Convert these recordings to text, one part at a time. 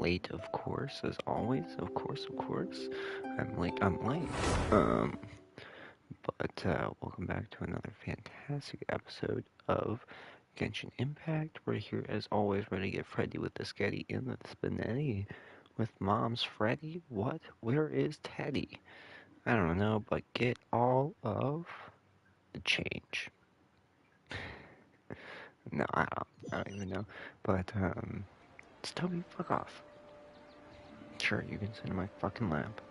late, of course, as always. Of course. I'm late. But welcome back to another fantastic episode of Genshin Impact. We're here, as always, ready to get Freddy with the Sketty and the Spinetti. With Mom's Freddy? What? Where is Teddy? I don't know, but get all of the change. No, I don't even know. But, just tell me, fuck off. Sure, you can sit in my fucking lap.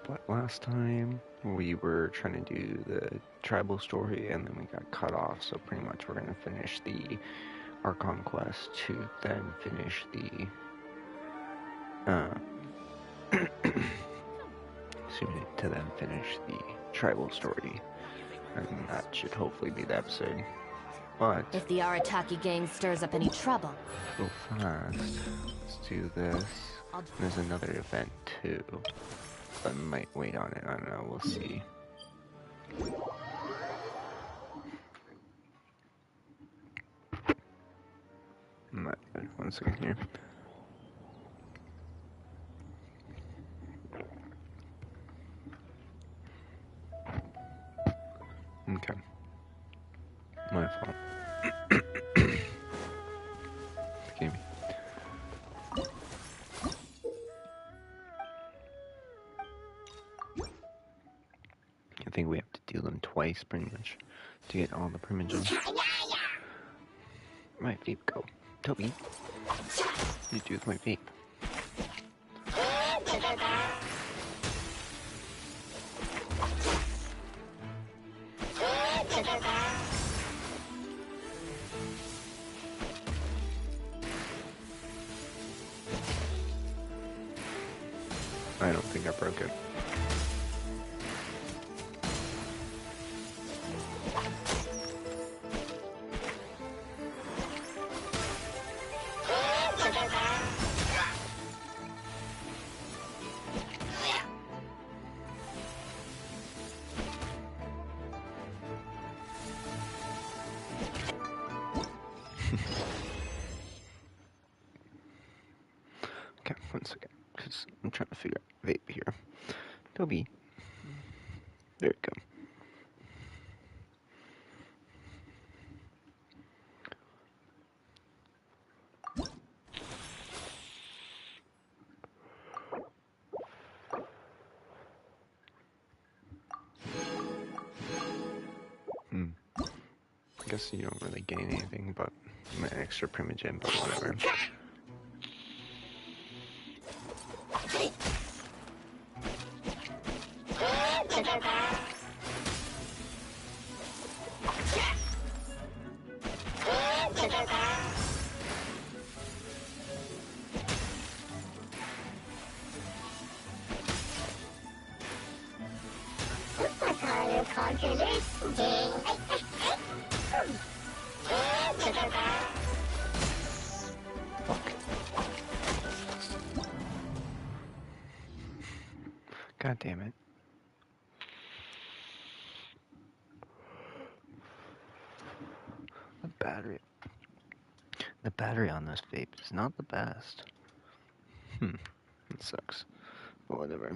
But last time, we were trying to do the tribal story, and then we got cut off, so pretty much we're going to finish the Archon quest to then finish the, to then finish the tribal story, and that should hopefully be the episode. But if the Arataki gang stirs up any trouble, go fast. Let's do this. There's another event too. I might wait on it. I don't know. We'll see. Not good. 1 second here. Okay. My fault. Excuse me. I think we have to do them twice, pretty much, to get all the primogens. My vape go. Toby, you do with my vape. I don't think I broke it. Okay, 1 second, because I'm trying to figure out vape here. Toby. There we go. I guess you don't really gain anything but an extra primogen, but whatever. God damn it. The battery on this vape is not the best. It sucks. But whatever.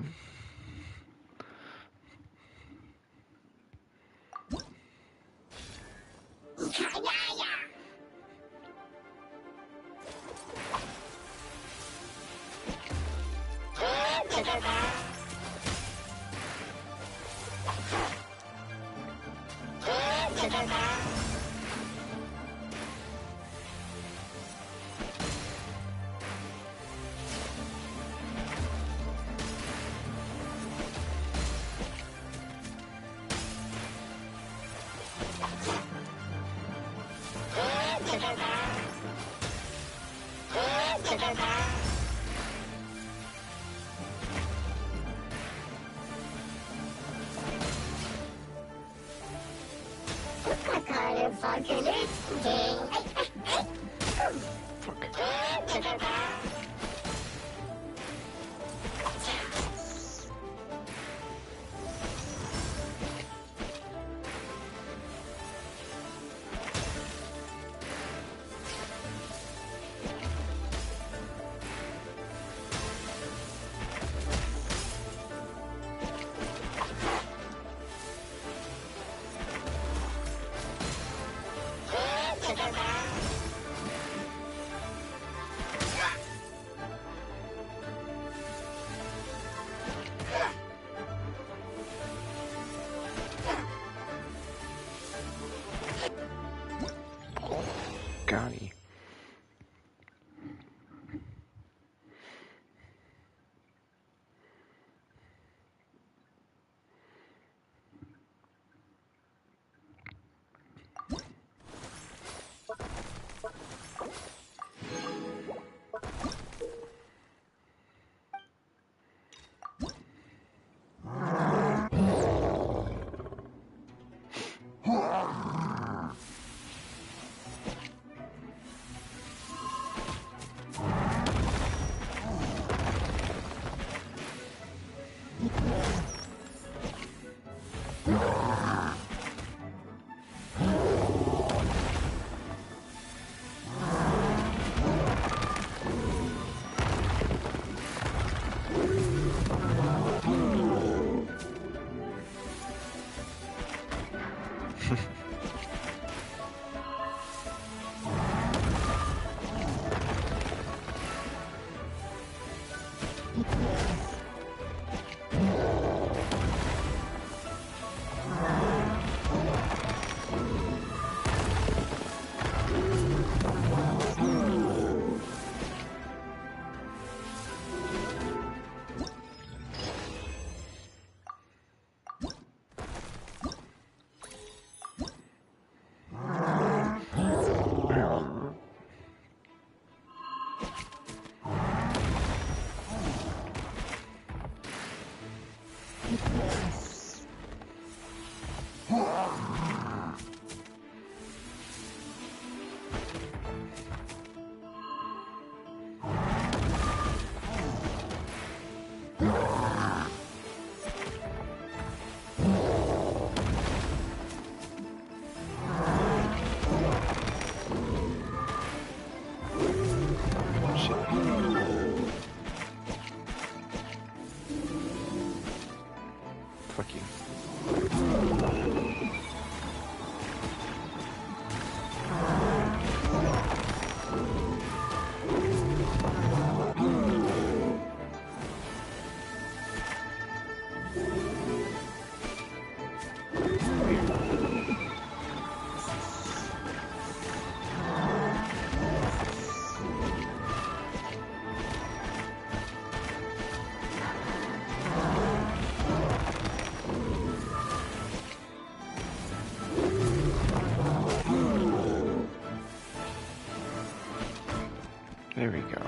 There we go.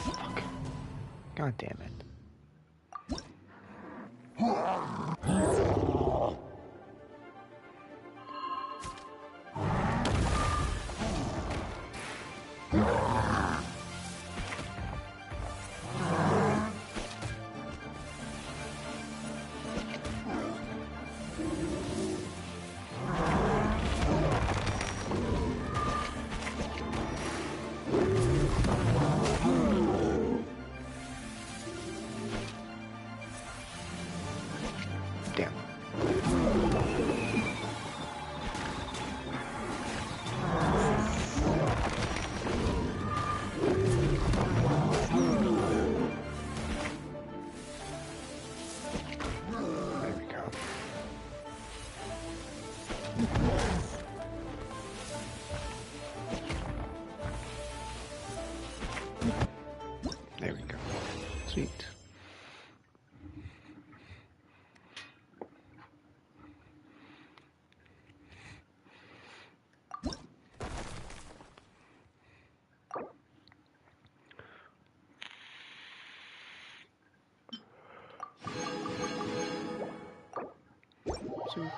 Fuck. God damn it. Damn. There we go. There we go. Sweet. Sweet.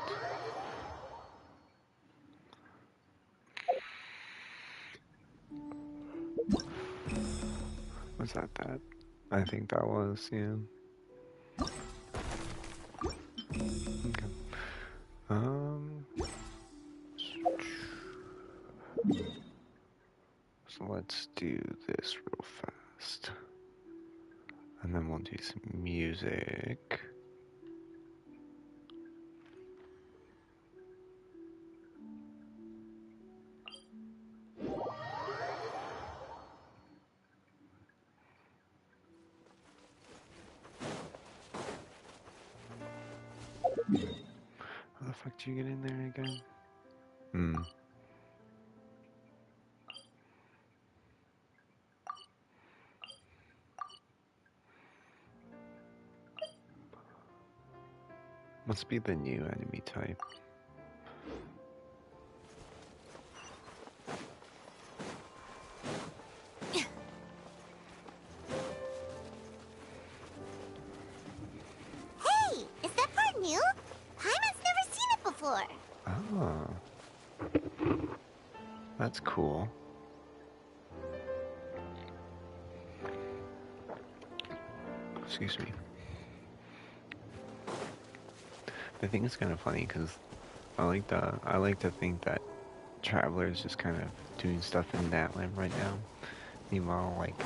Was that? I think that was, yeah. Okay. So let's do this real fast. And then we'll do some music. How the fuck do you get in there again? Must be the new enemy type. Hey, is that part new? Paimon's never seen it before. Oh. That's cool. Excuse me. I think it's kind of funny because I like to think that Traveler is just kind of doing stuff in that land right now. Meanwhile, like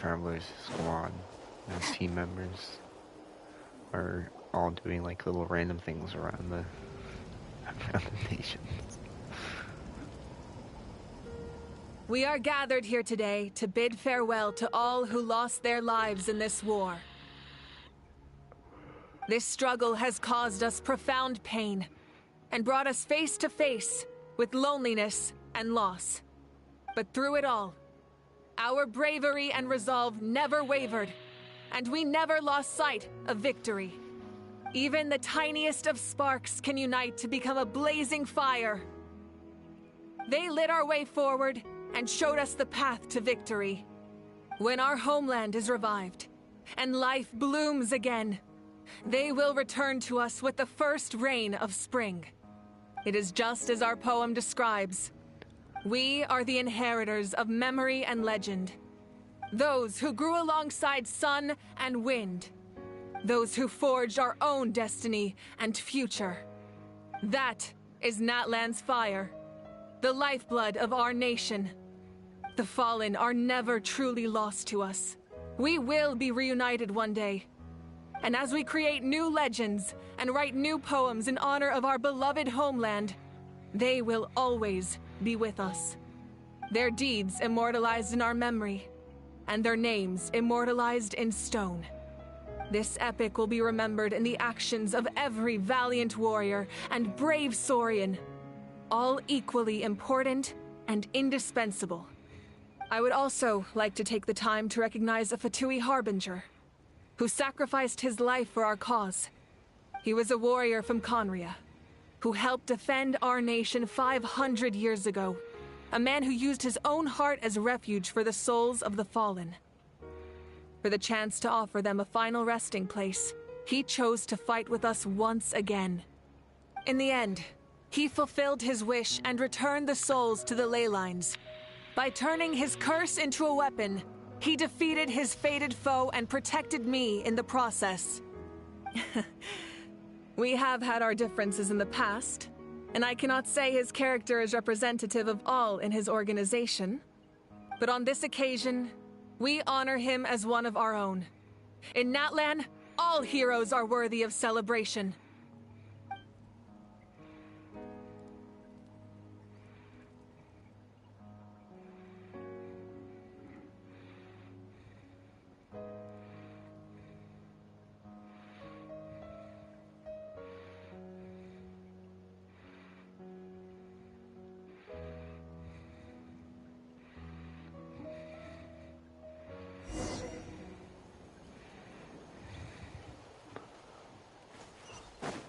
Traveler's squad and team members are all doing like little random things around the nations. We are gathered here today to bid farewell to all who lost their lives in this war. This struggle has caused us profound pain and brought us face to face with loneliness and loss. But through it all, our bravery and resolve never wavered, and we never lost sight of victory. Even the tiniest of sparks can unite to become a blazing fire. They lit our way forward and showed us the path to victory. When our homeland is revived and life blooms again, they will return to us with the first rain of spring. It is just as our poem describes. We are the inheritors of memory and legend. Those who grew alongside sun and wind. Those who forged our own destiny and future. That is Natlan's fire, the lifeblood of our nation. The fallen are never truly lost to us. We will be reunited one day. And as we create new legends and write new poems in honor of our beloved homeland, they will always be with us. Their deeds immortalized in our memory, and their names immortalized in stone. This epic will be remembered in the actions of every valiant warrior and brave Saurian. all equally important and indispensable. I would also like to take the time to recognize a Fatui Harbinger, who sacrificed his life for our cause. He was a warrior from Conria, who helped defend our nation 500 years ago. A man who used his own heart as refuge for the souls of the fallen. For the chance to offer them a final resting place, he chose to fight with us once again. In the end, he fulfilled his wish and returned the souls to the ley lines. By turning his curse into a weapon, he defeated his fated foe and protected me in the process. We have had our differences in the past, and I cannot say his character is representative of all in his organization. But on this occasion, we honor him as one of our own. In Natlan, all heroes are worthy of celebration.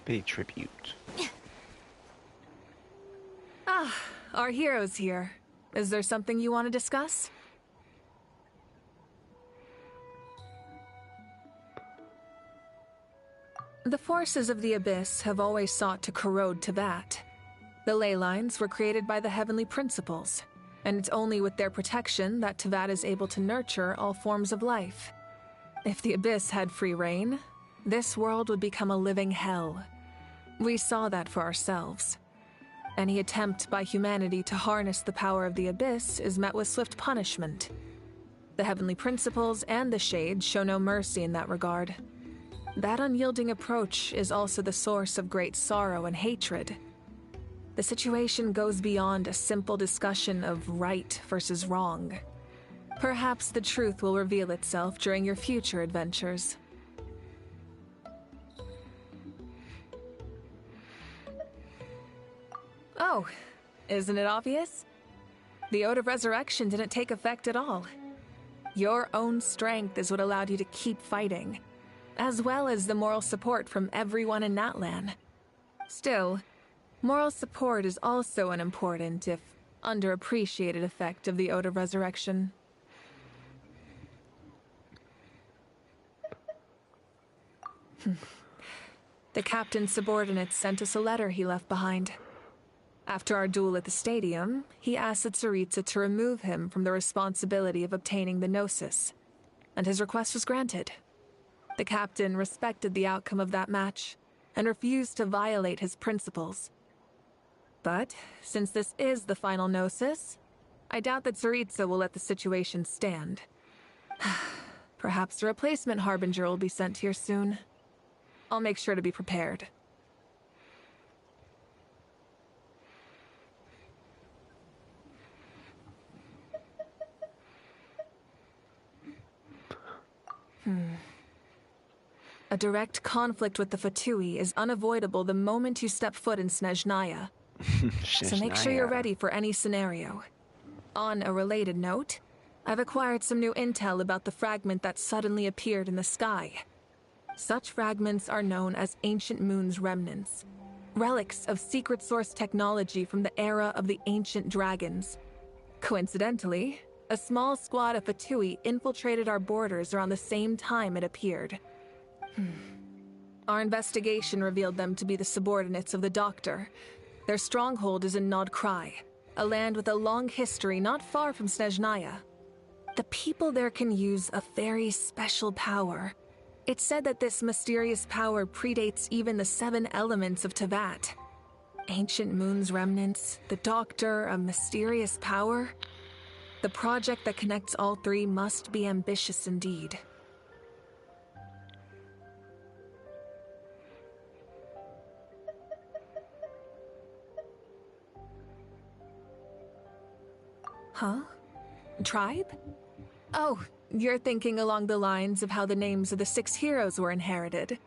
Pay tribute. Our hero's here. Is there something you want to discuss? The forces of the Abyss have always sought to corrode Teyvat. The ley lines were created by the Heavenly Principles, and it's only with their protection that Teyvat is able to nurture all forms of life. If the Abyss had free reign, this world would become a living hell. We saw that for ourselves. Any attempt by humanity to harness the power of the Abyss is met with swift punishment. The Heavenly Principles and the Shades show no mercy in that regard. That unyielding approach is also the source of great sorrow and hatred. The situation goes beyond a simple discussion of right versus wrong. Perhaps the truth will reveal itself during your future adventures. Oh, isn't it obvious? The Ode of Resurrection didn't take effect at all. Your own strength is what allowed you to keep fighting, as well as the moral support from everyone in Natlan. Still, moral support is also an important, if underappreciated, effect of the Ode of Resurrection. The captain's subordinates sent us a letter he left behind. After our duel at the stadium, he asked the Tsaritsa to remove him from the responsibility of obtaining the Gnosis, and his request was granted. The captain respected the outcome of that match, and refused to violate his principles. But, since this is the final Gnosis, I doubt that Tsaritsa will let the situation stand. Perhaps a replacement Harbinger will be sent here soon. I'll make sure to be prepared. A direct conflict with the Fatui is unavoidable the moment you step foot in Snezhnaya. So make sure you're ready for any scenario. On a related note, I've acquired some new intel about the fragment that suddenly appeared in the sky. Such fragments are known as Ancient Moon's remnants, relics of secret source technology from the era of the ancient dragons. Coincidentally, a small squad of Fatui infiltrated our borders around the same time it appeared. Our investigation revealed them to be the subordinates of the Doctor. Their stronghold is in Nod Krai, a land with a long history not far from Snezhnaya. The people there can use a very special power. It's said that this mysterious power predates even the 7 elements of Teyvat. Ancient Moon's remnants, the Doctor, a mysterious power. The project that connects all 3 must be ambitious indeed. Huh? Tribe? Oh, you're thinking along the lines of how the names of the 6 heroes were inherited.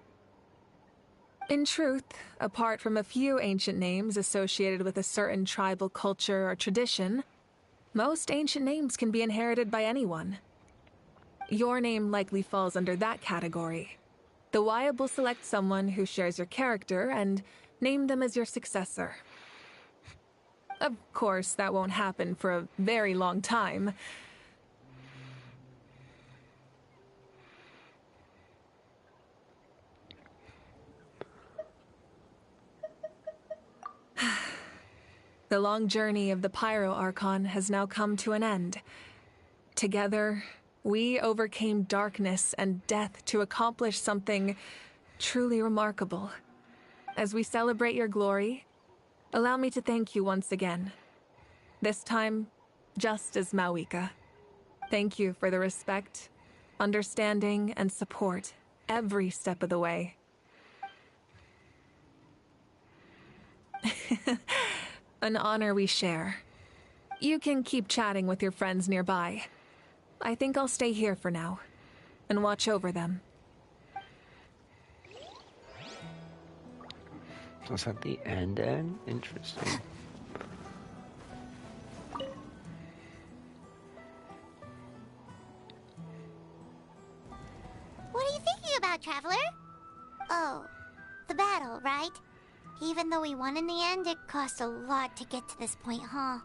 In truth, apart from a few ancient names associated with a certain tribal culture or tradition, most ancient names can be inherited by anyone. Your name likely falls under that category. The Wyatt will select someone who shares your character and name them as your successor. Of course, that won't happen for a very long time. The long journey of the Pyro Archon has now come to an end. Together, we overcame darkness and death to accomplish something truly remarkable. As we celebrate your glory, allow me to thank you once again. This time, just as Mawika. Thank you for the respect, understanding, and support every step of the way. An honor we share. You can keep chatting with your friends nearby. I think I'll stay here for now and watch over them. So is that the end? Interesting. What are you thinking about, Traveler? Oh, the battle, right? Even though we won in the end, it cost a lot to get to this point, huh?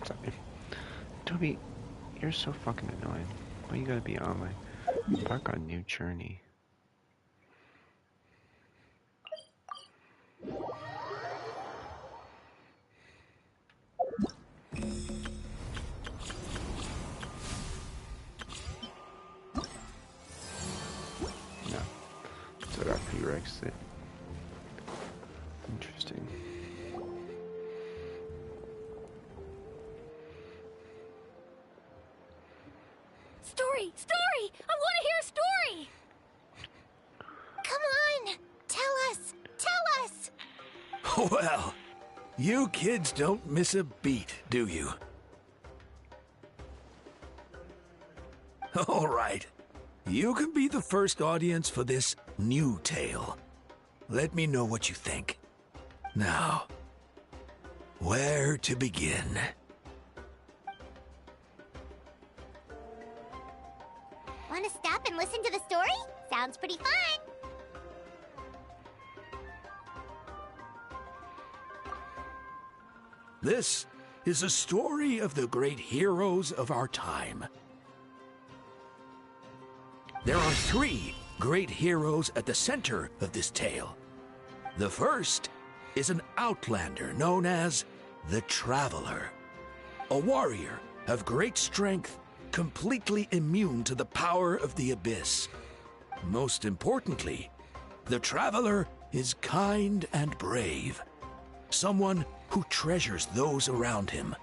Sorry. Toby, you're so fucking annoying. Why you gotta be on my embark on new journey? No. So I got prereqs it. Interesting. Story! Story! I want to hear a story! Come on! Tell us! Tell us! Well, you kids don't miss a beat, do you? All right. You can be the first audience for this new tale. Let me know what you think. Now, where to begin? Want to stop and listen to the story? Sounds pretty fun! This is a story of the great heroes of our time. There are 3 great heroes at the center of this tale. The first is an outlander known as the Traveler, a warrior of great strength, completely immune to the power of the abyss. Most importantly, the Traveler is kind and brave, someone who treasures those around him.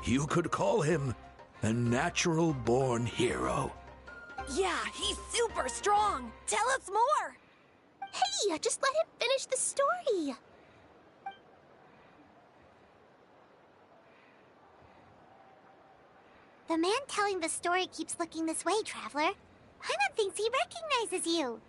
You could call him a natural-born hero. Yeah, he's super strong. Tell us more. Hey, just let him finish the story! The man telling the story keeps looking this way, Traveler. Paimon thinks he recognizes you.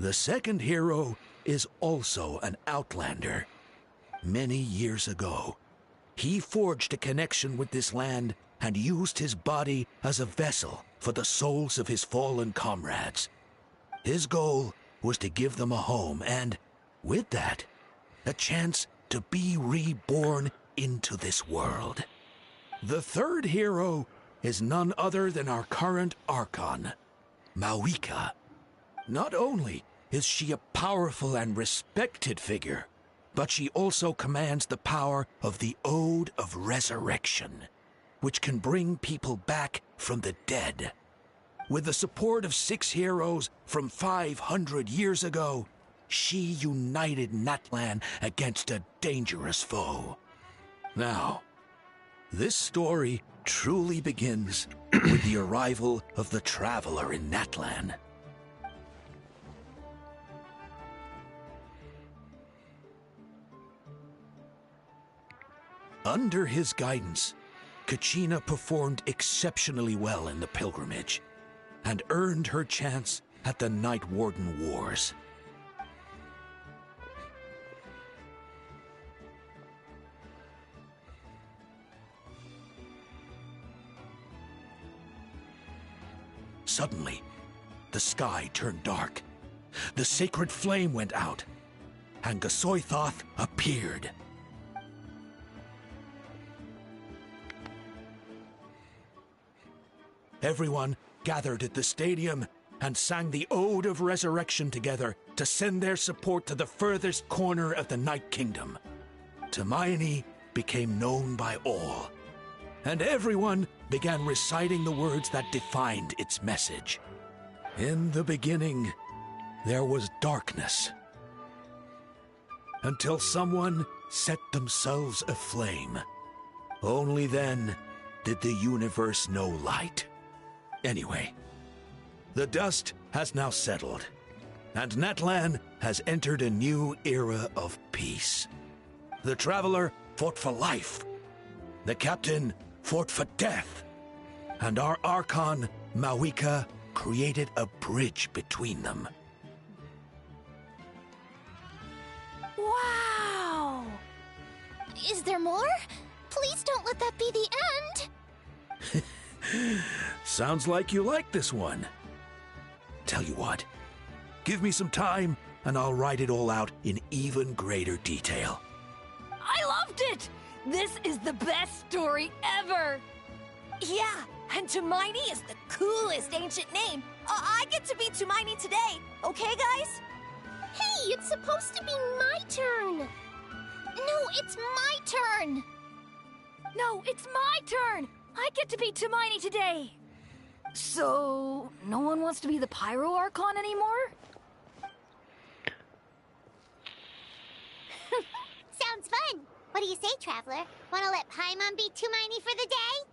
The second hero is also an outlander. Many years ago, he forged a connection with this land and used his body as a vessel for the souls of his fallen comrades. His goal was to give them a home and, with that, a chance to be reborn into this world. The third hero is none other than our current Archon, Mawika. Not only is she a powerful and respected figure, but she also commands the power of the Ode of Resurrection, which can bring people back from the dead. With the support of 6 heroes from 500 years ago, she united Natlan against a dangerous foe. Now, this story truly begins with the arrival of the Traveler in Natlan. Under his guidance, Kachina performed exceptionally well in the pilgrimage and earned her chance at the Night Warden Wars. Suddenly, the sky turned dark. The sacred flame went out, and Gasoithoth appeared. Everyone gathered at the stadium and sang the Ode of Resurrection together to send their support to the furthest corner of the Night Kingdom. Hermione became known by all, and everyone began reciting the words that defined its message. In the beginning, there was darkness, until someone set themselves aflame. Only then did the universe know light. Anyway, the dust has now settled, and Natlan has entered a new era of peace. The Traveler fought for life, the Captain fought for death, and our Archon, Mawika, created a bridge between them. Wow! Is there more? Please don't let that be the end! Sounds like you like this one. Tell you what, give me some time and I'll write it all out in even greater detail. I loved it! This is the best story ever! Yeah, and Hermione is the coolest ancient name. I get to be Hermione today, okay, guys? Hey, it's supposed to be my turn! No, it's my turn! No, it's my turn! I get to be Hermione today! So, no one wants to be the Pyro Archon anymore? Sounds fun! What do you say, Traveler? Wanna let Paimon be Hermione for the day?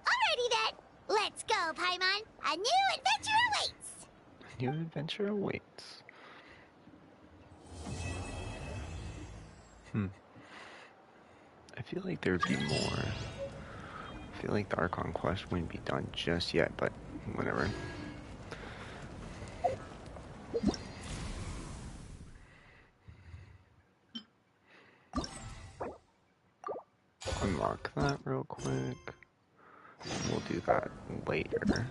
Alrighty then! Let's go, Paimon! A new adventure awaits! A new adventure awaits. I feel like there'd be more. I feel like the Archon quest wouldn't be done just yet, but whatever. Unlock that real quick. We'll do that later.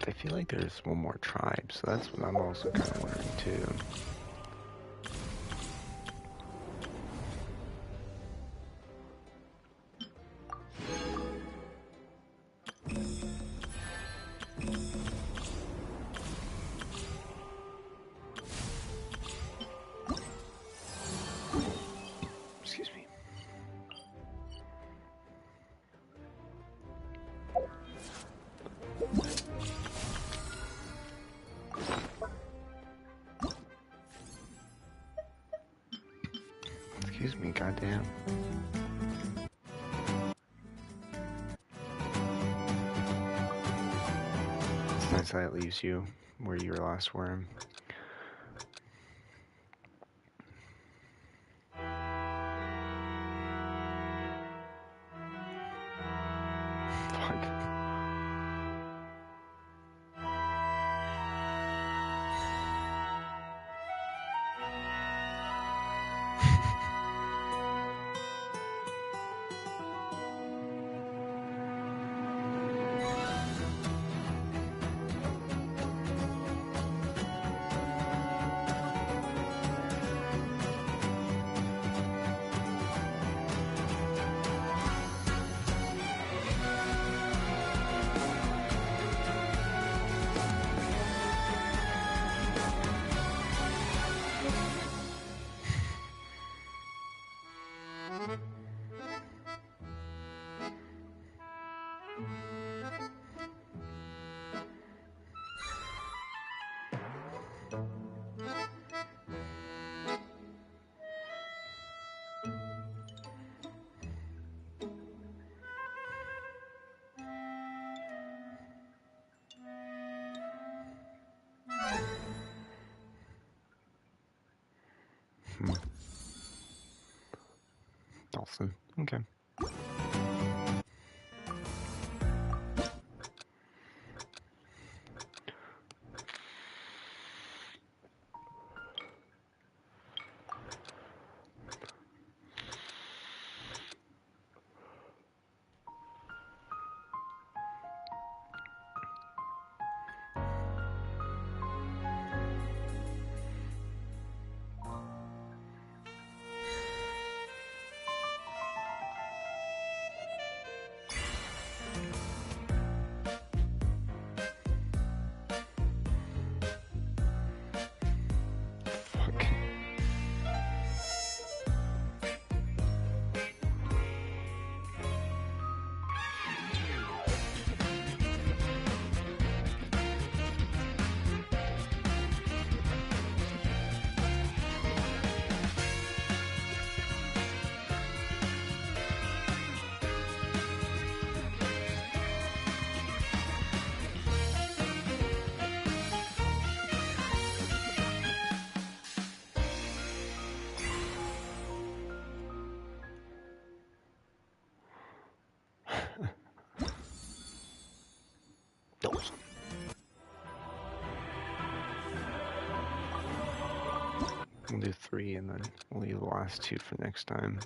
I feel like there's one more tribe, so that's what I'm also kind of wondering too. Excuse me. Excuse me, goddamn. It's nice that it leaves you where you last were. Fuck. Dawson. Okay. Fuck. Dawson. We'll do 3 and then we'll leave the last 2 for next time.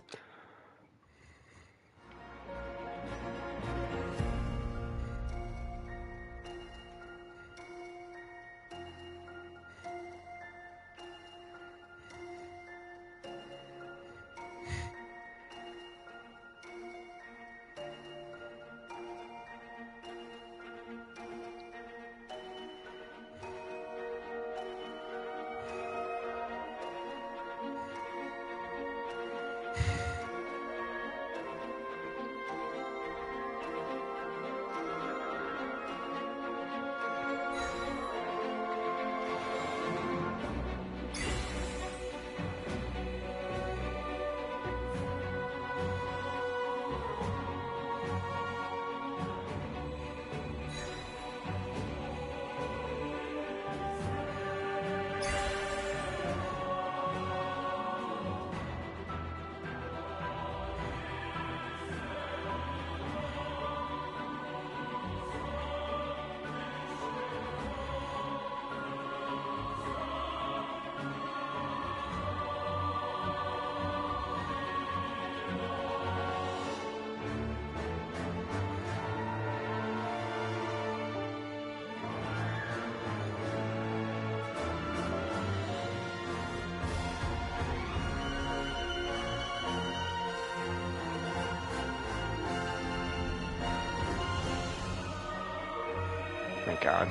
Thank God.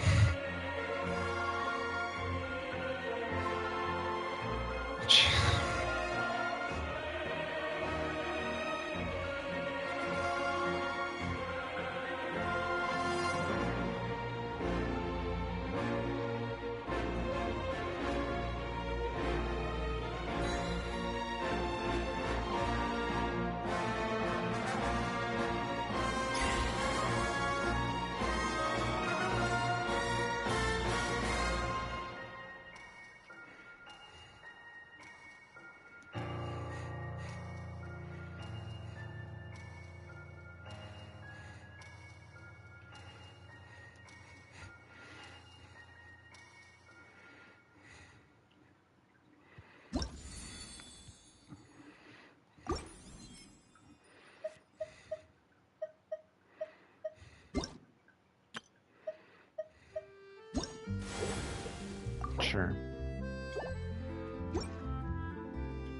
Sure.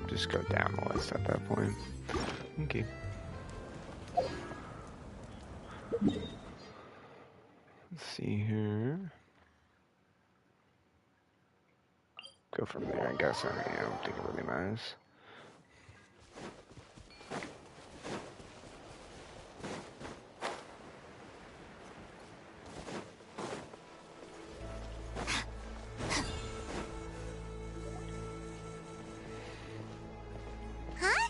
Just go down the list at that point. Okay. Let's see here. Go from there, I guess. I don't think it really matters. Huh?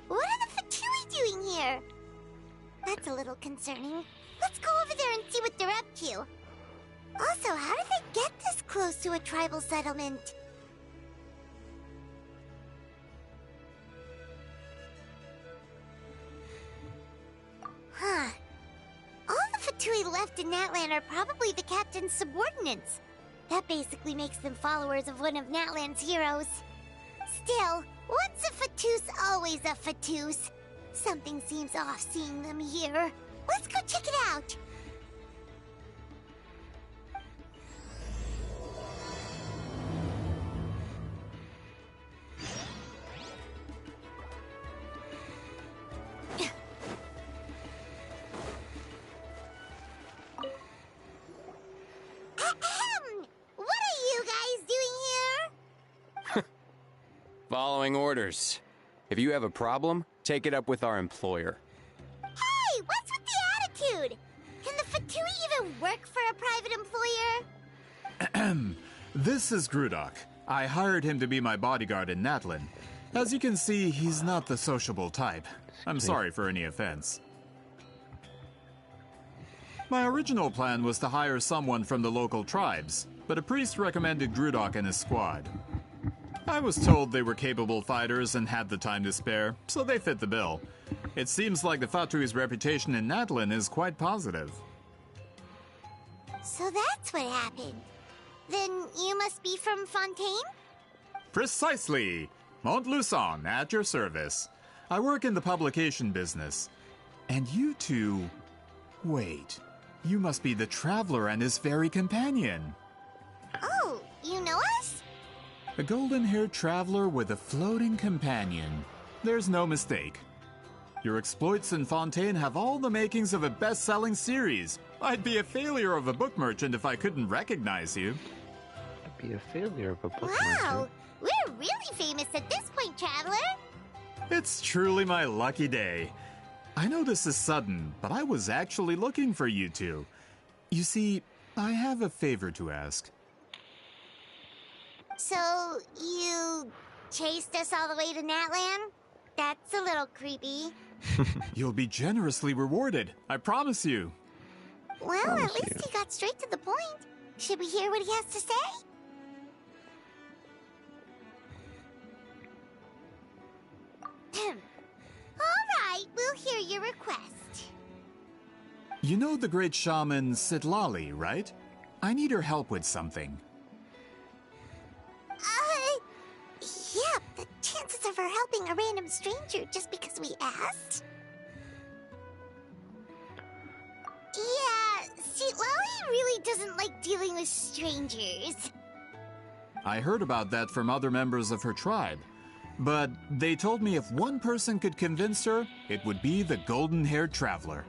What are the Fatui doing here? That's a little concerning. Let's go over there and see what they're up to. Also, how did they get this close to a tribal settlement? Huh. All the Fatui left in Natlan are probably the captain's subordinates. That basically makes them followers of one of Natlan's heroes. Still, once a Fatus, always a Fatus. Something seems off seeing them here. Let's go check it out. Ahem! What are you guys doing here? Following orders. If you have a problem, take it up with our employer. Hey, what's with the attitude? Can the Fatui even work for a private employer? This is Grudok. I hired him to be my bodyguard in Natlan. As you can see, he's not the sociable type. I'm sorry for any offense. My original plan was to hire someone from the local tribes, but a priest recommended Grudok and his squad. I was told they were capable fighters and had the time to spare, so they fit the bill. It seems like the Fatui's reputation in Natlan is quite positive. So that's what happened. Then you must be from Fontaine? Precisely! Montluçon, at your service. I work in the publication business. And you two... Wait, you must be the Traveler and his fairy companion. Oh, you know us? A golden-haired traveler with a floating companion. There's no mistake. Your exploits in Fontaine have all the makings of a best-selling series. I'd be a failure of a book merchant if I couldn't recognize you. I'd be a failure of a book Wow, merchant. we're really famous at this point, Traveler. It's truly my lucky day. I know this is sudden, but I was actually looking for you two. You see, I have a favor to ask. So, you chased us all the way to Natlan? That's a little creepy. You'll be generously rewarded, I promise you. Well, Promise at least you. he got straight to the point. Should we hear what he has to say? Alright, we'll hear your request. You know the great shaman Sitlali, right? I need her help with something. Yeah, the chances of her helping a random stranger just because we asked? Yeah, see, Lolly really doesn't like dealing with strangers. I heard about that from other members of her tribe. But they told me if one person could convince her, it would be the golden-haired traveler.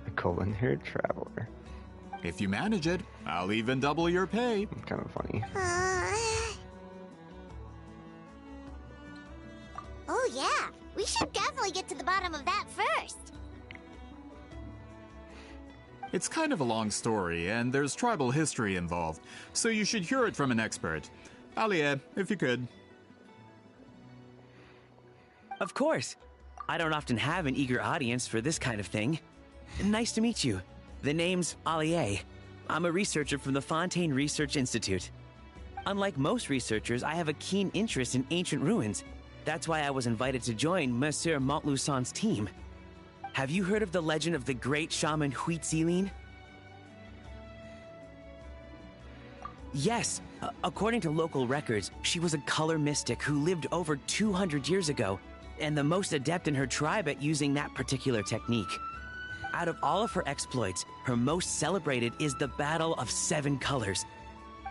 The golden-haired traveler. If you manage it, I'll even double your pay. Kind of funny. Oh yeah, we should definitely get to the bottom of that first. It's kind of a long story, and there's tribal history involved, so you should hear it from an expert. Alie, if you could. Of course. I don't often have an eager audience for this kind of thing. Nice to meet you. The name's Alie. I'm a researcher from the Fontaine Research Institute. Unlike most researchers, I have a keen interest in ancient ruins. That's why I was invited to join Monsieur Montluçon's team. Have you heard of the legend of the great shaman Huitzilin? Yes. According to local records, she was a color mystic who lived over 200 years ago, and the most adept in her tribe at using that particular technique. Out of all of her exploits, her most celebrated is the Battle of Seven Colors.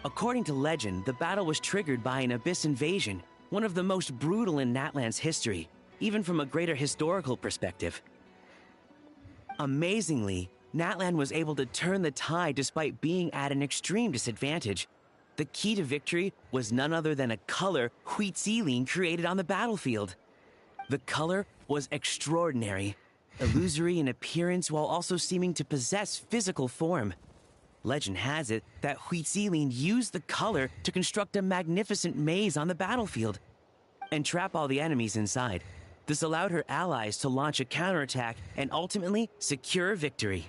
According to legend, the battle was triggered by an abyss invasion, one of the most brutal in Natlan's history, even from a greater historical perspective. Amazingly, Natlan was able to turn the tide despite being at an extreme disadvantage. The key to victory was none other than a color Huitziline created on the battlefield. The color was extraordinary, illusory in appearance while also seeming to possess physical form. Legend has it that Huitziline used the color to construct a magnificent maze on the battlefield and trap all the enemies inside. This allowed her allies to launch a counterattack and ultimately secure victory.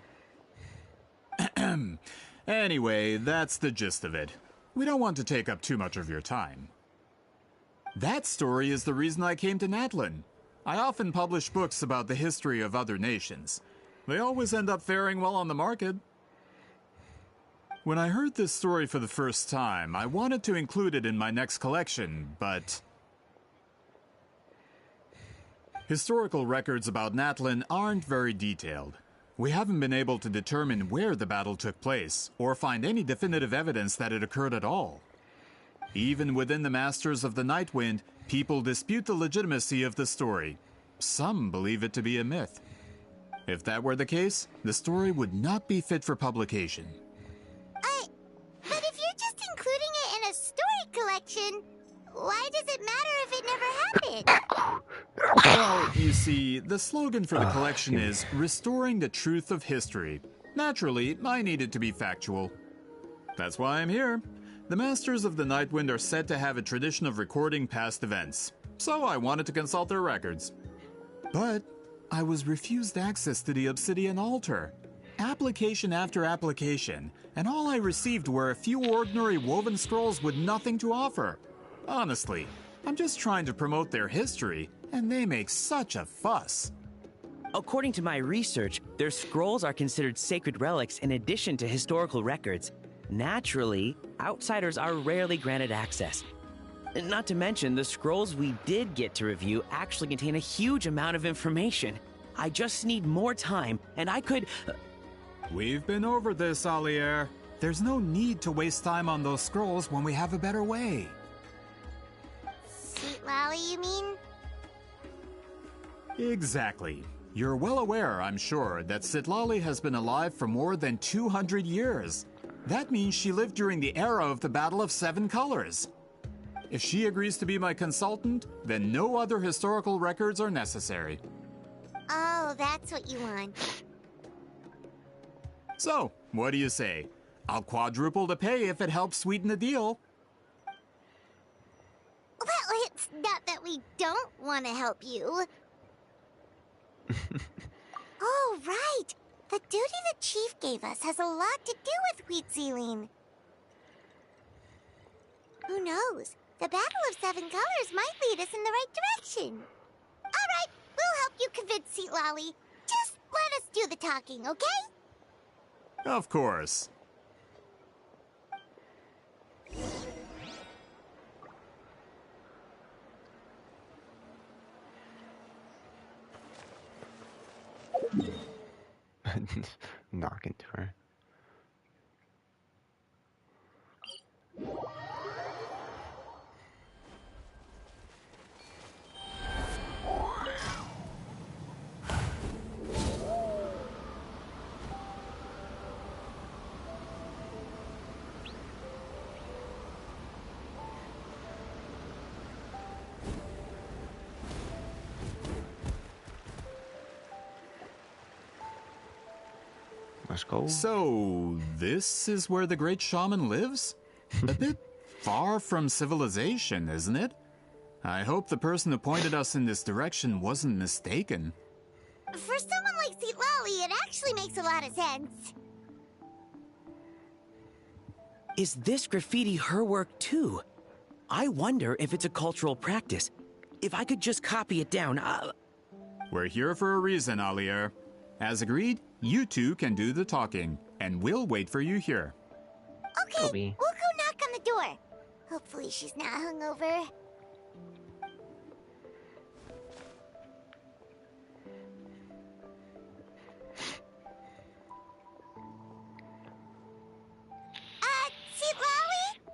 Anyway, that's the gist of it. We don't want to take up too much of your time. That story is the reason I came to Natlan. I often publish books about the history of other nations. They always end up faring well on the market. When I heard this story for the first time, I wanted to include it in my next collection, but historical records about Natlan aren't very detailed. We haven't been able to determine where the battle took place, or find any definitive evidence that it occurred at all. Even within the Masters of the Nightwind, people dispute the legitimacy of the story. Some believe it to be a myth. If that were the case, the story would not be fit for publication. But if you're just including it in a story collection, why does it matter if it never happened? Well, you see, the slogan for the collection is Restoring the Truth of History. Naturally, I need it to be factual. That's why I'm here. The Masters of the Nightwind are said to have a tradition of recording past events, so I wanted to consult their records. But I was refused access to the Obsidian Altar. Application after application, and all I received were a few ordinary woven scrolls with nothing to offer. Honestly, I'm just trying to promote their history, and they make such a fuss. According to my research, their scrolls are considered sacred relics in addition to historical records. Naturally, outsiders are rarely granted access. Not to mention, the scrolls we did get to review actually contain a huge amount of information. I just need more time, and I could... We've been over this, Alier. There's no need to waste time on those scrolls when we have a better way. Sweet Lolly, you mean? Exactly. You're well aware, I'm sure, that Sitlali has been alive for more than 200 years. That means she lived during the era of the Battle of Seven Colors. If she agrees to be my consultant, then no other historical records are necessary. Oh, that's what you want. So, what do you say? I'll quadruple the pay if it helps sweeten the deal. Well, it's not that we don't want to help you. Oh, right. The duty the chief gave us has a lot to do with Huitziline. Who knows? The Battle of Seven Colors might lead us in the right direction. All right, we'll help you convince Seat Lolly. Just let us do the talking, okay? Of course. Knock into her. Let's go. So, this is where the great shaman lives? A bit far from civilization, isn't it? I hope the person who pointed us in this direction wasn't mistaken. For someone like Seat Lolly, it actually makes a lot of sense. Is this graffiti her work too? I wonder if it's a cultural practice. If I could just copy it down, We're here for a reason, Alier. As agreed, you two can do the talking, and we'll wait for you here. Okay, Toby. we'll go knock on the door. Hopefully she's not hungover. Seat Lolly?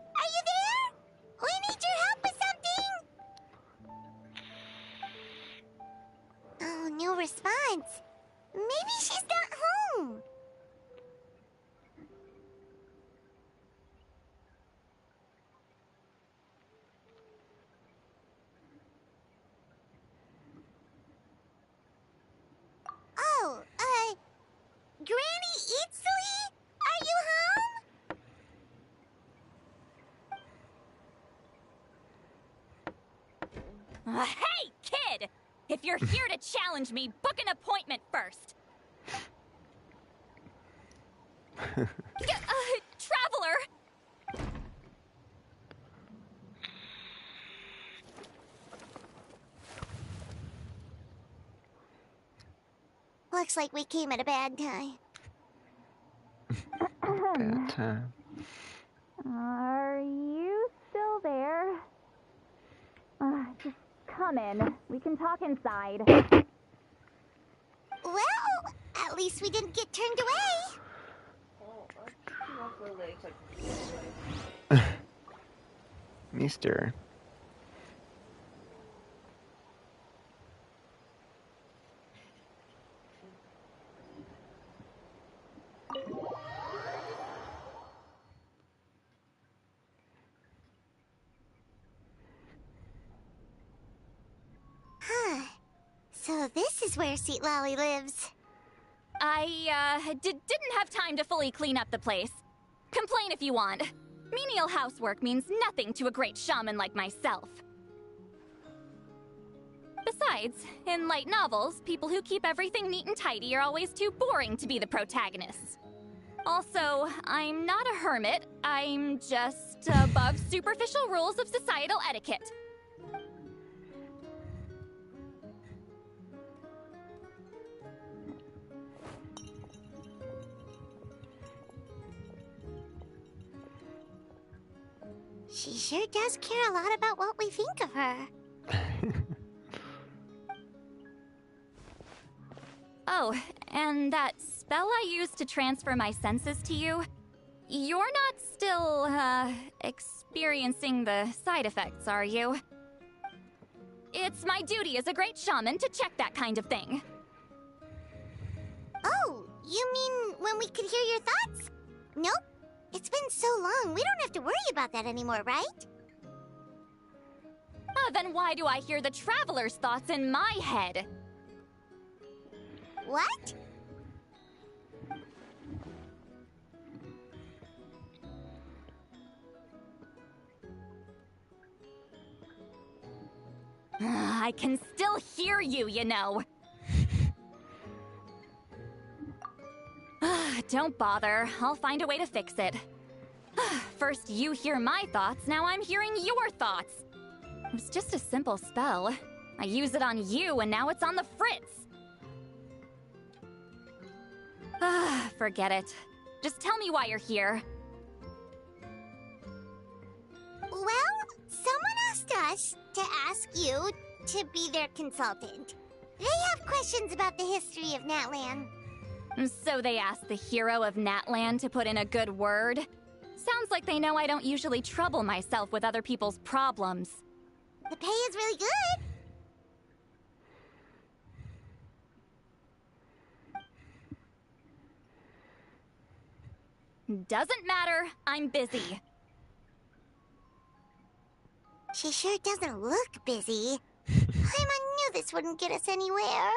S3E? Are you home? Hey, kid! If you're here to challenge me, book an appointment first. Traveler! Looks like we came at a bad time. Bad time. Are you still there? Just come in. We can talk inside. Well, at least we didn't get turned away. Mister. Huh. So this is where Seat Lolly lives. I, didn't have time to fully clean up the place. Complain if you want. Menial housework means nothing to a great shaman like myself. Besides, in light novels, people who keep everything neat and tidy are always too boring to be the protagonists. Also, I'm not a hermit. I'm just above superficial rules of societal etiquette. She sure does care a lot about what we think of her. Oh, and that spell I used to transfer my senses to you, you're not still, experiencing the side effects, are you? It's my duty as a great shaman to check that kind of thing. Oh, you mean when we could hear your thoughts? Nope. It's been so long, we don't have to worry about that anymore, right? Then why do I hear the traveler's thoughts in my head? What? I can still hear you, you know. Don't bother. I'll find a way to fix it. First you hear my thoughts, now I'm hearing your thoughts. It was just a simple spell. I use it on you, and now it's on the fritz. Forget it. Just tell me why you're here. Well, someone asked us to ask you to be their consultant. They have questions about the history of Natlan. So they asked the hero of Natlan to put in a good word? Sounds like they know I don't usually trouble myself with other people's problems. The pay is really good. Doesn't matter. I'm busy. She sure doesn't look busy. Paimon knew this wouldn't get us anywhere.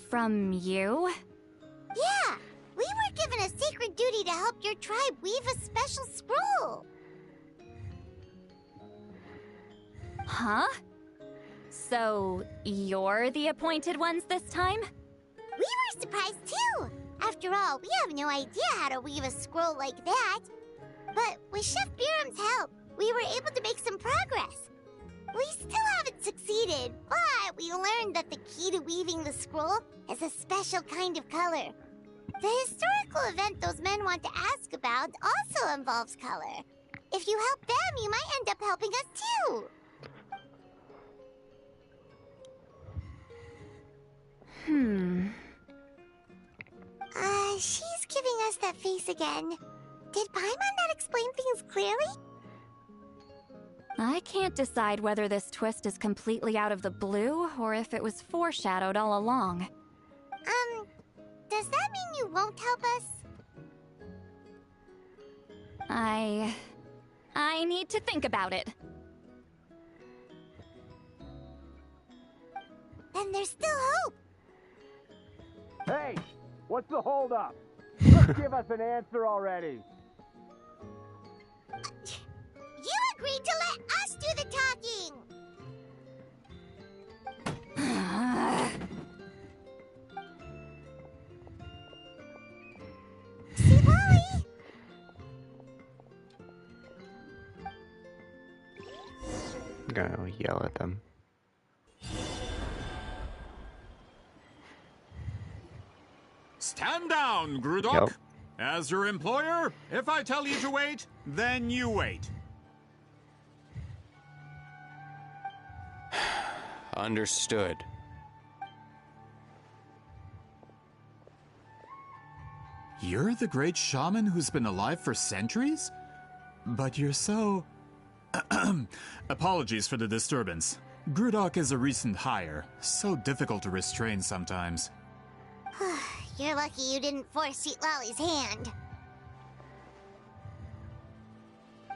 From you? Yeah, we were given a sacred duty to help your tribe weave a special scroll. Huh? So, you're the appointed ones this time? We were surprised too. After all, we have no idea how to weave a scroll like that. But with Chef Biram's help, we were able to make some progress. We still haven't succeeded, but we learned that the key to weaving the scroll is a special kind of color. The historical event those men want to ask about also involves color. If you help them, you might end up helping us too. She's giving us that face again. Did Paimon not explain things clearly? I can't decide whether this twist is completely out of the blue or if it was foreshadowed all along. Does that mean you won't help us? I need to think about it. Then there's still hope. Hey, what's the holdup? Just give us an answer already. You agreed to let us do the talking! See, Lolly? I'm gonna yell at them. Stand down, Grudok. Yep. As your employer, if I tell you to wait, then you wait. Understood. You're the great shaman who's been alive for centuries? But you're so... Apologies for the disturbance. Grudok is a recent hire, so difficult to restrain sometimes. You're lucky you didn't force Sweet Lolly's hand.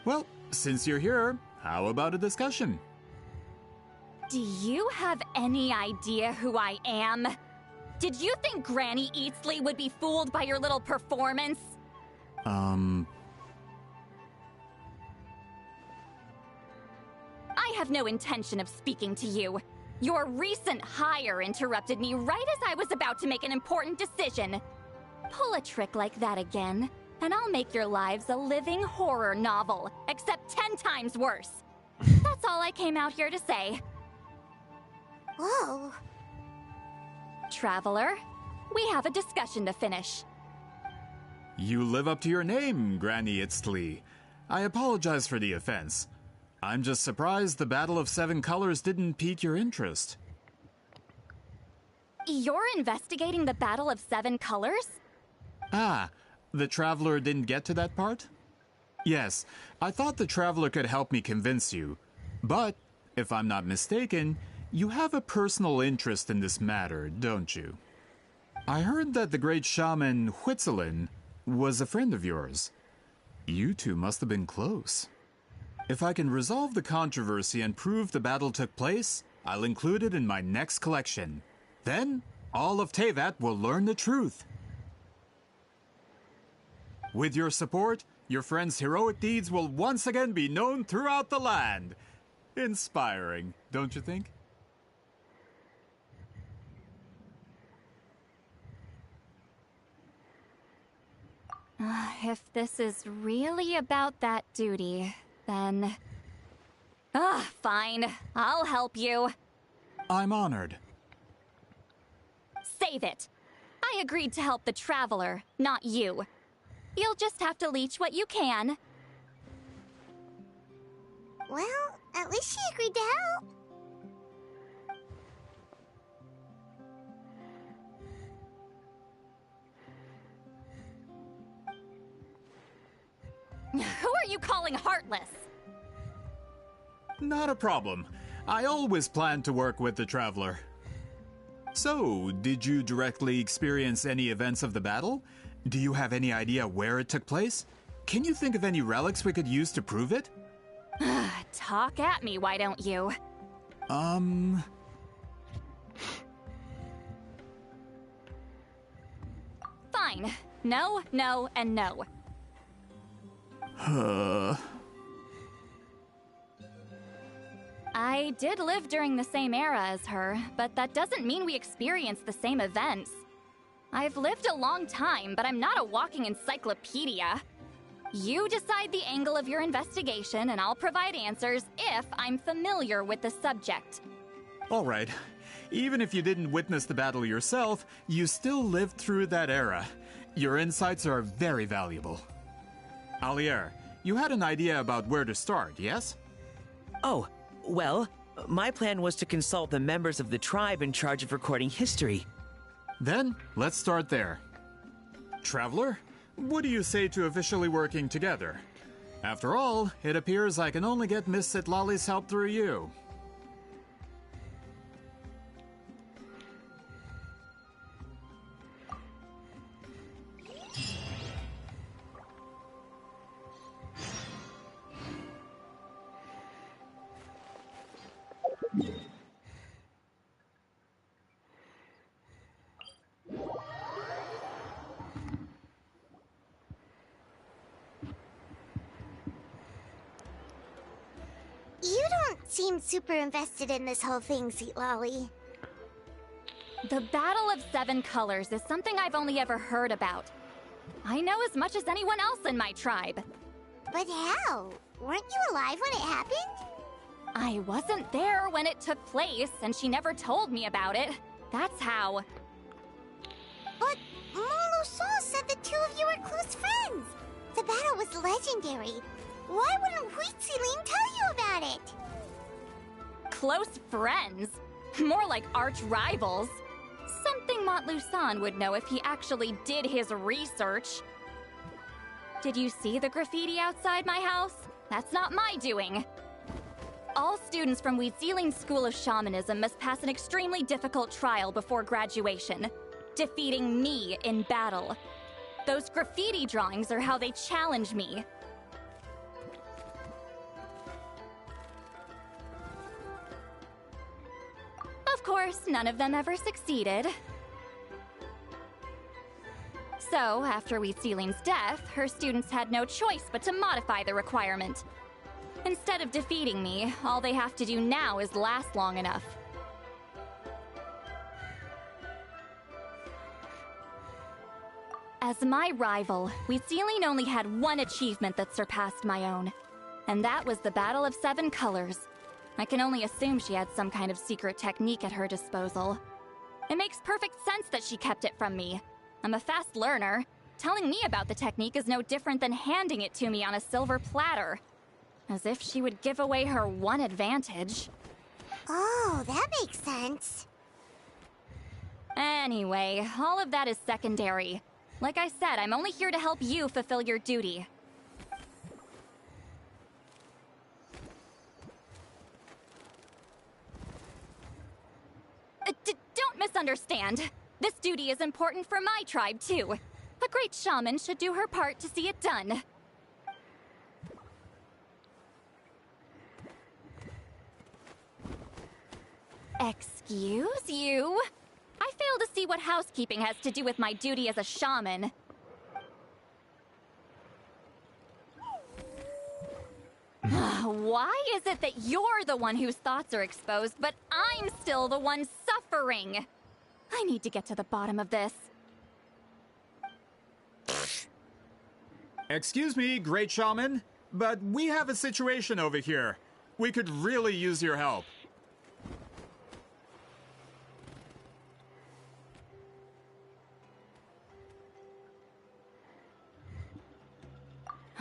Well, since you're here, how about a discussion? Do you have any idea who I am? Did you think Granny Eatsley would be fooled by your little performance? I have no intention of speaking to you. Your recent hire interrupted me right as I was about to make an important decision. Pull a trick like that again, and I'll make your lives a living horror novel, except 10 times worse. That's all I came out here to say. Whoa. Traveler, we have a discussion to finish. You live up to your name, Granny Itztli. I apologize for the offense. I'm just surprised the Battle of Seven Colors didn't pique your interest. You're investigating the Battle of Seven Colors? Ah, the Traveler didn't get to that part? Yes, I thought the Traveler could help me convince you. But, if I'm not mistaken, you have a personal interest in this matter, don't you? I heard that the great shaman Huitzilin was a friend of yours. You two must have been close. If I can resolve the controversy and prove the battle took place, I'll include it in my next collection. Then, all of Teyvat will learn the truth. With your support, your friend's heroic deeds will once again be known throughout the land. Inspiring, don't you think? If this is really about that duty, then... fine. I'll help you. I'm honored. Save it. I agreed to help the Traveler, not you. You'll just have to leech what you can. Well, at least she agreed to help. Who are you calling heartless? Not a problem. I always plan to work with the Traveler. So, did you directly experience any events of the battle? Do you have any idea where it took place? Can you think of any relics we could use to prove it? Talk at me, why don't you? Fine. No, no, and no. I did live during the same era as her, but that doesn't mean we experienced the same events. I've lived a long time, but I'm not a walking encyclopedia. You decide the angle of your investigation, and I'll provide answers if I'm familiar with the subject. All right. Even if you didn't witness the battle yourself, you still lived through that era. Your insights are very valuable. Alier, you had an idea about where to start, yes? Oh, well, my plan was to consult the members of the tribe in charge of recording history. Then, let's start there. Traveler, what do you say to officially working together? After all, it appears I can only get Miss Citlali's help through you. seem super invested in this whole thing, Sweet Lolly. The Battle of Seven Colors is something I've only ever heard about. I know as much as anyone else in my tribe. But how? Weren't you alive when it happened? I wasn't there when it took place, and she never told me about it. That's how. But Molusan said the two of you were close friends. The battle was legendary. Why wouldn't Huitzilin tell you about it? Close friends? More like arch rivals. Something Montlusan would know if he actually did his research. Did you see the graffiti outside my house? That's not my doing. All students from Huitzilin's School of Shamanism must pass an extremely difficult trial before graduation, defeating me in battle. Those graffiti drawings are how they challenge me. Of course, none of them ever succeeded. So, after Huitzilin's death, her students had no choice but to modify the requirement. Instead of defeating me, all they have to do now is last long enough. As my rival, Huitzilin only had one achievement that surpassed my own, and that was the Battle of Seven Colors. I can only assume she had some kind of secret technique at her disposal. It makes perfect sense that she kept it from me. I'm a fast learner. Telling me about the technique is no different than handing it to me on a silver platter. As if she would give away her one advantage. Oh, that makes sense. Anyway, all of that is secondary. Like I said, I'm only here to help you fulfill your duty. Don't misunderstand. This duty is important for my tribe, too. A great shaman should do her part to see it done. Excuse you? I fail to see what housekeeping has to do with my duty as a shaman. Why is it that you're the one whose thoughts are exposed, but I'm still the one suffering? I need to get to the bottom of this. Excuse me, Great Shaman, but we have a situation over here. We could really use your help.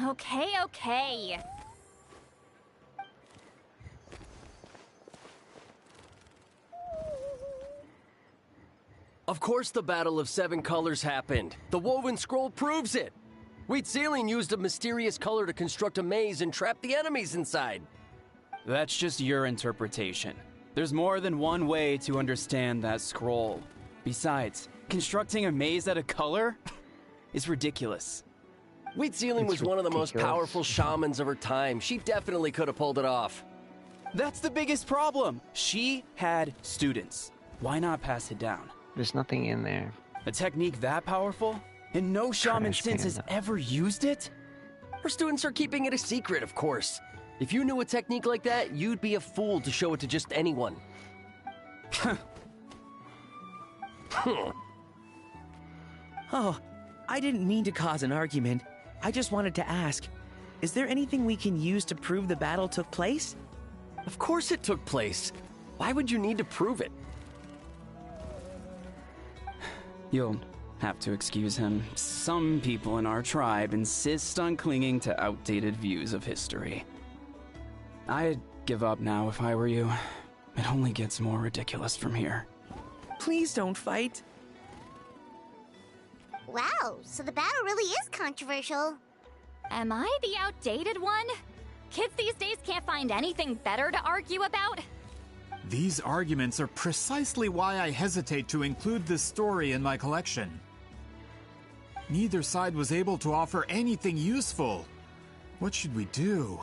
Okay. Of course the Battle of Seven Colors happened. The woven scroll proves it. Huitzilin used a mysterious color to construct a maze and trap the enemies inside. That's just your interpretation. There's more than one way to understand that scroll. Besides, constructing a maze out of color is ridiculous. Huitzilin was one of the most powerful shamans of her time. She definitely could have pulled it off. That's the biggest problem. She had students. Why not pass it down? There's nothing in there. A technique that powerful? And no shaman since has ever used it? Her students are keeping it a secret, of course. If you knew a technique like that, you'd be a fool to show it to just anyone. Oh, I didn't mean to cause an argument. I just wanted to ask, is there anything we can use to prove the battle took place? Of course it took place. Why would you need to prove it? You'll have to excuse him. Some people in our tribe insist on clinging to outdated views of history. I'd give up now if I were you. It only gets more ridiculous from here. Please don't fight. Wow, so the battle really is controversial. Am I the outdated one? Kids these days can't find anything better to argue about? These arguments are precisely why I hesitate to include this story in my collection. Neither side was able to offer anything useful. What should we do?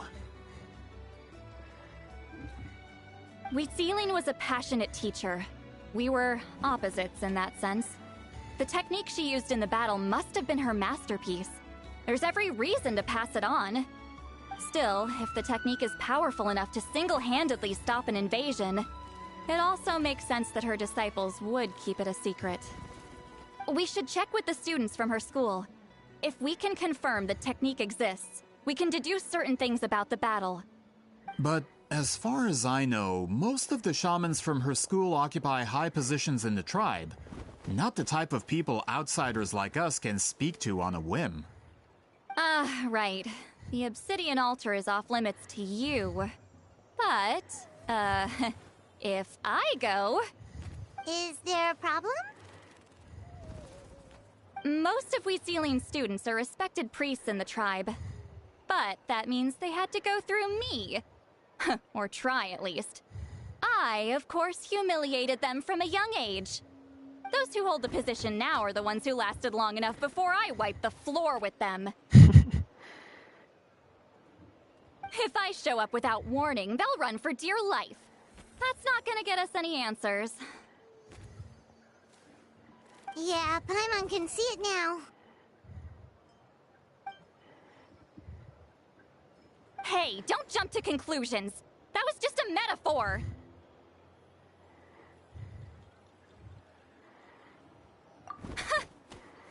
Huitzilin was a passionate teacher. We were opposites in that sense. The technique she used in the battle must have been her masterpiece. There's every reason to pass it on. Still, if the technique is powerful enough to single-handedly stop an invasion, it also makes sense that her disciples would keep it a secret. We should check with the students from her school. If we can confirm the technique exists, we can deduce certain things about the battle. But as far as I know, most of the shamans from her school occupy high positions in the tribe. Not the type of people outsiders like us can speak to on a whim. Right. The obsidian altar is off limits to you. But, if I go... Is there a problem? Most of Weezilian students are respected priests in the tribe. But that means they had to go through me. Or try, at least. I, of course, humiliated them from a young age. Those who hold the position now are the ones who lasted long enough before I wiped the floor with them. If I show up without warning, they'll run for dear life. That's not gonna get us any answers. Yeah, Paimon can see it now. Hey, don't jump to conclusions. That was just a metaphor.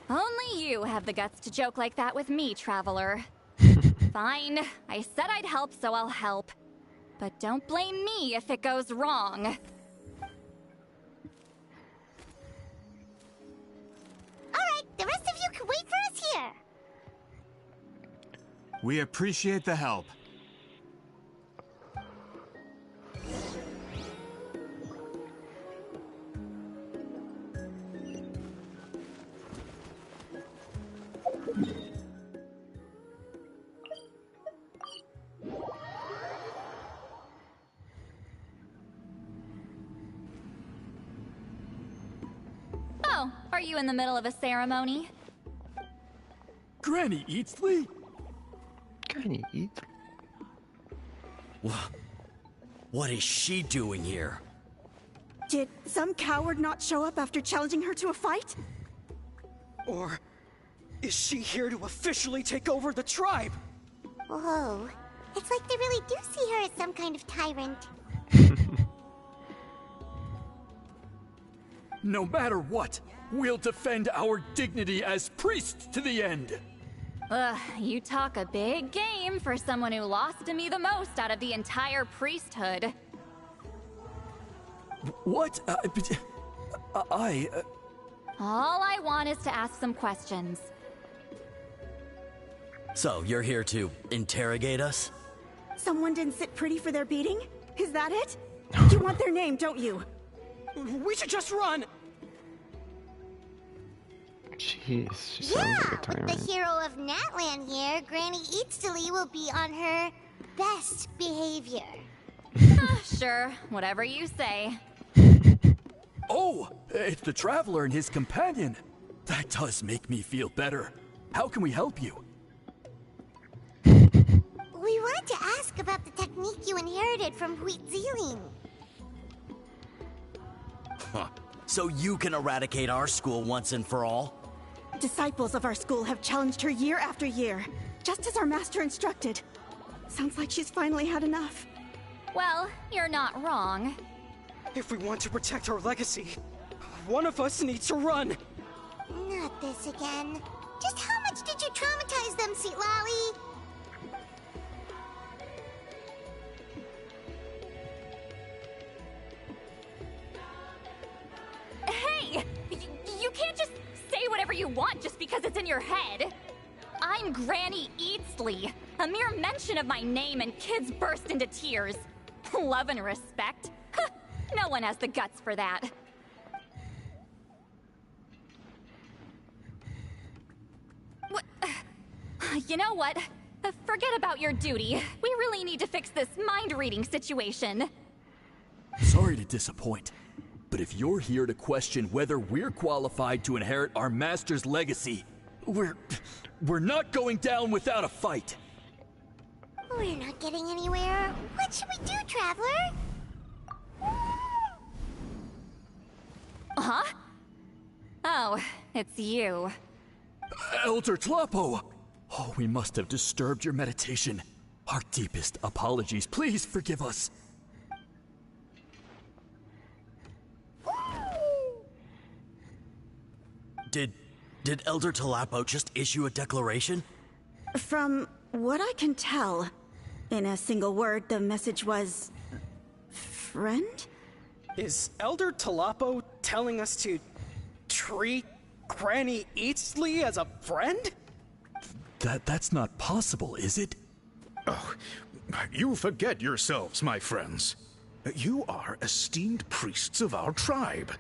Only you have the guts to joke like that with me, Traveler. Fine, I said I'd help, so I'll help. But don't blame me if it goes wrong. Alright, the rest of you can wait for us here. We appreciate the help. Oh, are you in the middle of a ceremony? Granny Eatsley? Granny Eatsley? What is she doing here? Did some coward not show up after challenging her to a fight? Or is she here to officially take over the tribe? Whoa. It's like they really do see her as some kind of tyrant. No matter what, we'll defend our dignity as priests to the end. Ugh, you talk a big game for someone who lost to me the most out of the entire priesthood. What? All I want is to ask some questions. So, you're here to interrogate us? Someone didn't sit pretty for their beating? Is that it? You want their name, don't you? We should just run! Jeez, she sounds like a tyrant. The hero of Natlan here, Granny Eatsley, will be on her best behavior. Sure, whatever you say. Oh, it's the Traveler and his companion. That does make me feel better. How can we help you? We wanted to ask about the technique you inherited from Weezilian. Huh. So you can eradicate our school once and for all? Disciples of our school have challenged her year after year, just as our master instructed. Sounds like she's finally had enough. Well, you're not wrong. If we want to protect our legacy, one of us needs to run. Not this again. Just how much did you traumatize them, Sweet Lolly? Hey! You can't just say whatever you want just because it's in your head. I'm Granny Eatsley. A mere mention of my name and kids burst into tears. Love and respect? No one has the guts for that. You know what? Forget about your duty. We really need to fix this mind-reading situation. Sorry to disappoint, but if you're here to question whether we're qualified to inherit our master's legacy, we're not going down without a fight. We're not getting anywhere. What should we do, Traveler? Huh? Oh, it's you. Elder Tlapo! Oh, we must have disturbed your meditation. Our deepest apologies. Please forgive us. Did Elder Talapo just issue a declaration? From what I can tell, in a single word, the message was... friend? Is Elder Talapo telling us to treat Granny Eatsley as a friend? That's not possible, is it? Oh, you forget yourselves, my friends. You are esteemed priests of our tribe.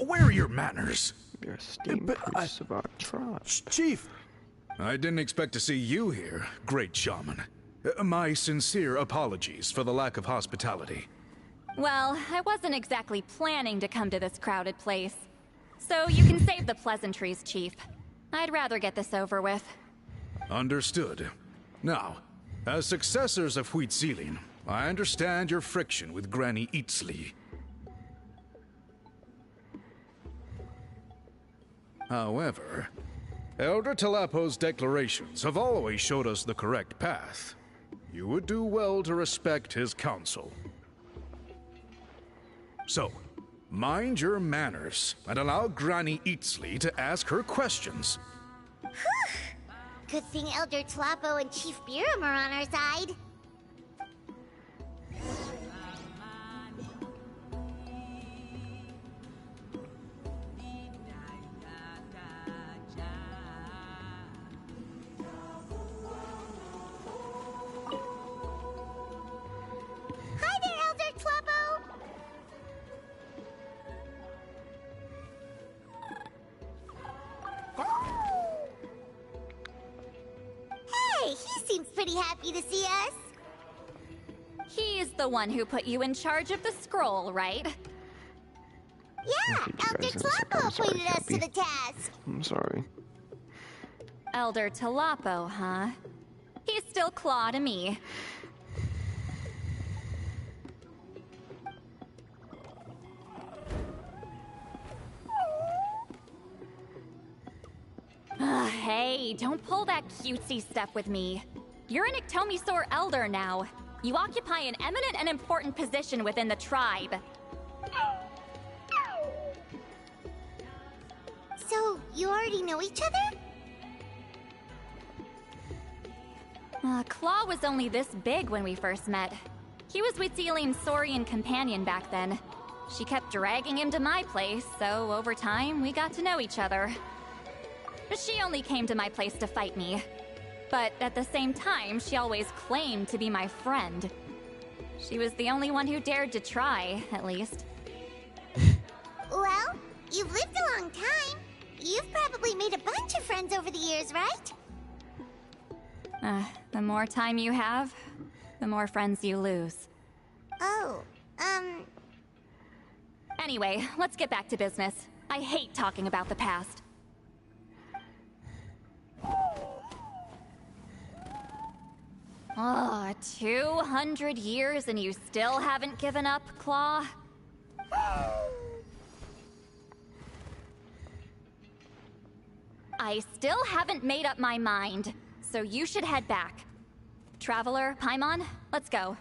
Where are your manners? You're esteemed priests of our tribe. Chief! I didn't expect to see you here, great shaman. My sincere apologies for the lack of hospitality. Well, I wasn't exactly planning to come to this crowded place. So you can save the pleasantries, Chief. I'd rather get this over with. Understood. Now, as successors of Huitzilin, I understand your friction with Granny Eatsley. However, Elder Talapo's declarations have always showed us the correct path. You would do well to respect his counsel. So, mind your manners and allow Granny Eatsley to ask her questions. Good thing Elder Tlapo and Chief Biram are on our side. Hi there, Elder Tlapo! Hey, he seems pretty happy to see us. He's the one who put you in charge of the scroll, right? Yeah, Elder Tlapo appointed us to the task. I'm sorry. Elder Talapo, huh? He's still Claw to me. Hey, don't pull that cutesy stuff with me. You're an Iktomi-Sor Elder now. You occupy an eminent and important position within the tribe. So, you already know each other? Claw was only this big when we first met. He was Huitzilin's Saurian companion back then. She kept dragging him to my place, so over time, we got to know each other. She only came to my place to fight me. But at the same time, she always claimed to be my friend. She was the only one who dared to try, at least. Well, you've lived a long time. You've probably made a bunch of friends over the years, right? The more time you have, the more friends you lose. Oh, Anyway, let's get back to business. I hate talking about the past. Oh, 200 years and you still haven't given up, Claw? I still haven't made up my mind, so you should head back. Traveler, Paimon, let's go.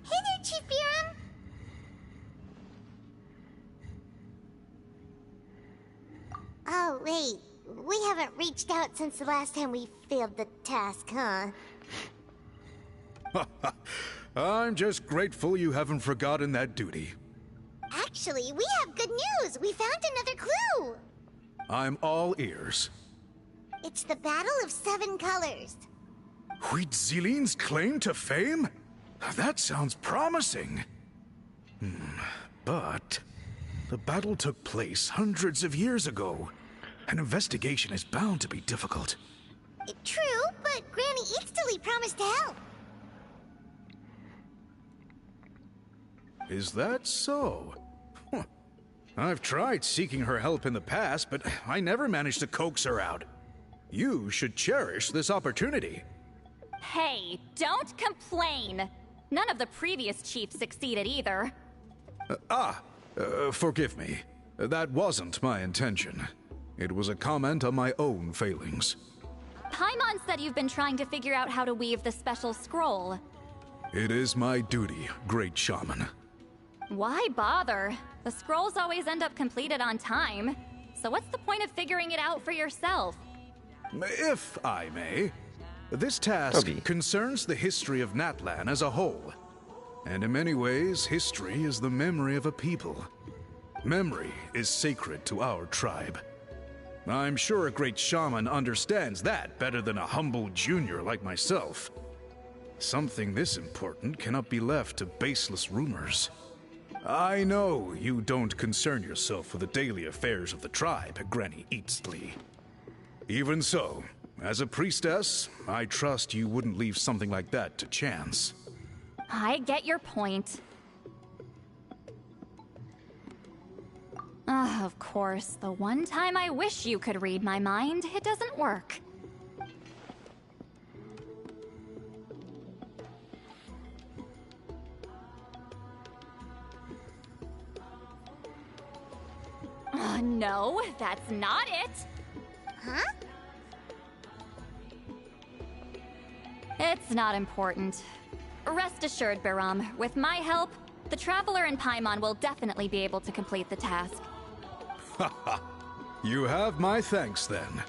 Hey there, Chief Biram! Oh, wait. We haven't reached out since the last time we failed the task, huh? I'm just grateful you haven't forgotten that duty. Actually, we have good news! We found another clue! I'm all ears. It's the Battle of Seven Colors. Huitzilin's claim to fame? That sounds promising. But the battle took place hundreds of years ago. An investigation is bound to be difficult. True, but Granny Eatsley promised to help. Is that so? Huh. I've tried seeking her help in the past, but I never managed to coax her out. You should cherish this opportunity. Hey, don't complain. None of the previous chiefs succeeded either. Forgive me. That wasn't my intention. It was a comment on my own failings. Paimon said you've been trying to figure out how to weave the special scroll. It is my duty, great shaman. Why bother? The scrolls always end up completed on time. So what's the point of figuring it out for yourself? If I may, this task concerns the history of Natlan as a whole. And in many ways, history is the memory of a people. Memory is sacred to our tribe. I'm sure a great shaman understands that better than a humble junior like myself. Something this important cannot be left to baseless rumors. I know you don't concern yourself with the daily affairs of the tribe, Granny Eatsley. Even so, as a priestess, I trust you wouldn't leave something like that to chance. I get your point. Of course, the one time I wish you could read my mind, it doesn't work. No, that's not it. Huh? It's not important. Rest assured, Baram, with my help, the Traveler and Paimon will definitely be able to complete the task. Haha. You have my thanks then.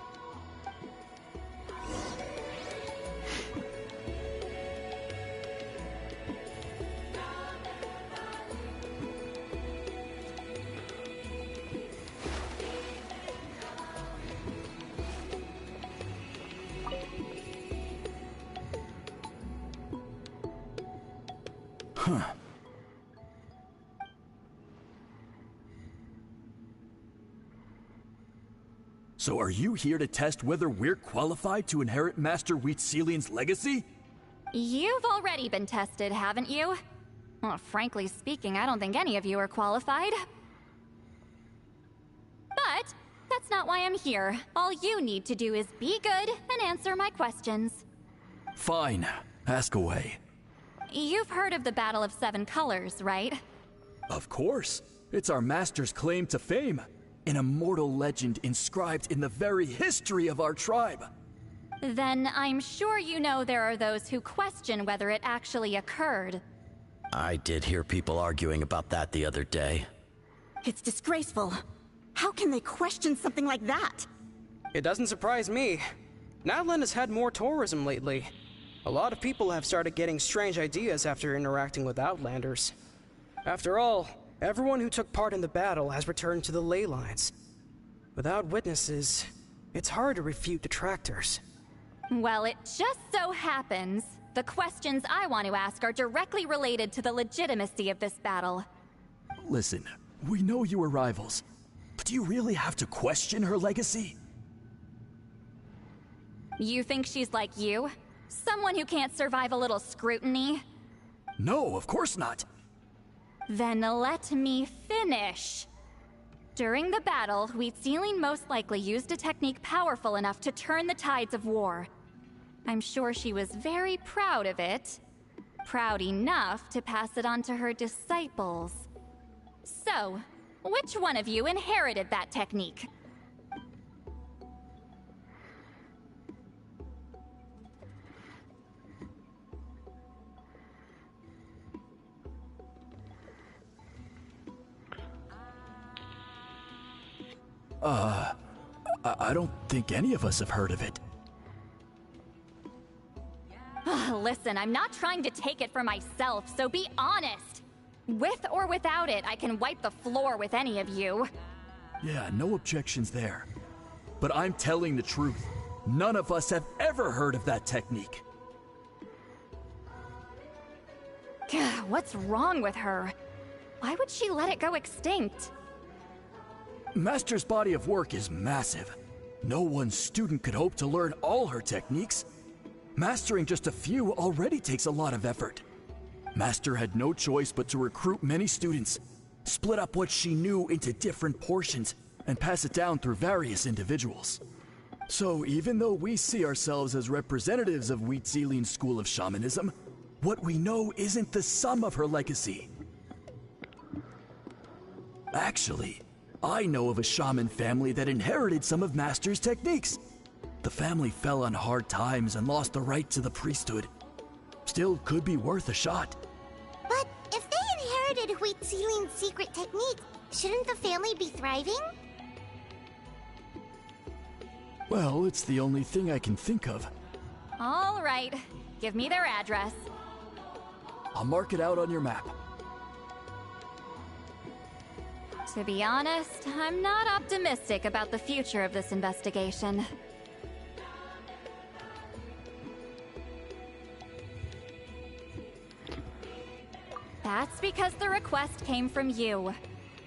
Huh. So are you here to test whether we're qualified to inherit Master Wheatselian's legacy? You've already been tested, haven't you? Well, frankly speaking, I don't think any of you are qualified. But that's not why I'm here. All you need to do is be good and answer my questions. Fine. Ask away. You've heard of the Battle of Seven Colors, right? Of course. It's our master's claim to fame. An immortal legend inscribed in the very history of our tribe. Then I'm sure you know there are those who question whether it actually occurred. I did hear people arguing about that the other day. It's disgraceful. How can they question something like that? It doesn't surprise me. Natlan has had more tourism lately. A lot of people have started getting strange ideas after interacting with Outlanders. After all, everyone who took part in the battle has returned to the ley lines. Without witnesses, it's hard to refute detractors. Well, it just so happens the questions I want to ask are directly related to the legitimacy of this battle. Listen, we know you are rivals, but do you really have to question her legacy? You think she's like you? Someone who can't survive a little scrutiny? No, of course not. Then let me finish. During the battle, Wheatselian most likely used a technique powerful enough to turn the tides of war. I'm sure she was very proud of it. Proud enough to pass it on to her disciples. So, which one of you inherited that technique? I don't think any of us have heard of it. Listen, I'm not trying to take it for myself, so be honest. With or without it, I can wipe the floor with any of you. Yeah, no objections there. But I'm telling the truth. None of us have ever heard of that technique. What's wrong with her? Why would she let it go extinct? Master's body of work is massive. No one student could hope to learn all her techniques. Mastering just a few already takes a lot of effort. Master had no choice but to recruit many students. split up what she knew into different portions, and pass it down through various individuals. So even though we see ourselves as representatives of Wheat Zealand's school of shamanism, what we know isn't the sum of her legacy. Actually, I know of a shaman family that inherited some of Master's techniques. The family fell on hard times and lost the right to the priesthood. Still could be worth a shot. But if they inherited Wheat Zealand's secret technique, shouldn't the family be thriving? Well, it's the only thing I can think of. All right. Give me their address. I'll mark it out on your map. To be honest, I'm not optimistic about the future of this investigation. That's because the request came from you.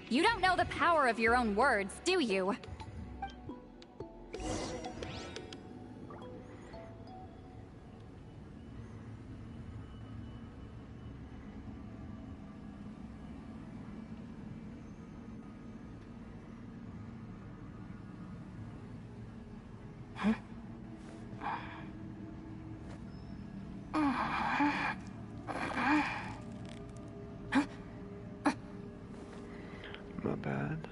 You don't know the power of your own words, do you? My bad.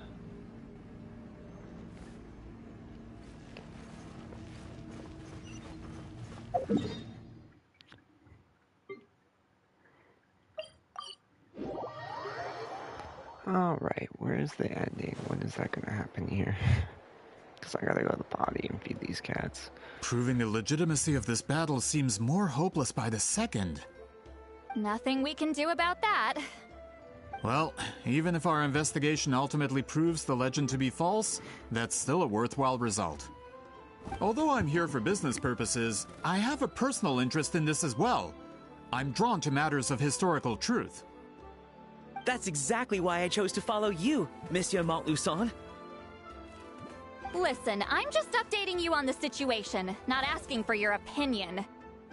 Alright, where is the ending? When is that gonna happen here? Because I gotta go to the potty and feed these cats. Proving the legitimacy of this battle seems more hopeless by the second. Nothing we can do about that. Well, even if our investigation ultimately proves the legend to be false, that's still a worthwhile result. Although I'm here for business purposes, I have a personal interest in this as well. I'm drawn to matters of historical truth. That's exactly why I chose to follow you, Monsieur Montluçon. Listen, I'm just updating you on the situation, not asking for your opinion.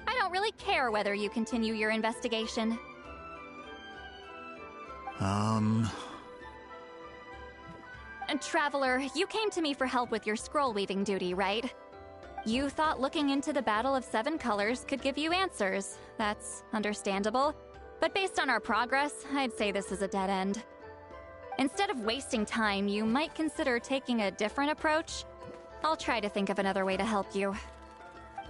I don't really care whether you continue your investigation. And Traveler, you came to me for help with your scroll weaving duty, right? You thought looking into the Battle of Seven Colors could give you answers. That's understandable. But based on our progress, I'd say this is a dead end. Instead of wasting time, you might consider taking a different approach. I'll try to think of another way to help you.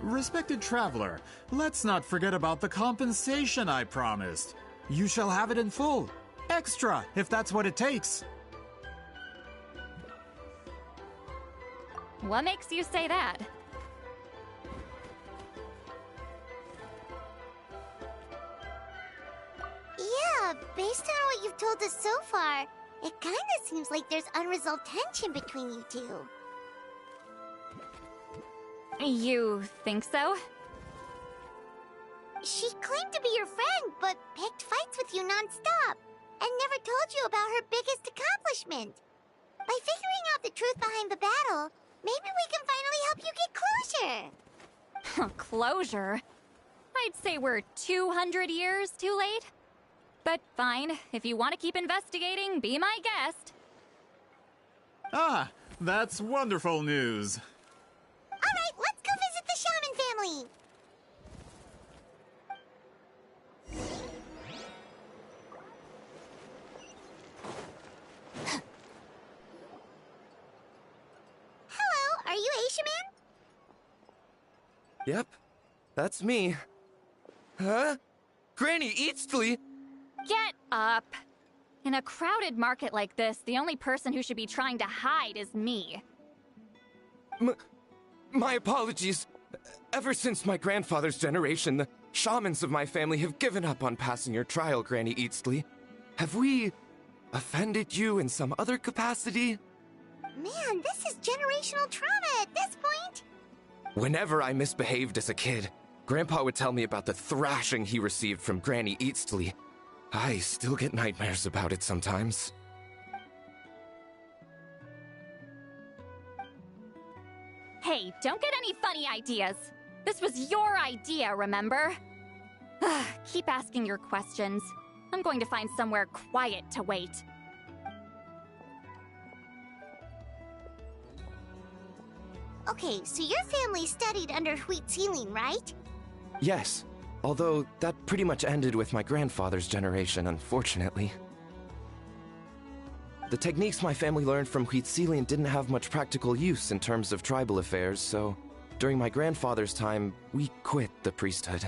Respected Traveler, let's not forget about the compensation I promised. You shall have it in full. Extra, if that's what it takes. What makes you say that? Yeah, based on what you've told us so far, it kinda seems like there's unresolved tension between you two. You think so? She claimed to be your friend, but picked fights with you non-stop, and never told you about her biggest accomplishment. By figuring out the truth behind the battle, maybe we can finally help you get closure. Closure? I'd say we're 200 years too late. But fine, if you want to keep investigating, be my guest. Ah, that's wonderful news. Alright, let's go visit the shaman family! Hello, are you Aisha Man? Yep, that's me. Huh? Granny Eatsley? Get up! In a crowded market like this, the only person who should be trying to hide is me. My apologies. Ever since my grandfather's generation, the shamans of my family have given up on passing your trial, Granny Eatsley. Have we offended you in some other capacity? Man, this is generational trauma at this point! Whenever I misbehaved as a kid, Grandpa would tell me about the thrashing he received from Granny Eatsley. I still get nightmares about it sometimes. Hey, don't get any funny ideas. This was your idea, remember? Keep asking your questions. I'm going to find somewhere quiet to wait. Okay, so your family studied under Huitzilin, right? Yes, although that pretty much ended with my grandfather's generation, unfortunately. The techniques my family learned from Huitzilin didn't have much practical use in terms of tribal affairs, so during my grandfather's time, we quit the priesthood.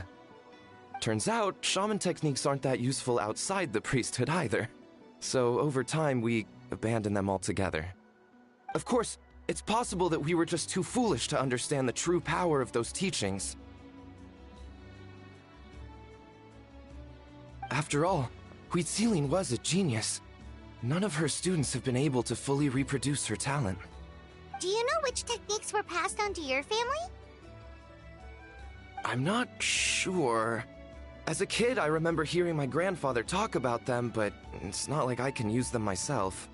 Turns out, shaman techniques aren't that useful outside the priesthood either. So over time, we abandoned them altogether. Of course, it's possible that we were just too foolish to understand the true power of those teachings. After all, Huitzilin was a genius. None of her students have been able to fully reproduce her talent. Do you know which techniques were passed on to your family? I'm not sure. As a kid, I remember hearing my grandfather talk about them, but it's not like I can use them myself.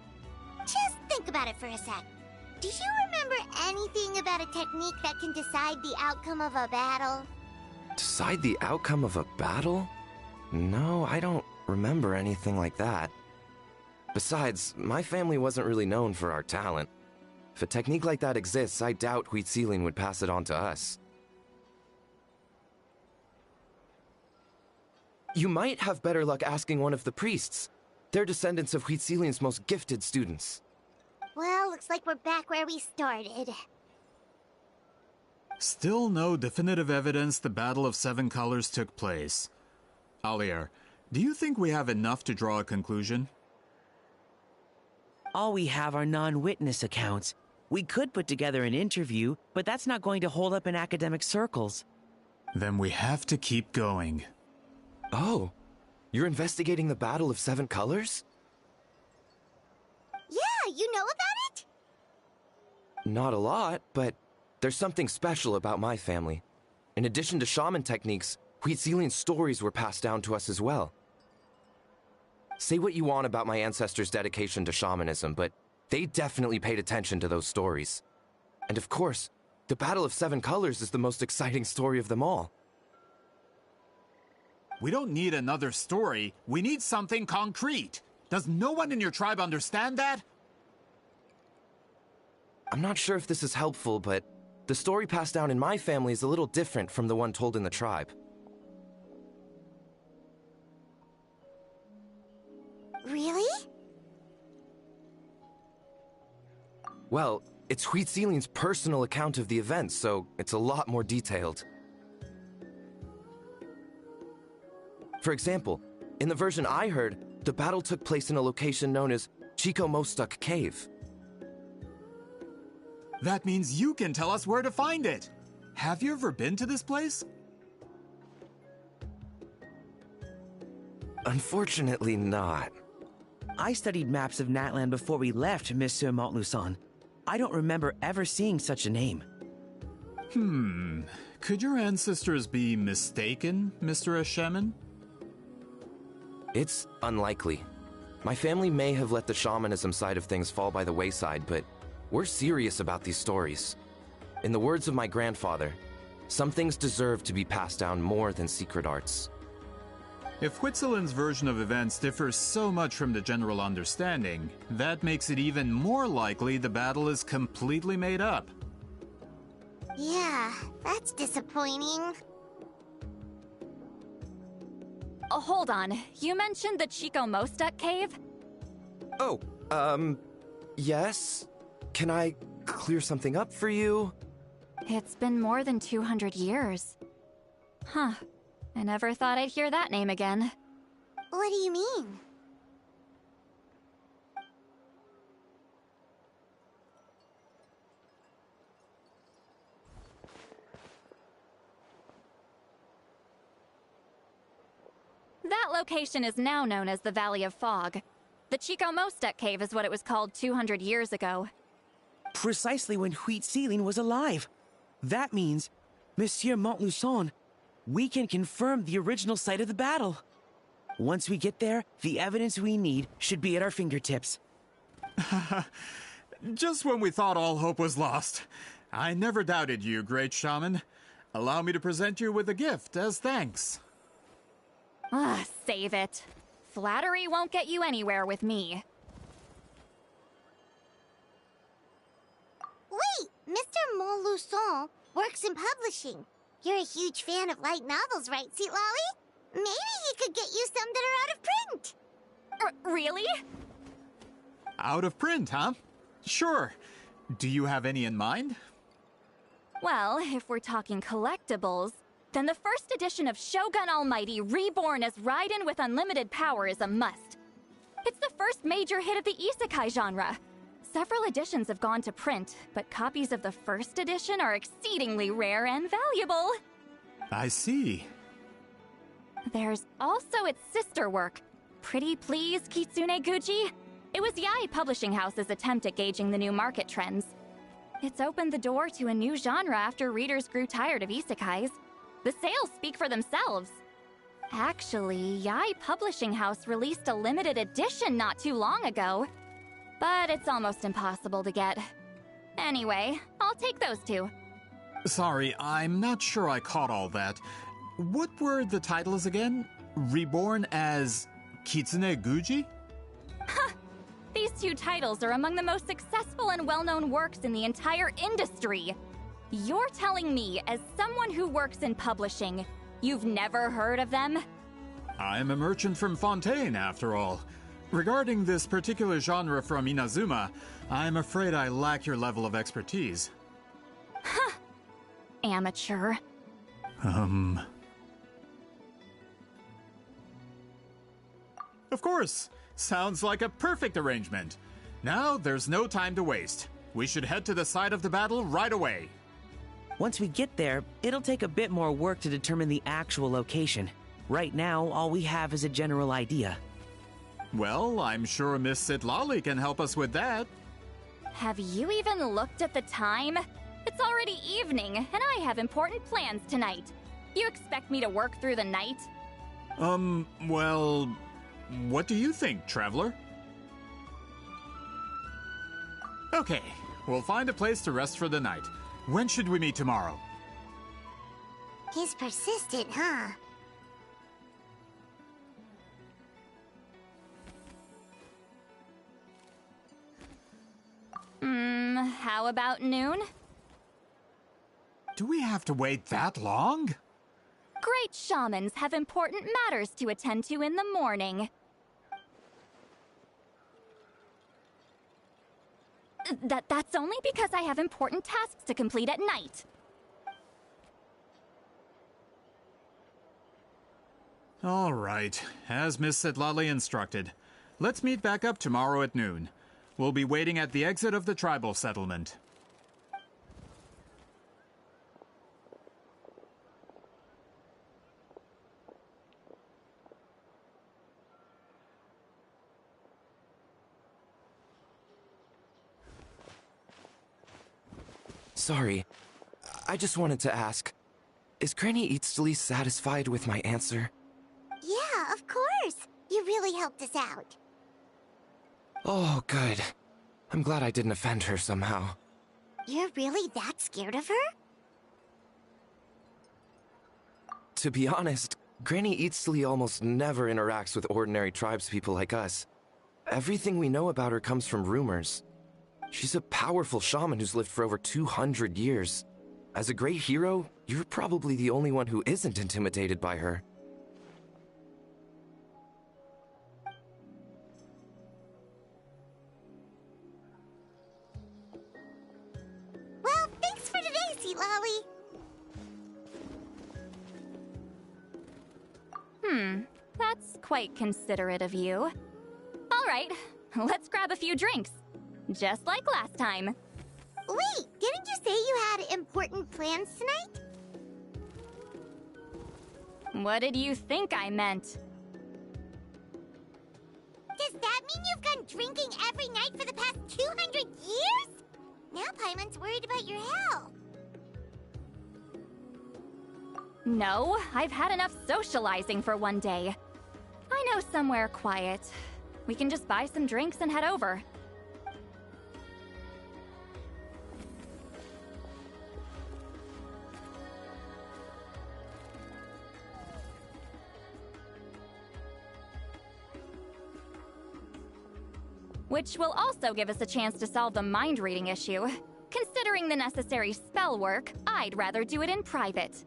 Just think about it for a sec. Do you remember anything about a technique that can decide the outcome of a battle? Decide the outcome of a battle? No, I don't remember anything like that. Besides, my family wasn't really known for our talent. If a technique like that exists, I doubt Huitzilin would pass it on to us. You might have better luck asking one of the priests. They're descendants of Huitzilin's most gifted students. Well, looks like we're back where we started. Still no definitive evidence the Battle of Seven Colors took place. Alier, do you think we have enough to draw a conclusion? All we have are non-witness accounts. We could put together an interview, but that's not going to hold up in academic circles. Then we have to keep going. Oh, you're investigating the Battle of Seven Colors? Yeah, you know about it? Not a lot, but there's something special about my family. In addition to shaman techniques, Huitzilin's stories were passed down to us as well. Say what you want about my ancestors' dedication to shamanism, but they definitely paid attention to those stories. And of course, the Battle of Seven Colors is the most exciting story of them all. We don't need another story. We need something concrete. Does no one in your tribe understand that? I'm not sure if this is helpful, but the story passed down in my family is a little different from the one told in the tribe. Really? Well, it's Huitzilin's personal account of the event, so it's a lot more detailed. For example, in the version I heard, the battle took place in a location known as Chico Mostuk Cave. That means you can tell us where to find it. Have you ever been to this place? Unfortunately not. I studied maps of Natlan before we left, Monsieur Montluçon. I don't remember ever seeing such a name. Could your ancestors be mistaken, Mr. Shaman? It's unlikely. My family may have let the shamanism side of things fall by the wayside, but we're serious about these stories. In the words of my grandfather, some things deserve to be passed down more than secret arts. If Huitzilin's version of events differs so much from the general understanding, that makes it even more likely the battle is completely made up. Yeah, that's disappointing. Oh, hold on. You mentioned the Chico Mostuk cave? Oh, yes? Can I clear something up for you? It's been more than 200 years. Huh. I never thought I'd hear that name again. What do you mean? That location is now known as the Valley of Fog. The Chico Mostuk cave is what it was called 200 years ago. Precisely when Huitzilin was alive. That means, Monsieur Montluçon, we can confirm the original site of the battle. Once we get there, the evidence we need should be at our fingertips. Just when we thought all hope was lost. I never doubted you, great shaman. Allow me to present you with a gift as thanks. Ah, save it. Flattery won't get you anywhere with me. Wait, Mr. Montluçon works in publishing. You're a huge fan of light novels, right, Sweet Lolly? Maybe he could get you some that are out of print. Really? Out of print, huh? Sure. Do you have any in mind? Well, if we're talking collectibles, then the first edition of Shogun Almighty Reborn as Raiden with Unlimited Power is a must. It's the first major hit of the isekai genre. Several editions have gone to print, but copies of the first edition are exceedingly rare and valuable. I see. There's also its sister work, Pretty Please Kitsune Guji. It was Yae Publishing House's attempt at gauging the new market trends. It's opened the door to a new genre after readers grew tired of isekais. The sales speak for themselves. Actually, Yae Publishing House released a limited edition not too long ago, but it's almost impossible to get. Anyway, I'll take those two. Sorry, I'm not sure I caught all that. What were the titles again? Reborn as Kitsune Guji? These two titles are among the most successful and well-known works in the entire industry. You're telling me, as someone who works in publishing, you've never heard of them? I'm a merchant from Fontaine, after all. Regarding this particular genre from Inazuma, I'm afraid I lack your level of expertise. Amateur. Of course. Sounds like a perfect arrangement. Now, there's no time to waste. We should head to the site of the battle right away. Once we get there, it'll take a bit more work to determine the actual location. Right now, all we have is a general idea. Well, I'm sure Miss Sitlali can help us with that. Have you even looked at the time? It's already evening, and I have important plans tonight. You expect me to work through the night? Well, what do you think, traveler? Okay, we'll find a place to rest for the night. When should we meet tomorrow? He's persistent, huh? How about noon? Do we have to wait that long? Great shamans have important matters to attend to in the morning. That's only because I have important tasks to complete at night. All right, as Miss Sitlali instructed. Let's meet back up tomorrow at noon. We'll be waiting at the exit of the tribal settlement. Sorry, I just wanted to ask, is Granny Eatsley satisfied with my answer? Yeah, of course. You really helped us out. Oh, good. I'm glad I didn't offend her somehow. You're really that scared of her? To be honest, Granny Eatsley almost never interacts with ordinary tribespeople like us. Everything we know about her comes from rumors. She's a powerful shaman who's lived for over 200 years. As a great hero, you're probably the only one who isn't intimidated by her. Well, thanks for today, Sweet Lolly. That's quite considerate of you. All right, let's grab a few drinks. Just like last time. Wait, didn't you say you had important plans tonight? What did you think I meant? Does that mean you've gone drinking every night for the past 200 years? Now Paimon's worried about your health. No, I've had enough socializing for one day. I know somewhere quiet. We can just buy some drinks and head over. Which will also give us a chance to solve the mind-reading issue. Considering considering the necessary spell work, I'd rather do it in private.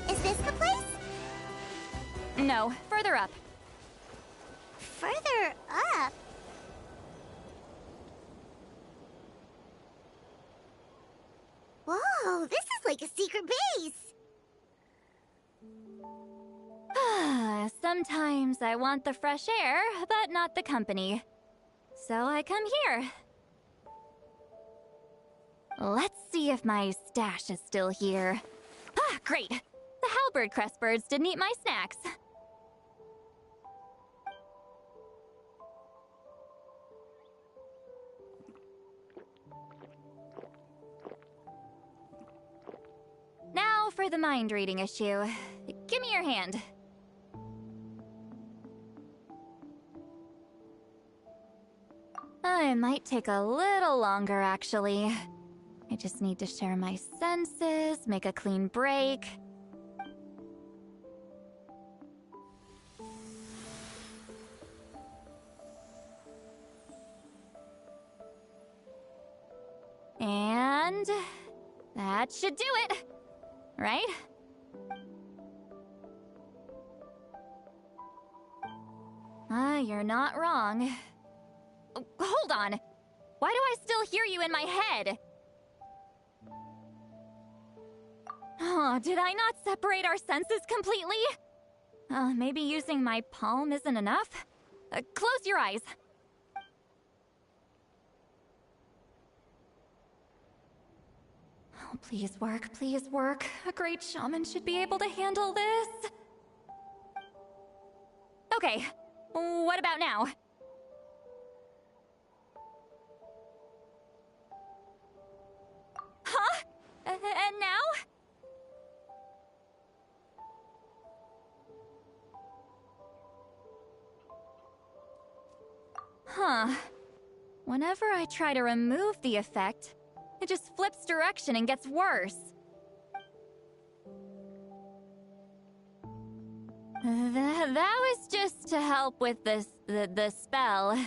Is this the place? No, further up. Further up? Whoa, this is like a secret base! Sometimes I want the fresh air, but not the company. So I come here. Let's see if my stash is still here. Ah, great! The halberd crest birds didn't eat my snacks. Now for the mind reading issue. Give me your hand. It might take a little longer, actually. I just need to share my senses, make a clean break. And that should do it, right? You're not wrong. Hold on. Why do I still hear you in my head? Oh, did I not separate our senses completely? Maybe using my palm isn't enough? Close your eyes. Oh, please work, please work. A great shaman should be able to handle this. Okay, what about now? Huh? And now? Huh. Whenever I try to remove the effect, it just flips direction and gets worse. That was just to help with the spell.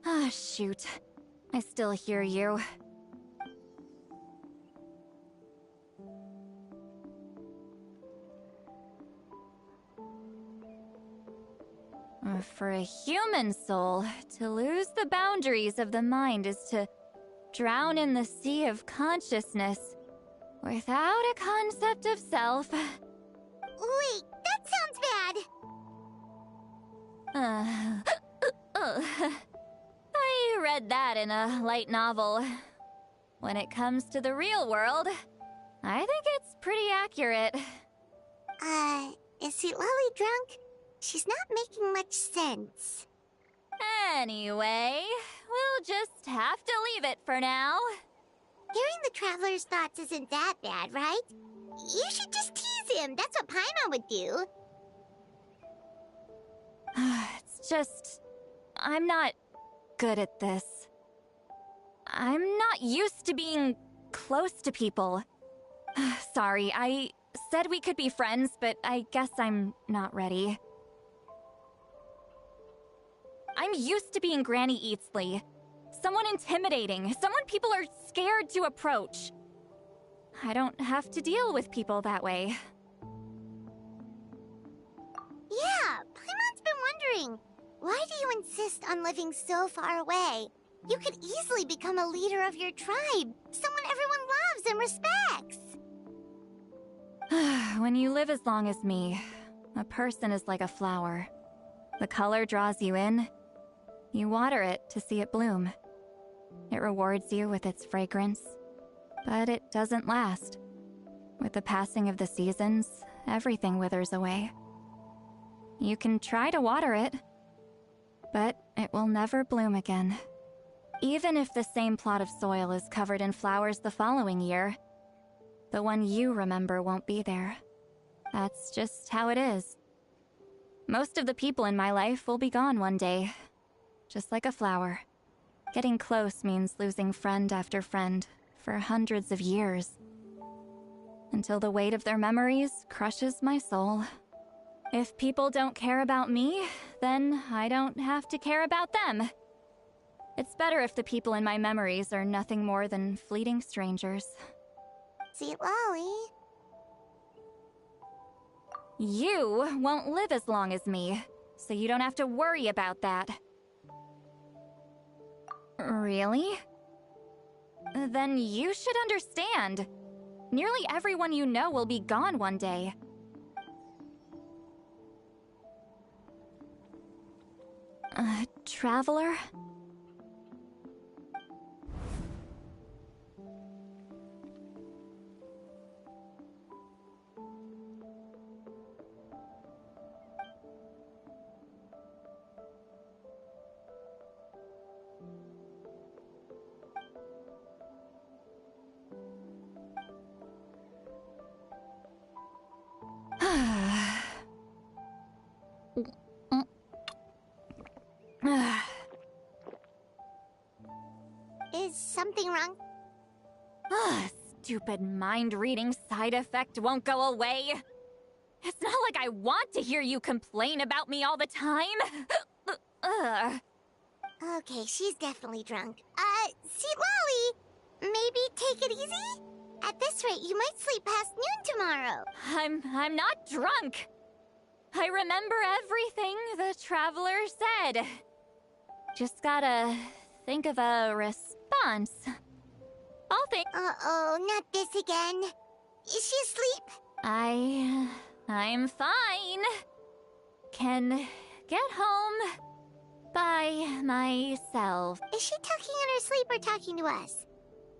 Ah, shoot. I still hear you. For a human soul, to lose the boundaries of the mind is to drown in the sea of consciousness without a concept of self. Wait, that sounds bad! I read that in a light novel. When it comes to the real world, I think it's pretty accurate. Is Sweet Lolly drunk? She's not making much sense. Anyway, we'll just have to leave it for now. Hearing the Traveler's thoughts isn't that bad, right? You should just tease him. That's what Paimon would do. It's just... I'm not good at this. I'm not used to being close to people. Sorry, I said we could be friends, but I guess I'm not ready. I'm used to being Granny Eatsley. Someone intimidating, someone people are scared to approach. I don't have to deal with people that way. Yeah, Paimon's been wondering. Why do you insist on living so far away? You could easily become a leader of your tribe, someone everyone loves and respects. When you live as long as me, a person is like a flower. The color draws you in. You water it to see it bloom. It rewards you with its fragrance, but it doesn't last. With the passing of the seasons, everything withers away. You can try to water it, but it will never bloom again. Even if the same plot of soil is covered in flowers the following year, the one you remember won't be there. That's just how it is. Most of the people in my life will be gone one day, just like a flower. Getting close means losing friend after friend for hundreds of years, until the weight of their memories crushes my soul. If people don't care about me, then I don't have to care about them. It's better if the people in my memories are nothing more than fleeting strangers. Sweet Lolly. You won't live as long as me, so you don't have to worry about that. Really? Then you should understand. Nearly everyone you know will be gone one day. Traveler? Is something wrong? Stupid mind-reading side effect won't go away. It's not like I want to hear you complain about me all the time. Okay, she's definitely drunk. Sweet Lolly, maybe take it easy? At this rate, you might sleep past noon tomorrow. I'm not drunk. I remember everything the Traveler said. Just gotta think of a response. I'll think. Uh-oh, not this again. Is she asleep? I'm fine. Can get home by myself. Is she talking in her sleep or talking to us?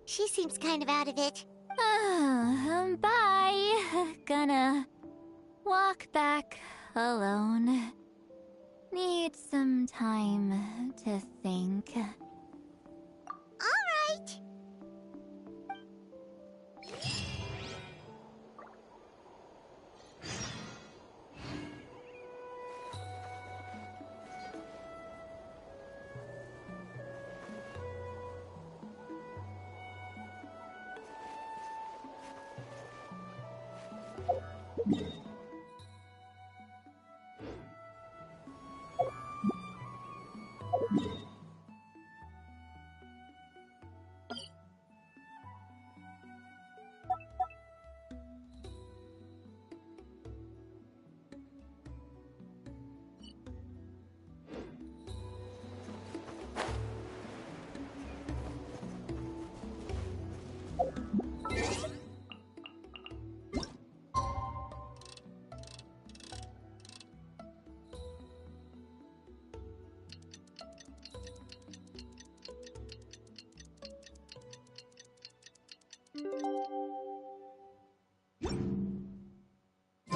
She seems kind of out of it. Bye. Gonna walk back alone. Need some time to think. All right.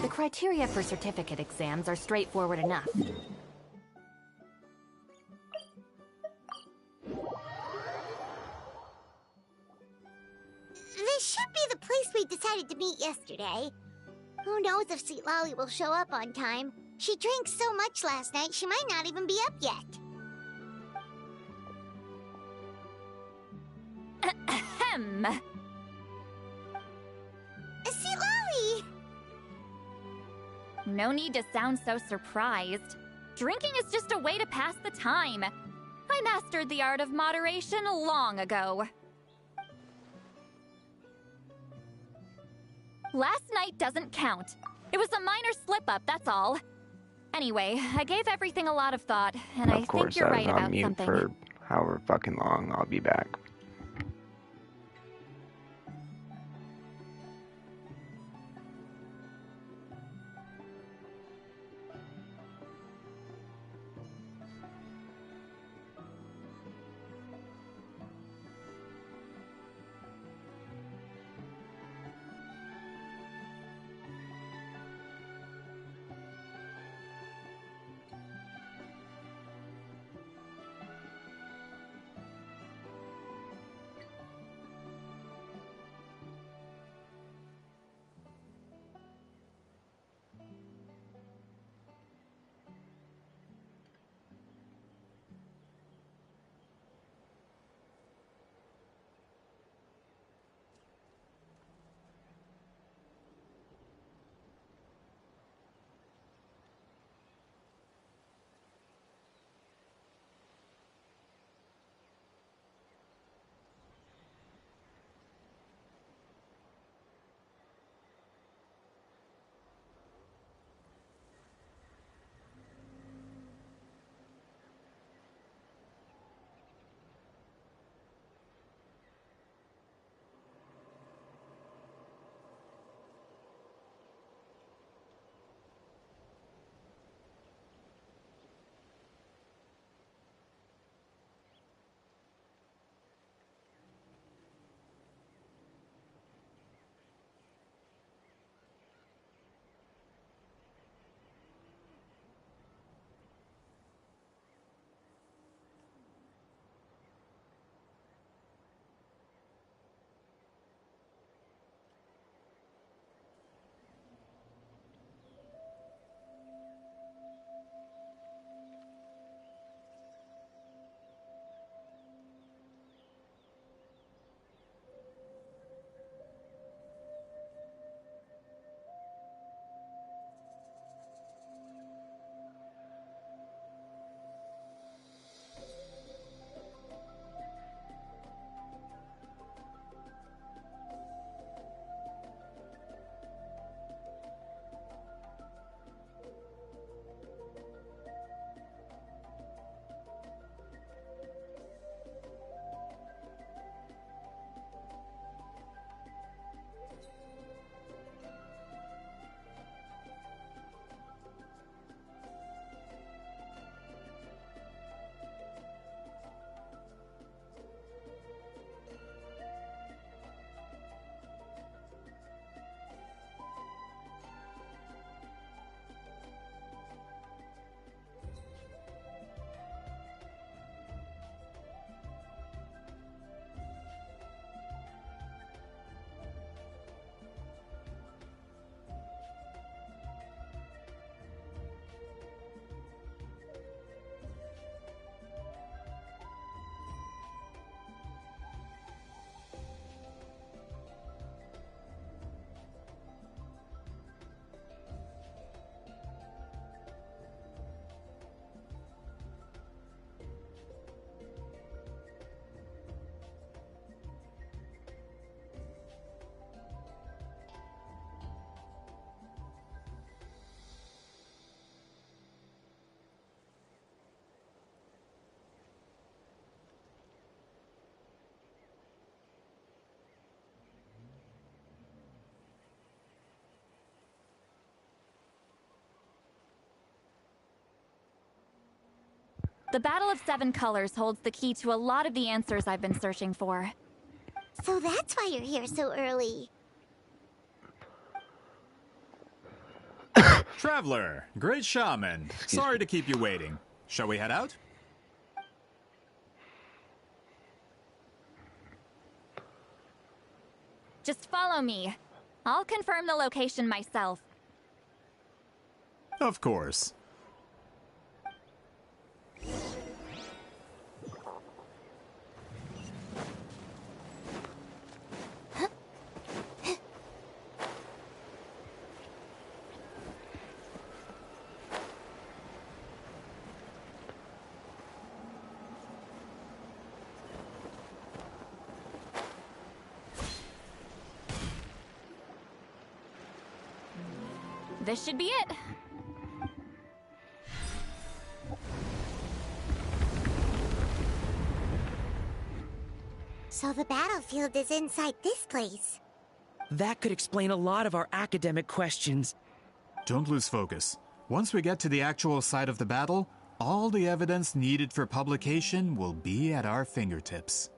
The criteria for certificate exams are straightforward enough. This should be the place we decided to meet yesterday. Who knows if Sweet Lolly will show up on time? She drank so much last night, she might not even be up yet. Ahem. Sweet Lolly! No need to sound so surprised. Drinking is just a way to pass the time. I mastered the art of moderation long ago. Last night doesn't count. It was a minor slip-up, that's all. Anyway, I gave everything a lot of thought, and I Of course, think you're I right was on about mute something. for however fucking long. I'll be back. The Battle of Seven Colors holds the key to a lot of the answers I've been searching for. So that's why you're here so early. Traveler, great shaman. Sorry to keep you waiting. Shall we head out? Just follow me. I'll confirm the location myself. Of course. This should be it. So the battlefield is inside this place. That could explain a lot of our academic questions. Don't lose focus. Once we get to the actual site of the battle, all the evidence needed for publication will be at our fingertips.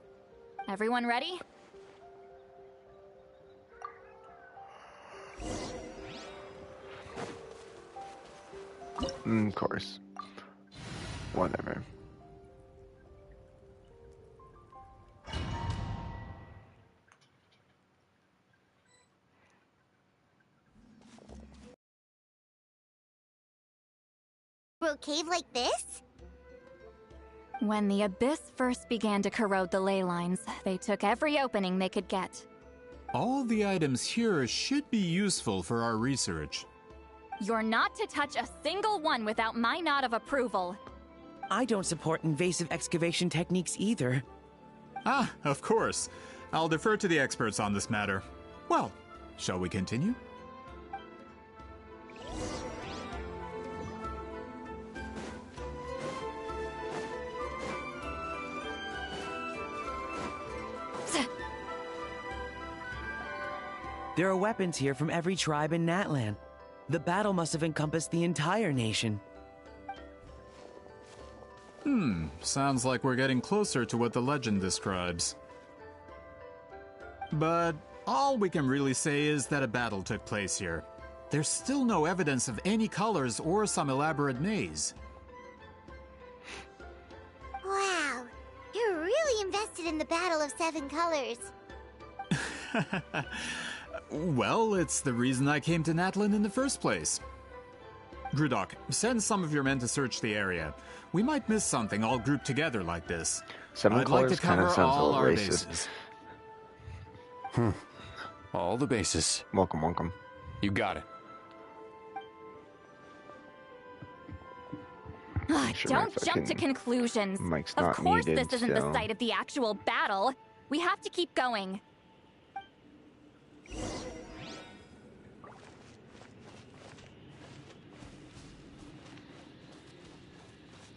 Everyone ready? Of course. Whatever. Through a cave like this? When the Abyss first began to corrode the ley lines, they took every opening they could get. All the items here should be useful for our research. You're not to touch a single one without my nod of approval. I don't support invasive excavation techniques either. Ah, of course. I'll defer to the experts on this matter. Well, shall we continue? There are weapons here from every tribe in Natlan. The battle must have encompassed the entire nation. Sounds like we're getting closer to what the legend describes. But all we can really say is that a battle took place here. There's still no evidence of any colors or some elaborate maze. Wow, you're really invested in the Battle of Seven Colors. Well, it's the reason I came to Natlan in the first place. Grudok, send some of your men to search the area. We might miss something all grouped together like this. Seven I'd like to colors kind cover of sounds a all little our racist. bases. All the bases. Welcome, welcome. You got it. Sure, my Don't jump to fucking conclusions. mic's Of not course muted, this isn't the so- site of the actual battle. We have to keep going.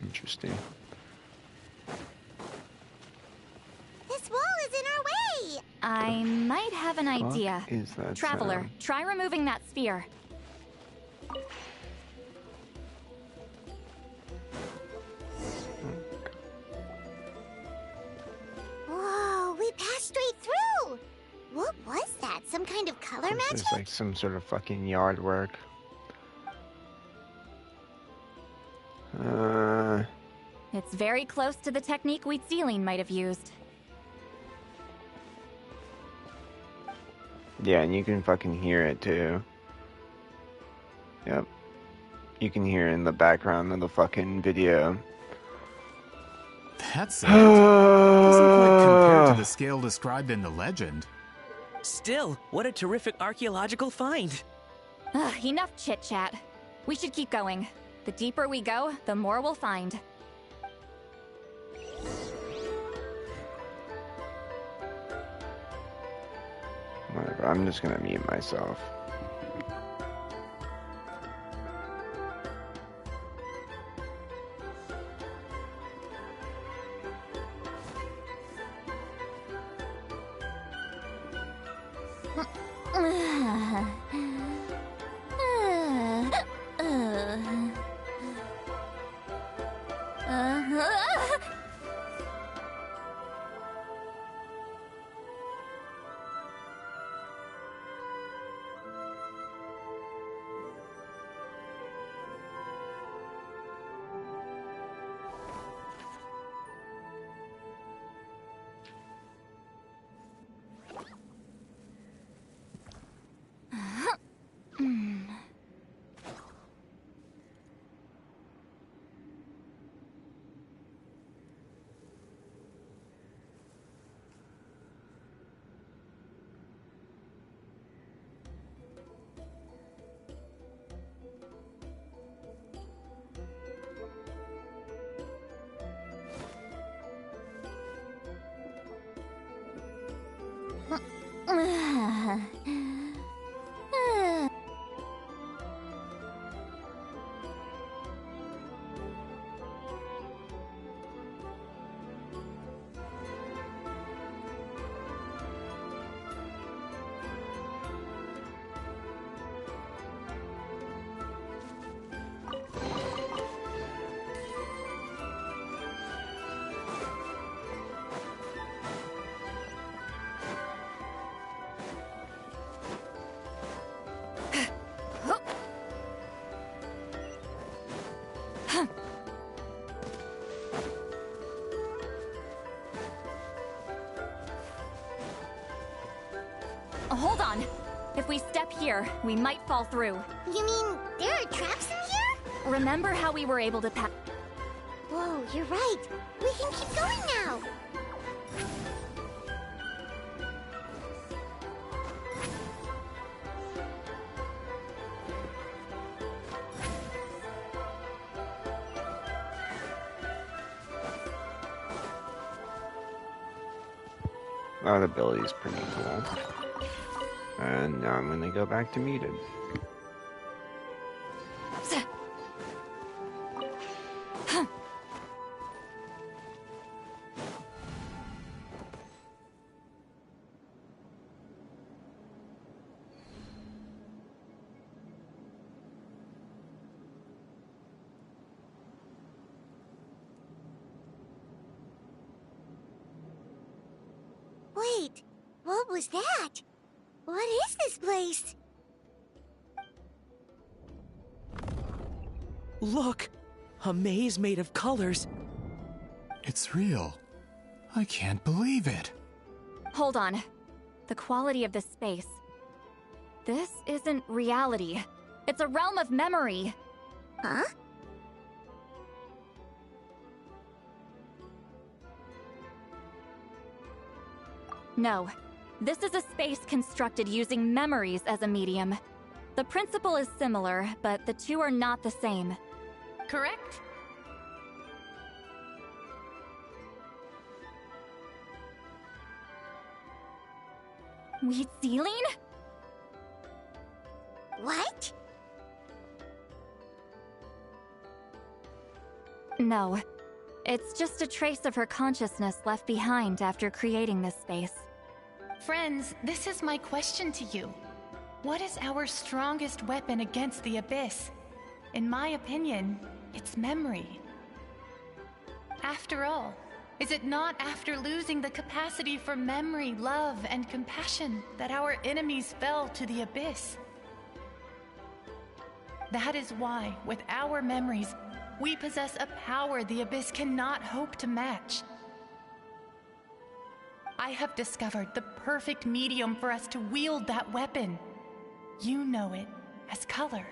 Interesting. This wall is in our way! I might have an Fuck idea. is that Traveler, sound? try removing that sphere. Whoa, we passed straight through! What was that? Some kind of color magic? There's like some sort of fucking yard work. It's very close to the technique Wheatsealing might have used. Yeah, and you can fucking hear it too. Yep. You can hear it in the background of the fucking video. That's it. Doesn't quite compare to the scale described in the legend. Still, what a terrific archaeological find. Enough chit-chat. We should keep going. The deeper we go, the more we'll find. Whatever, I'm just gonna mute myself. Hold on. If we step here, we might fall through. You mean there are traps in here? Remember how we were able to pass? Whoa, you're right. We can keep going now. That ability is pretty cool. And now I'm gonna go back to muted. Wait, what was that? What is this place? Look! A maze made of colors. It's real. I can't believe it. Hold on. The quality of this space. This isn't reality. It's a realm of memory. Huh? No. This is a space constructed using memories as a medium. The principle is similar, but the two are not the same. Correct? Wheatsealing? What? No. It's just a trace of her consciousness left behind after creating this space. Friends, this is my question to you. What is our strongest weapon against the Abyss? In my opinion, it's memory. After all, is it not after losing the capacity for memory, love, and compassion that our enemies fell to the Abyss? That is why, with our memories, we possess a power the Abyss cannot hope to match. I have discovered the perfect medium for us to wield that weapon. You know it as color.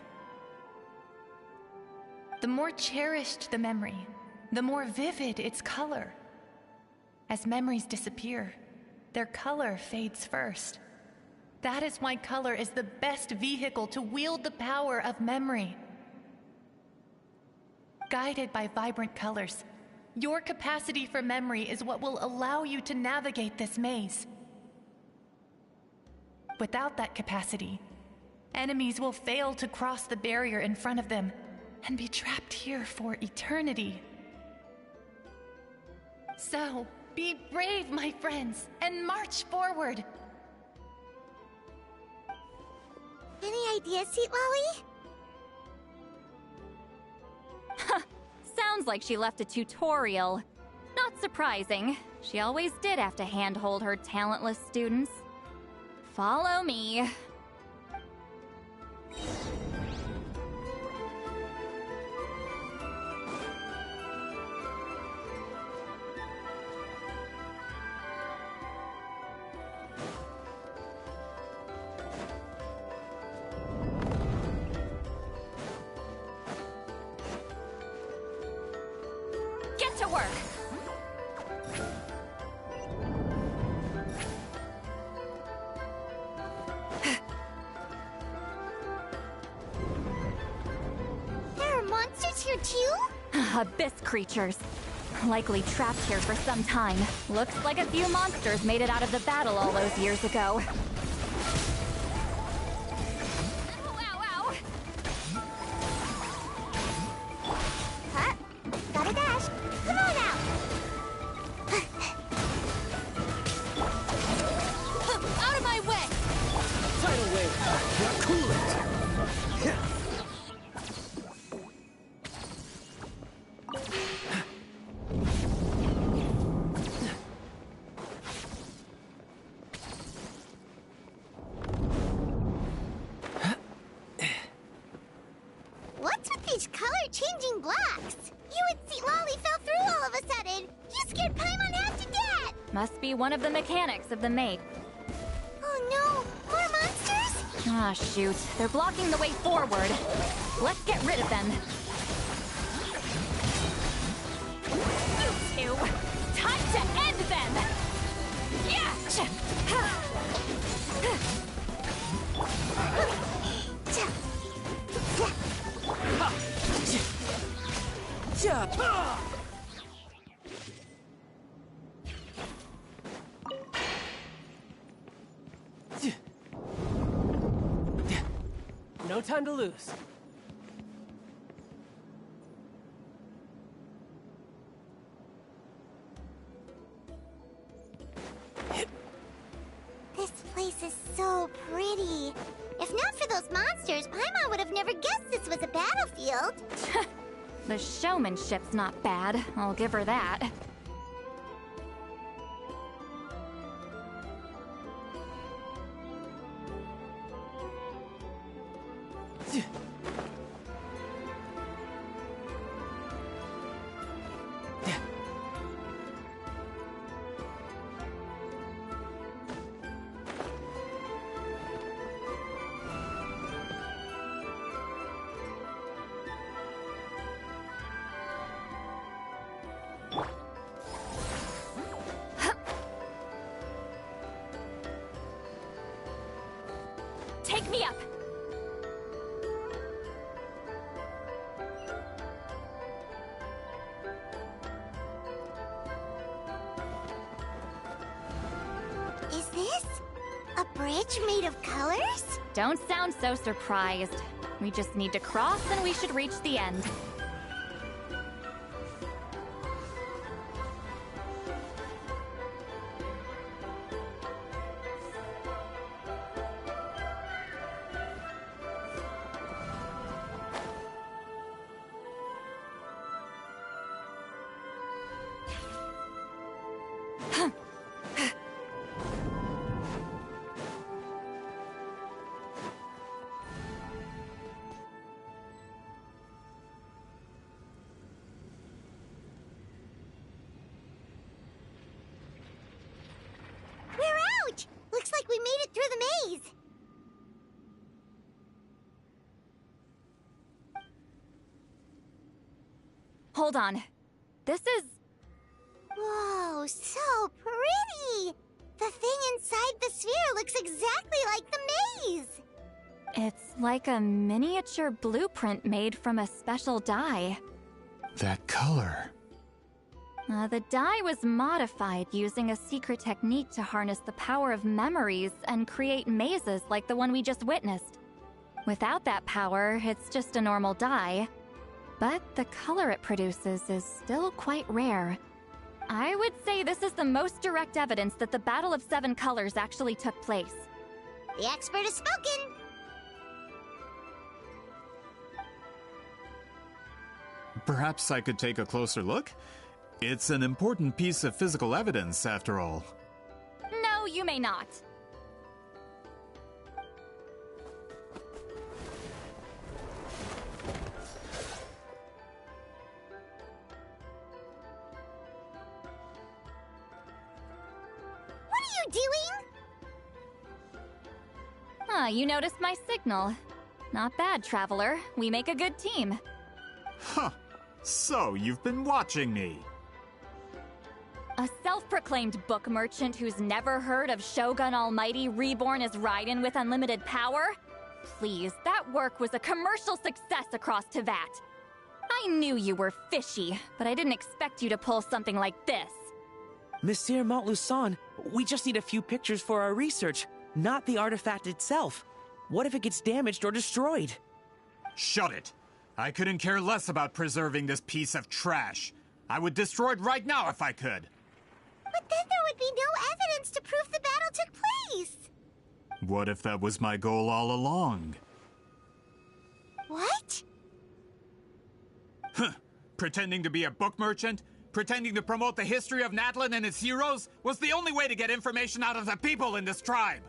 The more cherished the memory, the more vivid its color. As memories disappear, their color fades first. That is why color is the best vehicle to wield the power of memory. Guided by vibrant colors, your capacity for memory is what will allow you to navigate this maze. Without that capacity, enemies will fail to cross the barrier in front of them and be trapped here for eternity. So, be brave, my friends, and march forward. Any ideas, Sweet Lolly? Sounds like she left a tutorial. Not surprising. She always did have to handhold her talentless students. Follow me. Get to work! There are monsters here too? Abyss creatures. Likely trapped here for some time. Looks like a few monsters made it out of the battle all those years ago. Huh? Gotta dash. Come on out! Out of my way! Tidal wave! Now cool it! What's with these color-changing blocks? You and Sweet Lolly fell through all of a sudden. You scared Paimon half to death. Must be one of the mechanics of the maze. Oh no! Ah, shoot. They're blocking the way forward. Let's get rid of them. You two! Time to end them! Yeah! No time to lose. This place is so pretty. If not for those monsters, Paimon would have never guessed this was a battlefield. The showmanship's not bad, I'll give her that. Take me up! Is this a bridge made of colors? Don't sound so surprised. We just need to cross and we should reach the end. We're out! Looks like we made it through the maze. Hold on. This is... Whoa, so pretty! The thing inside the sphere looks exactly like the maze! It's like a miniature blueprint made from a special dye. That color. The dye was modified using a secret technique to harness the power of memories and create mazes like the one we just witnessed. Without that power, it's just a normal dye. But the color it produces is still quite rare. I would say this is the most direct evidence that the Battle of Seven Colors actually took place. The expert has spoken! Perhaps I could take a closer look? It's an important piece of physical evidence, after all. No, you may not. What are you doing? Ah, you noticed my signal. Not bad, Traveler. We make a good team. Huh. So, you've been watching me. A self-proclaimed book merchant who's never heard of Shogun Almighty reborn as Raiden with unlimited power? Please, that work was a commercial success across Teyvat. I knew you were fishy, but I didn't expect you to pull something like this. Monsieur Montluçon, we just need a few pictures for our research, not the artifact itself. What if it gets damaged or destroyed? Shut it! I couldn't care less about preserving this piece of trash. I would destroy it right now if I could. But then there would be no evidence to prove the battle took place. What if that was my goal all along? What? Huh. Pretending to be a book merchant? Pretending to promote the history of Natlan and its heroes was the only way to get information out of the people in this tribe.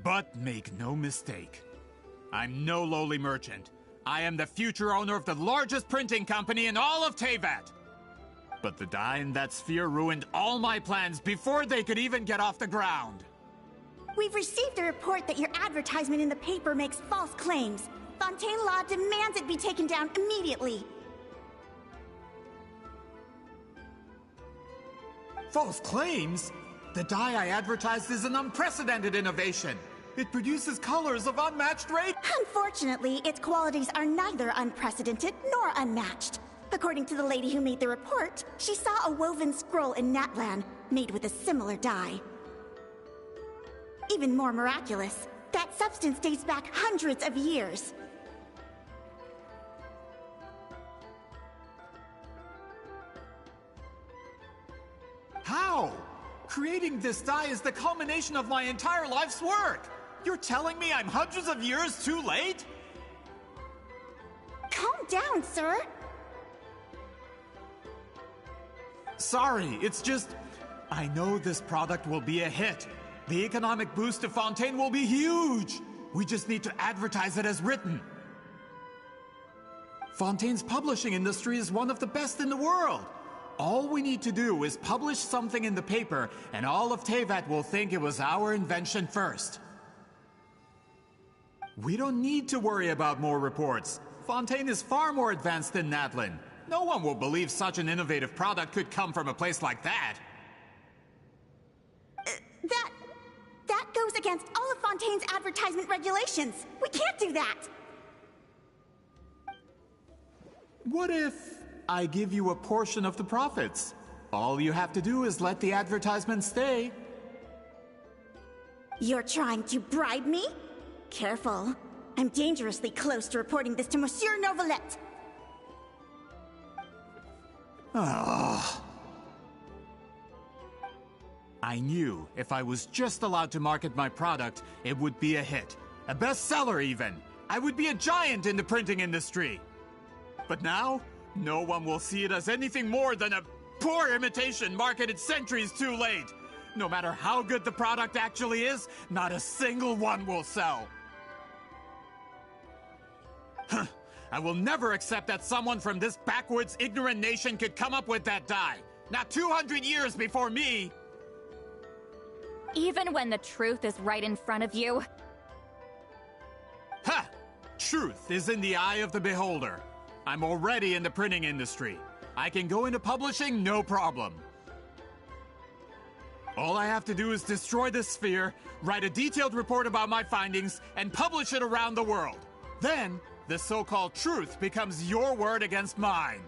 But make no mistake, I'm no lowly merchant. I am the future owner of the largest printing company in all of Teyvat. But the dye in that sphere ruined all my plans before they could even get off the ground. We've received a report that your advertisement in the paper makes false claims. Fontaine Law demands it be taken down immediately. False claims? The dye I advertised is an unprecedented innovation. It produces colors of unmatched rate. Unfortunately, its qualities are neither unprecedented nor unmatched. According to the lady who made the report, she saw a woven scroll in Natlan made with a similar dye. Even more miraculous, that substance dates back hundreds of years. How? Creating this dye is the culmination of my entire life's work. You're telling me I'm hundreds of years too late? Calm down, sir. Sorry, it's just... I know this product will be a hit. The economic boost to Fontaine will be huge. We just need to advertise it as written. Fontaine's publishing industry is one of the best in the world. All we need to do is publish something in the paper, and all of Teyvat will think it was our invention first. We don't need to worry about more reports. Fontaine is far more advanced than Natlan. No one will believe such an innovative product could come from a place like that. That goes against all of Fontaine's advertisement regulations. We can't do that. What if I give you a portion of the profits? All you have to do is let the advertisement stay. You're trying to bribe me? Careful. I'm dangerously close to reporting this to Monsieur Novelette. Oh. I knew if I was just allowed to market my product, it would be a hit. A bestseller even. I would be a giant in the printing industry. But now, no one will see it as anything more than a poor imitation marketed centuries too late. No matter how good the product actually is, not a single one will sell. Huh. I will never accept that someone from this backwoods, ignorant nation could come up with that dye. Not 200 years before me. Even when the truth is right in front of you? Ha! Truth is in the eye of the beholder. I'm already in the printing industry. I can go into publishing, no problem. All I have to do is destroy this sphere, write a detailed report about my findings, and publish it around the world. Then, the so-called truth becomes your word against mine.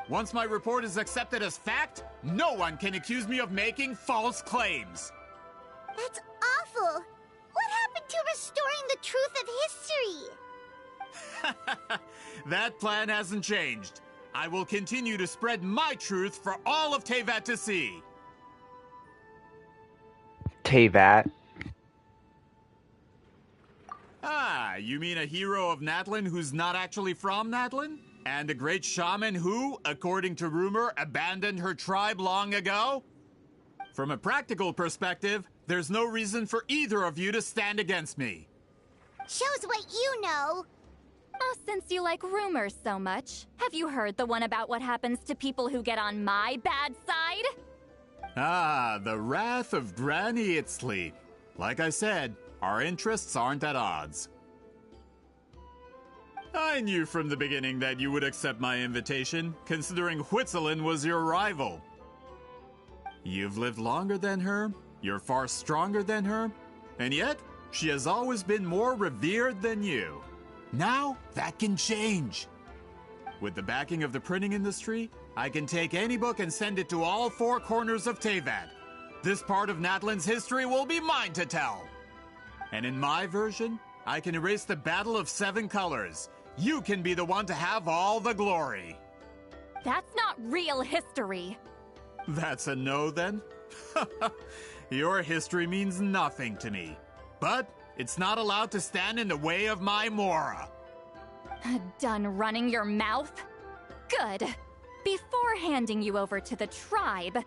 Once my report is accepted as fact, no one can accuse me of making false claims. That's awful. What happened to restoring the truth of history? That plan hasn't changed. I will continue to spread my truth for all of Teyvat to see. Teyvat? Ah, you mean a hero of Natlan who's not actually from Natlan? And a great shaman who, according to rumor, abandoned her tribe long ago? From a practical perspective, there's no reason for either of you to stand against me. Shows what you know. Oh, since you like rumors so much, have you heard the one about what happens to people who get on my bad side? Ah, the wrath of Granny Itzli. Like I said, our interests aren't at odds. I knew from the beginning that you would accept my invitation, considering Huitzilin was your rival. You've lived longer than her, you're far stronger than her, and yet, she has always been more revered than you. Now, that can change. With the backing of the printing industry, I can take any book and send it to all four corners of Teyvat. This part of Natlan's history will be mine to tell. And in my version, I can erase the Battle of Seven Colors. You can be the one to have all the glory. That's not real history. That's a no, then? Your history means nothing to me. But it's not allowed to stand in the way of my Mora. Done running your mouth? Good. Before handing you over to the tribe,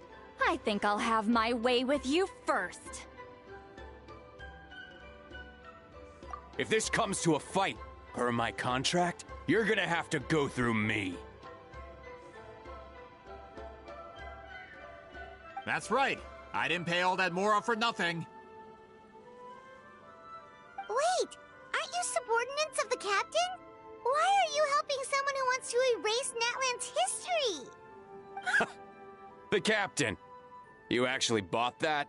I think I'll have my way with you first. If this comes to a fight, per my contract, you're gonna have to go through me. That's right. I didn't pay all that Mora for nothing. The captain. You actually bought that?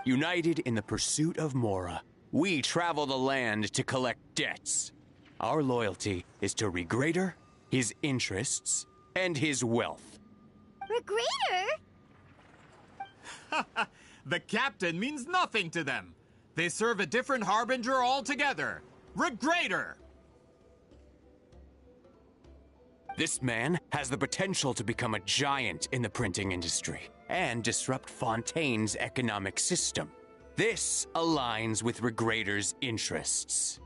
United in the pursuit of Mora, we travel the land to collect debts. Our loyalty is to Regrader, his interests, and his wealth. Regrader? The captain means nothing to them. They serve a different harbinger altogether. Regrader! This man has the potential to become a giant in the printing industry and disrupt Fontaine's economic system. This aligns with Regrader's interests.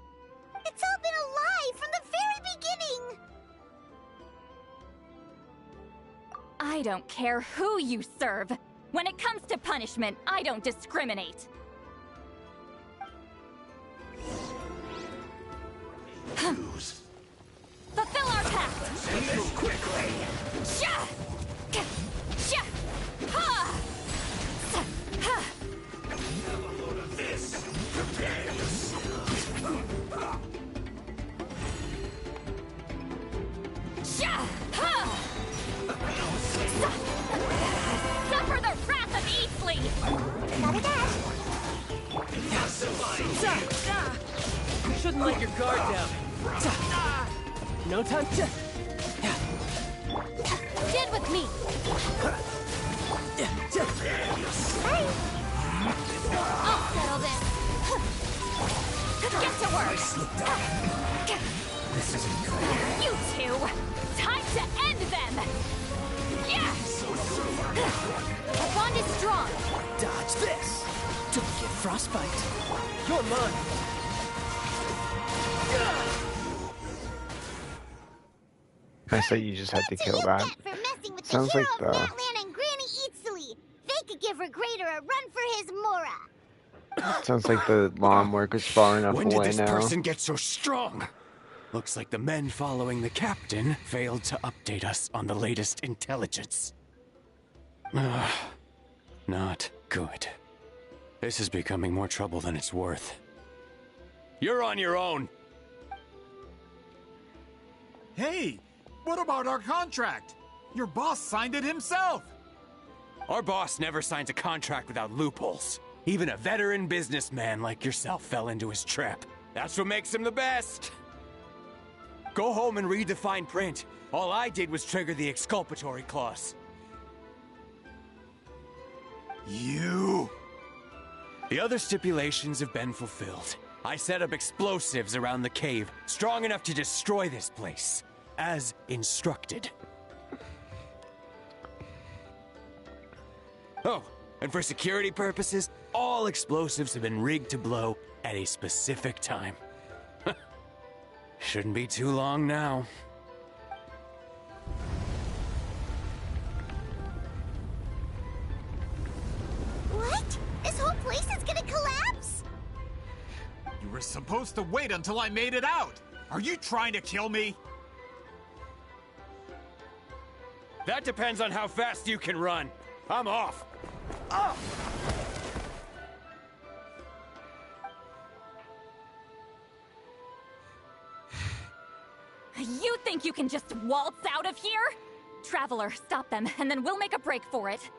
It's all been a lie from the very beginning! I don't care who you serve. When it comes to punishment, I don't discriminate. Fulfill our pact! Move quickly! Sha! Sha! Ha! Ha! Have a load of this! Prepare yourself! Sha! Ha! Suffer the wrath of Eastleigh! Gotta dash! You shouldn't let your guard down. No time to... Get with me! I'll settle this! Get to work! This isn't good. You two! Time to end them! Yeah! The bond is strong! Dodge this! Don't get frostbite. You're mine. I said you just had to kill that. For messing with Sounds the like hero of the... Natlan and Granny Eatsley. They could give Regrader a run for his Mora. Sounds like the lawnmower is far enough When did away this now. person get so strong? Looks like the men following the captain failed to update us on the latest intelligence. Not good. This is becoming more trouble than it's worth. You're on your own! Hey, what about our contract? Your boss signed it himself. Our boss never signs a contract without loopholes. Even a veteran businessman like yourself fell into his trap. That's what makes him the best. Go home and read the fine print. All I did was trigger the exculpatory clause. You... The other stipulations have been fulfilled. I set up explosives around the cave, strong enough to destroy this place, as instructed. Oh, and for security purposes, all explosives have been rigged to blow at a specific time. Shouldn't be too long now. What? This whole place is gonna collapse? You were supposed to wait until I made it out. Are you trying to kill me? That depends on how fast you can run. I'm off. Oh! You think you can just waltz out of here? Traveler, stop them, and then we'll make a break for it.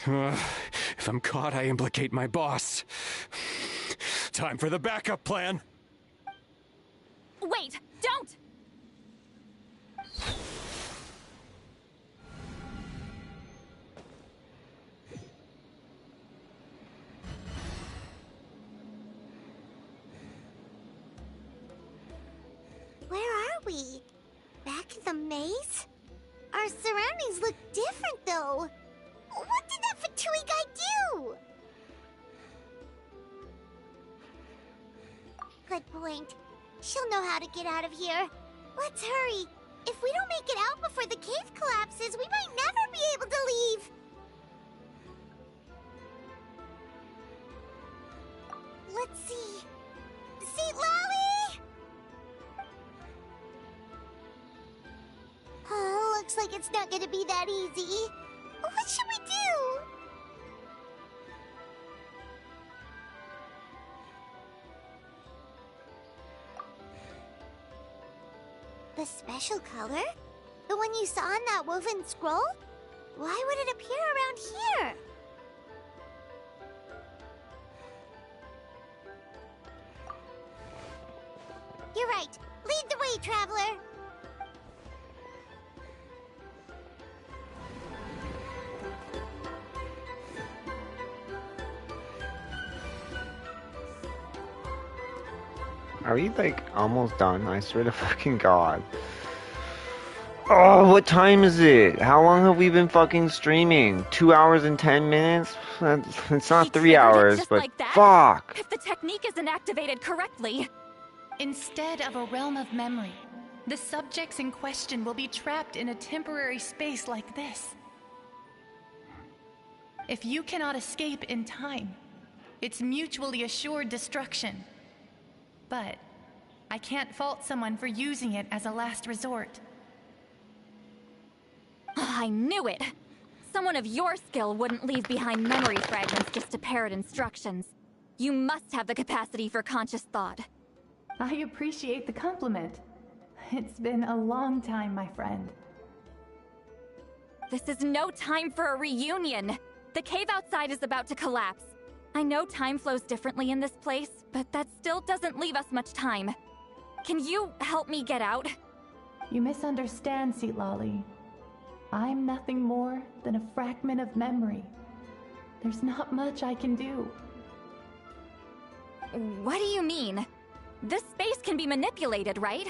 If I'm caught, I implicate my boss. Time for the backup plan. Wait, don't! Where are we? Back in the maze? Our surroundings look different, though. What did that Fatui guy do? Good point. She'll know how to get out of here. Let's hurry. If we don't make it out before the cave collapses, we might never be able to leave. Let's see. See, Lolly? Oh, looks like it's not gonna be that easy. What should we do? The special color? The one you saw in that woven scroll? Why would it appear around here? You're right. Lead the way, traveler. Are we like almost done? I swear to fucking God. Oh, what time is it? How long have we been fucking streaming? 2 hours and 10 minutes? It's not 3 hours, just but like that? fuck! If the technique isn't activated correctly. Instead of a realm of memory, the subjects in question will be trapped in a temporary space like this. If you cannot escape in time, it's mutually assured destruction. But I can't fault someone for using it as a last resort. I knew it! Someone of your skill wouldn't leave behind memory fragments just to parrot instructions. You must have the capacity for conscious thought. I appreciate the compliment. It's been a long time, my friend. This is no time for a reunion! The cave outside is about to collapse. I know time flows differently in this place, but that still doesn't leave us much time. Can you help me get out? You misunderstand, Seatlali. I'm nothing more than a fragment of memory. There's not much I can do. What do you mean? This space can be manipulated, right?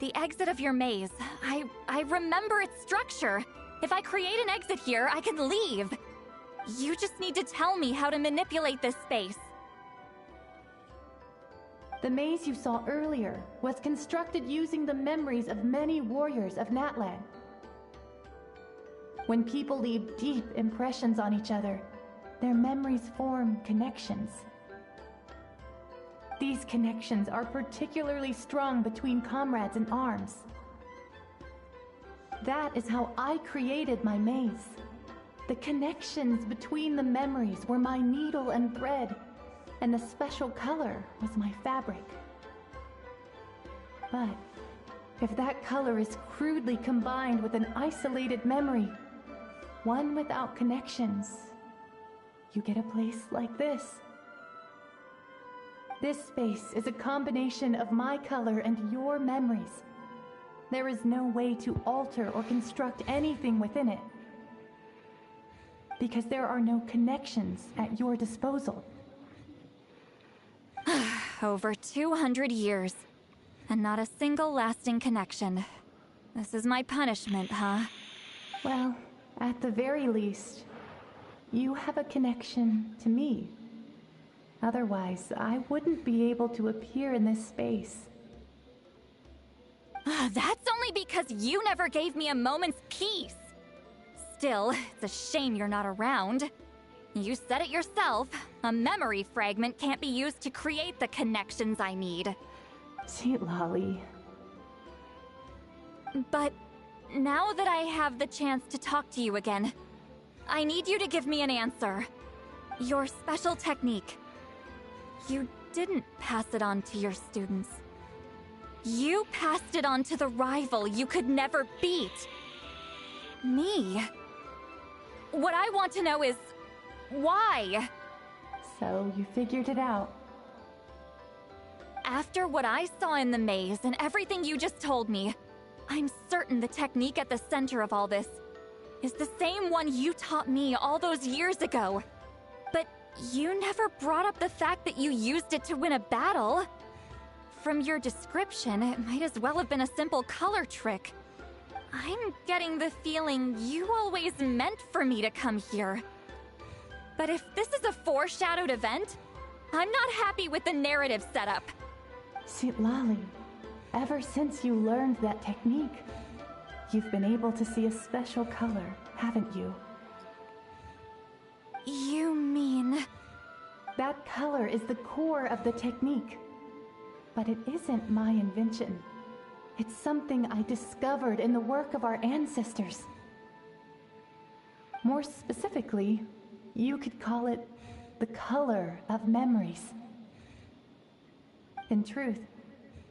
The exit of your maze. I remember its structure. If I create an exit here, I can leave. You just need to tell me how to manipulate this space. The maze you saw earlier was constructed using the memories of many warriors of Natlan. When people leave deep impressions on each other, their memories form connections. These connections are particularly strong between comrades in arms. That is how I created my maze. The connections between the memories were my needle and thread, and the special color was my fabric. But if that color is crudely combined with an isolated memory, one without connections, you get a place like this. This space is a combination of my color and your memories. There is no way to alter or construct anything within it, because there are no connections at your disposal. Over 200 years, and not a single lasting connection. This is my punishment, huh? Well, at the very least, you have a connection to me. Otherwise, I wouldn't be able to appear in this space. That's only because you never gave me a moment's peace. Still, it's a shame you're not around. You said it yourself. A memory fragment can't be used to create the connections I need. Seatlali. But now that I have the chance to talk to you again, I need you to give me an answer. Your special technique. You didn't pass it on to your students. You passed it on to the rival you could never beat. Me. What I want to know is, why? So you figured it out. After what I saw in the maze and everything you just told me, I'm certain the technique at the center of all this is the same one you taught me all those years ago. But you never brought up the fact that you used it to win a battle. From your description, it might as well have been a simple color trick. I'm getting the feeling you always meant for me to come here. But if this is a foreshadowed event, I'm not happy with the narrative setup. Seatlali, ever since you learned that technique, you've been able to see a special color, haven't you? You mean... That color is the core of the technique. But it isn't my invention. It's something I discovered in the work of our ancestors. More specifically, you could call it the color of memories. In truth,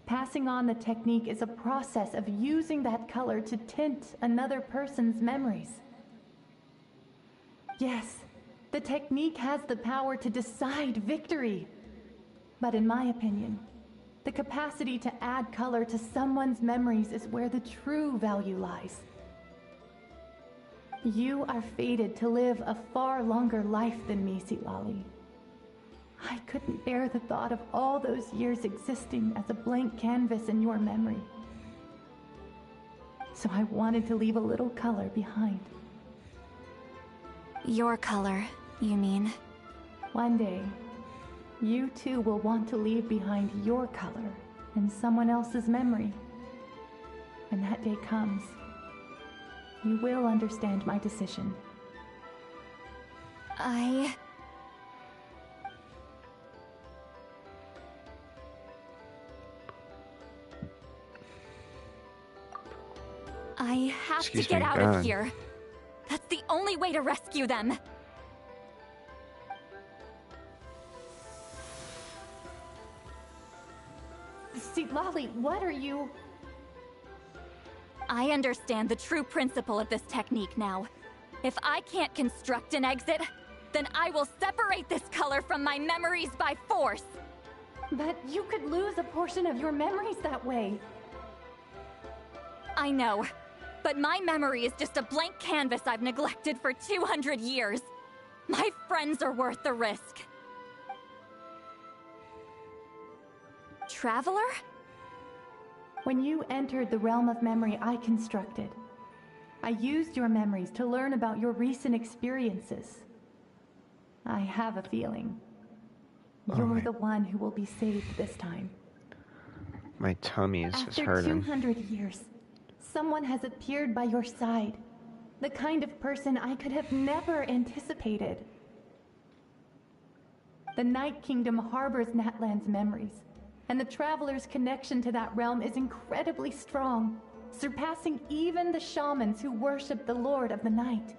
Passing on the technique is a process of using that color to tint another person's memories. Yes, the technique has the power to decide victory. But in my opinion, the capacity to add color to someone's memories is where the true value lies. You are fated to live a far longer life than me, Citlali. I couldn't bear the thought of all those years existing as a blank canvas in your memory. So I wanted to leave a little color behind. Your color, you mean? One day, you too will want to leave behind your color in someone else's memory. When that day comes, you will understand my decision. I have to get out of here. That's the only way to rescue them. Citlali, what are you? I understand the true principle of this technique now. If I can't construct an exit, then I will separate this color from my memories by force. But you could lose a portion of your memories that way. I know, but my memory is just a blank canvas I've neglected for 200 years. My friends are worth the risk. Traveler? When you entered the realm of memory I constructed, I used your memories to learn about your recent experiences. I have a feeling you're the one who will be saved this time. My tummy is just hurting. After 200 years, someone has appeared by your side. The kind of person I could have never anticipated. The Night Kingdom harbors Natlan's memories, and the Traveler's connection to that realm is incredibly strong, surpassing even the shamans who worship the Lord of the Night.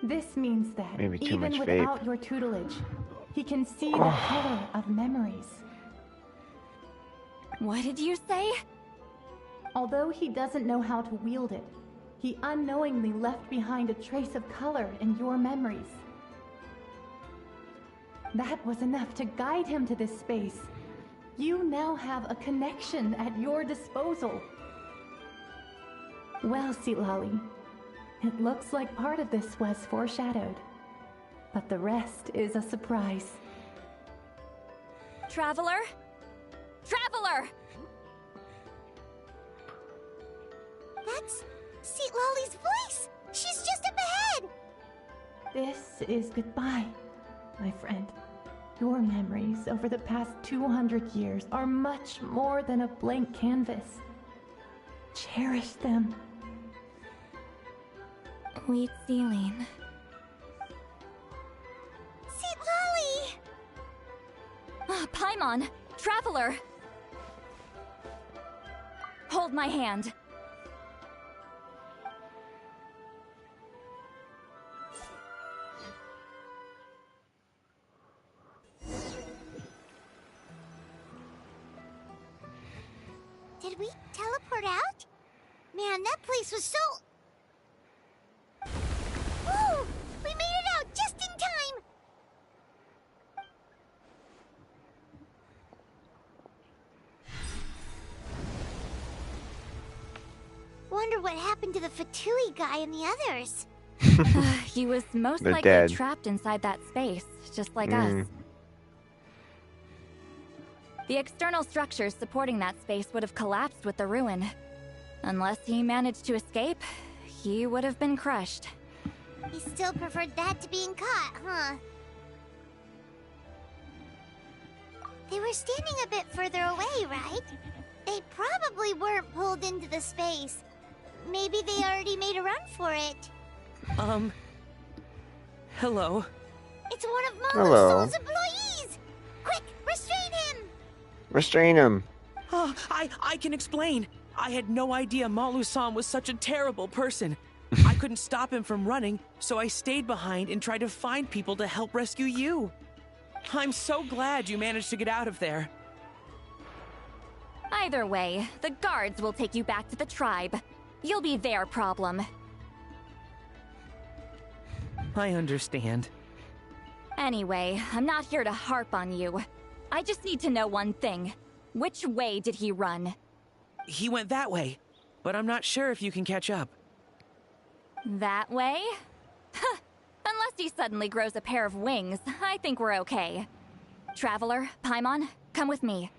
This means that, even without your tutelage, he can see the color of memories. What did you say? Although he doesn't know how to wield it, he unknowingly left behind a trace of color in your memories. That was enough to guide him to this space. You now have a connection at your disposal. Well, Citlali, it looks like part of this was foreshadowed, but the rest is a surprise. Traveler? Traveler! That's Citlali's voice! She's just up ahead! This is goodbye, my friend. Your memories over the past 200 years are much more than a blank canvas. Cherish them. Wheatsealing. Citlali! Paimon! Traveler! Hold my hand. Did we teleport out? Man, that place was so... Woo! We made it out just in time! Wonder what happened to the Fatui guy and the others. He was most They're likely dead. trapped inside that space, just like us. The external structures supporting that space would have collapsed with the ruin. Unless he managed to escape, he would have been crushed. He still preferred that to being caught, huh? They were standing a bit further away, right? They probably weren't pulled into the space. Maybe they already made a run for it. Hello? It's one of Mama's Hello. Soul's employees! Quick, restrain him! Restrain him. Oh, I can explain. I had no idea Malu-san was such a terrible person. I couldn't stop him from running, so I stayed behind and tried to find people to help rescue you. I'm so glad you managed to get out of there. Either way, the guards will take you back to the tribe. You'll be their problem. I understand. Anyway, I'm not here to harp on you. I just need to know one thing. Which way did he run? He went that way, but I'm not sure if you can catch up. That way? Unless he suddenly grows a pair of wings, I think we're okay. Traveler, Paimon, come with me.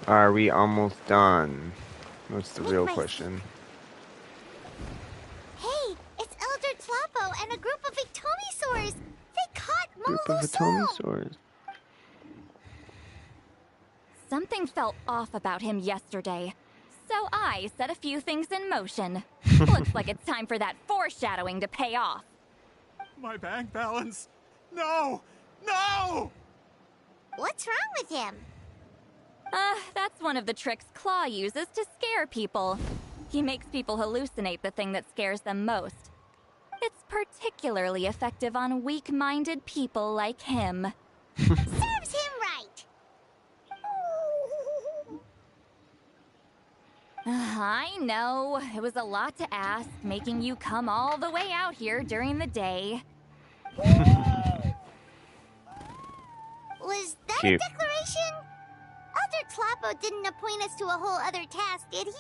Are we almost done? That's the real question. Hey, it's Elder Tlapo and a group of Ictomisaurs! They caught Group of Ictomisaurs. Something felt off about him yesterday, so I set a few things in motion. Looks like it's time for that foreshadowing to pay off. My bank balance! No! No! What's wrong with him? That's one of the tricks Claw uses to scare people. He makes people hallucinate the thing that scares them most. It's particularly effective on weak-minded people like him. Serves him right! I know, it was a lot to ask, making you come all the way out here during the day. Was that Cute. a declaration? Elder Tlapo didn't appoint us to a whole other task, did he?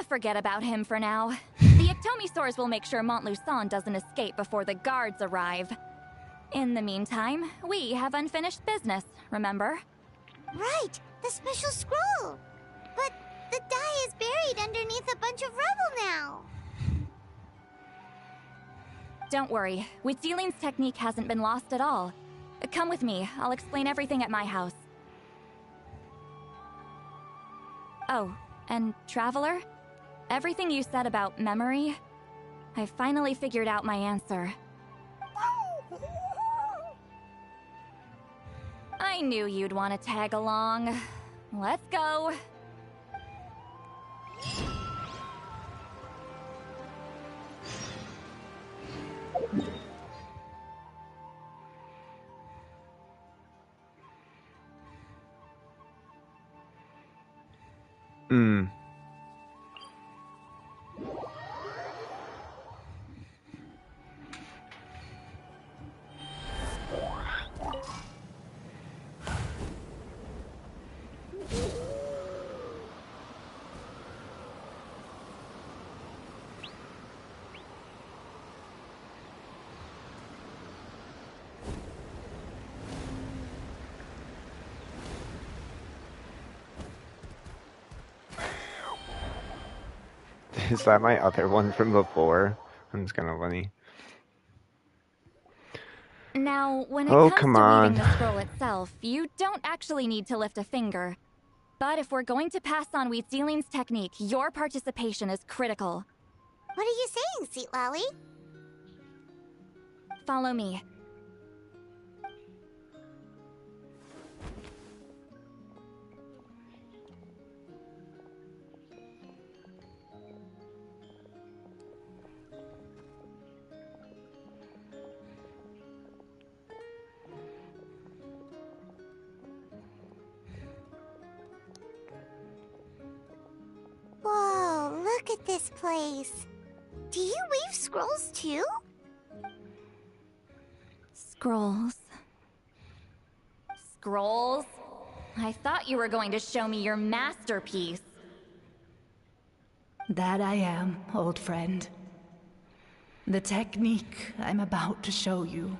Forget about him for now. The Ictomisaurs will make sure Montluçon doesn't escape before the guards arrive. In the meantime, we have unfinished business, remember? Right, the special scroll. But the die is buried underneath a bunch of rubble now. Don't worry, Witziling's technique hasn't been lost at all. Come with me, I'll explain everything at my house. Oh, and Traveler? Everything you said about memory, I finally figured out my answer. I knew you'd want to tag along. Let's go. Is that my other one from before? That's kind of funny. Now, when it Oh, comes come to on. weaving the scroll itself, you don't actually need to lift a finger. But if we're going to pass on Witziling's technique, your participation is critical. What are you saying, Sweet Lolly? Follow me. Whoa, look at this place. Do you weave scrolls too? Scrolls. Scrolls? I thought you were going to show me your masterpiece. That I am, old friend. The technique I'm about to show you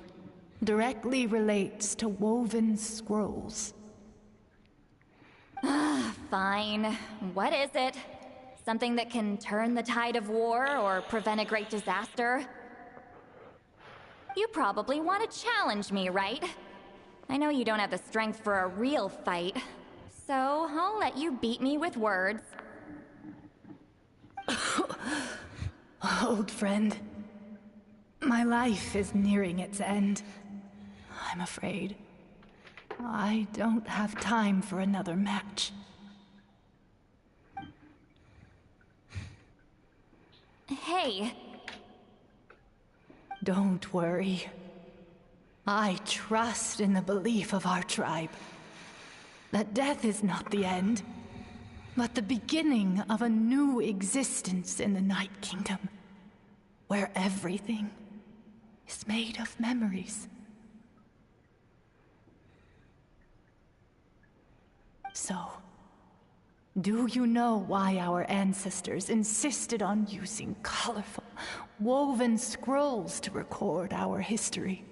directly relates to woven scrolls. Fine. What is it? Something that can turn the tide of war or prevent a great disaster? You probably want to challenge me, right? I know you don't have the strength for a real fight, so I'll let you beat me with words. Old friend, my life is nearing its end. I'm afraid I don't have time for another match. Hey. Don't worry. I trust in the belief of our tribe that death is not the end, but the beginning of a new existence in the Night Kingdom, where everything is made of memories. So, do you know why our ancestors insisted on using colorful, woven scrolls to record our history?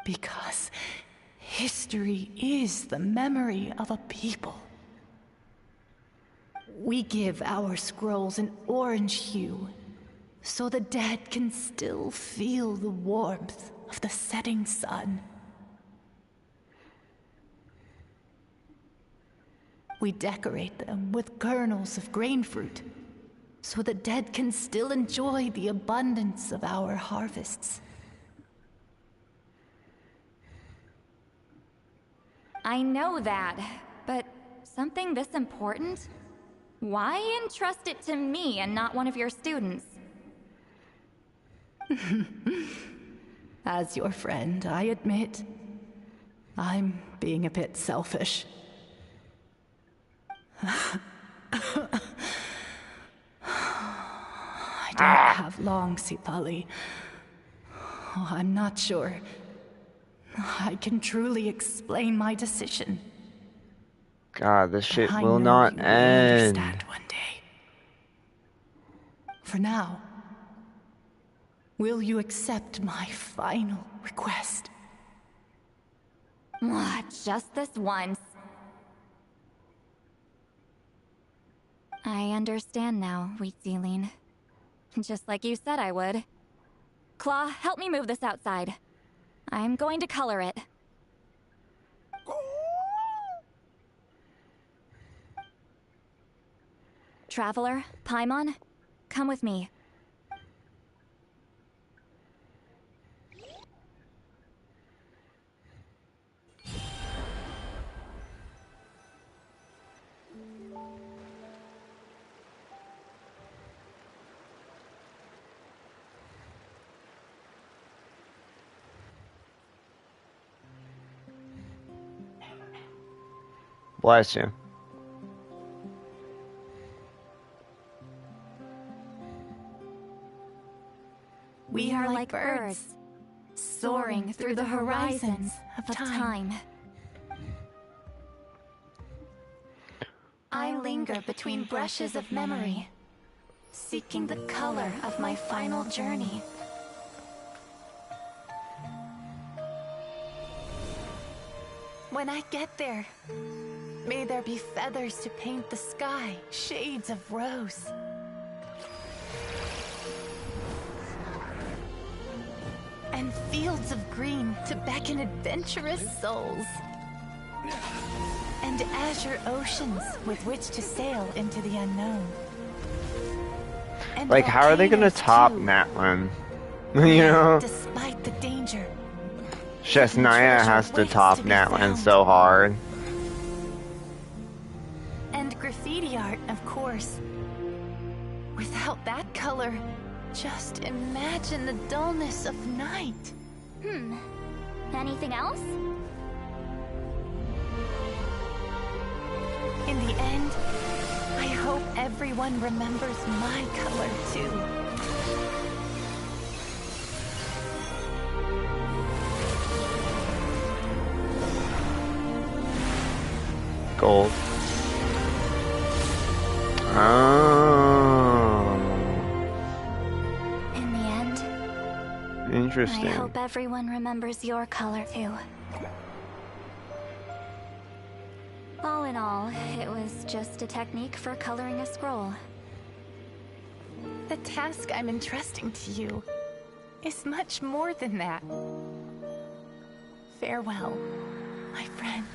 Because history is the memory of a people. We give our scrolls an orange hue, so the dead can still feel the warmth of the setting sun. We decorate them with kernels of grain fruit, so the dead can still enjoy the abundance of our harvests. I know that, but something this important? Why entrust it to me and not one of your students? As your friend, I admit, I'm being a bit selfish. I don't have long, Sipali. Oh, I'm not sure I can truly explain my decision. God, this shit I will know not you will end. understand one day. For now, will you accept my final request? Just this once. I understand now, Wheatsealing. Just like you said I would. Claw, help me move this outside. I'm going to color it. Traveler, Paimon, come with me. Bless you. We are like birds, soaring through the horizons of time. I linger between brushes of memory, seeking the color of my final journey. When I get there, may there be feathers to paint the sky, shades of rose. And fields of green to beckon adventurous souls. And azure oceans with which to sail into the unknown. And Like, how are they gonna top volcanoes, too, Natlan? You know? despite the danger. Shesnaya has to top Natlan so hard. And graffiti art, of course. Without that color, just imagine the dullness of night. Anything else? In the end, I hope everyone remembers my color, too. Gold. Oh. In the end, Interesting. I hope everyone remembers your color too. All in all, it was just a technique for coloring a scroll. The task I'm entrusting to you is much more than that. Farewell, my friend.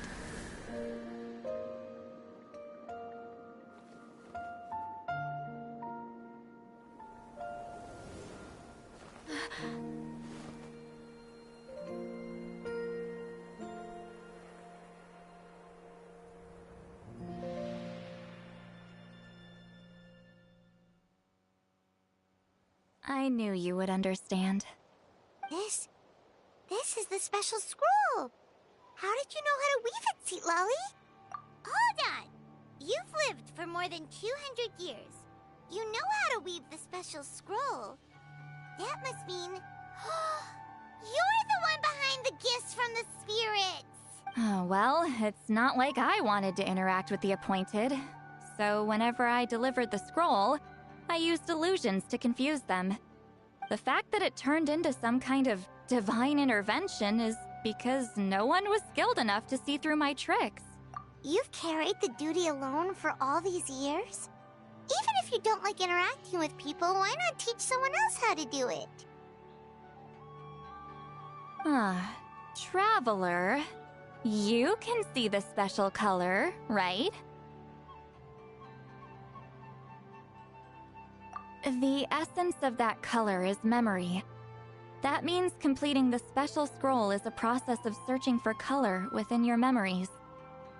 I knew you would understand. This is the special scroll. How did you know how to weave it, Sweet Lolly? Hold on. You've lived for more than 200 years. You know how to weave the special scroll. That must mean... you're the one behind the gifts from the spirits! Oh, well, it's not like I wanted to interact with the appointed. So whenever I delivered the scroll, I used illusions to confuse them. The fact that it turned into some kind of divine intervention is because no one was skilled enough to see through my tricks. You've carried the duty alone for all these years? Even if you don't like interacting with people, why not teach someone else how to do it? Traveler, you can see the special color, right? The essence of that color is memory. That means completing the special scroll is a process of searching for color within your memories.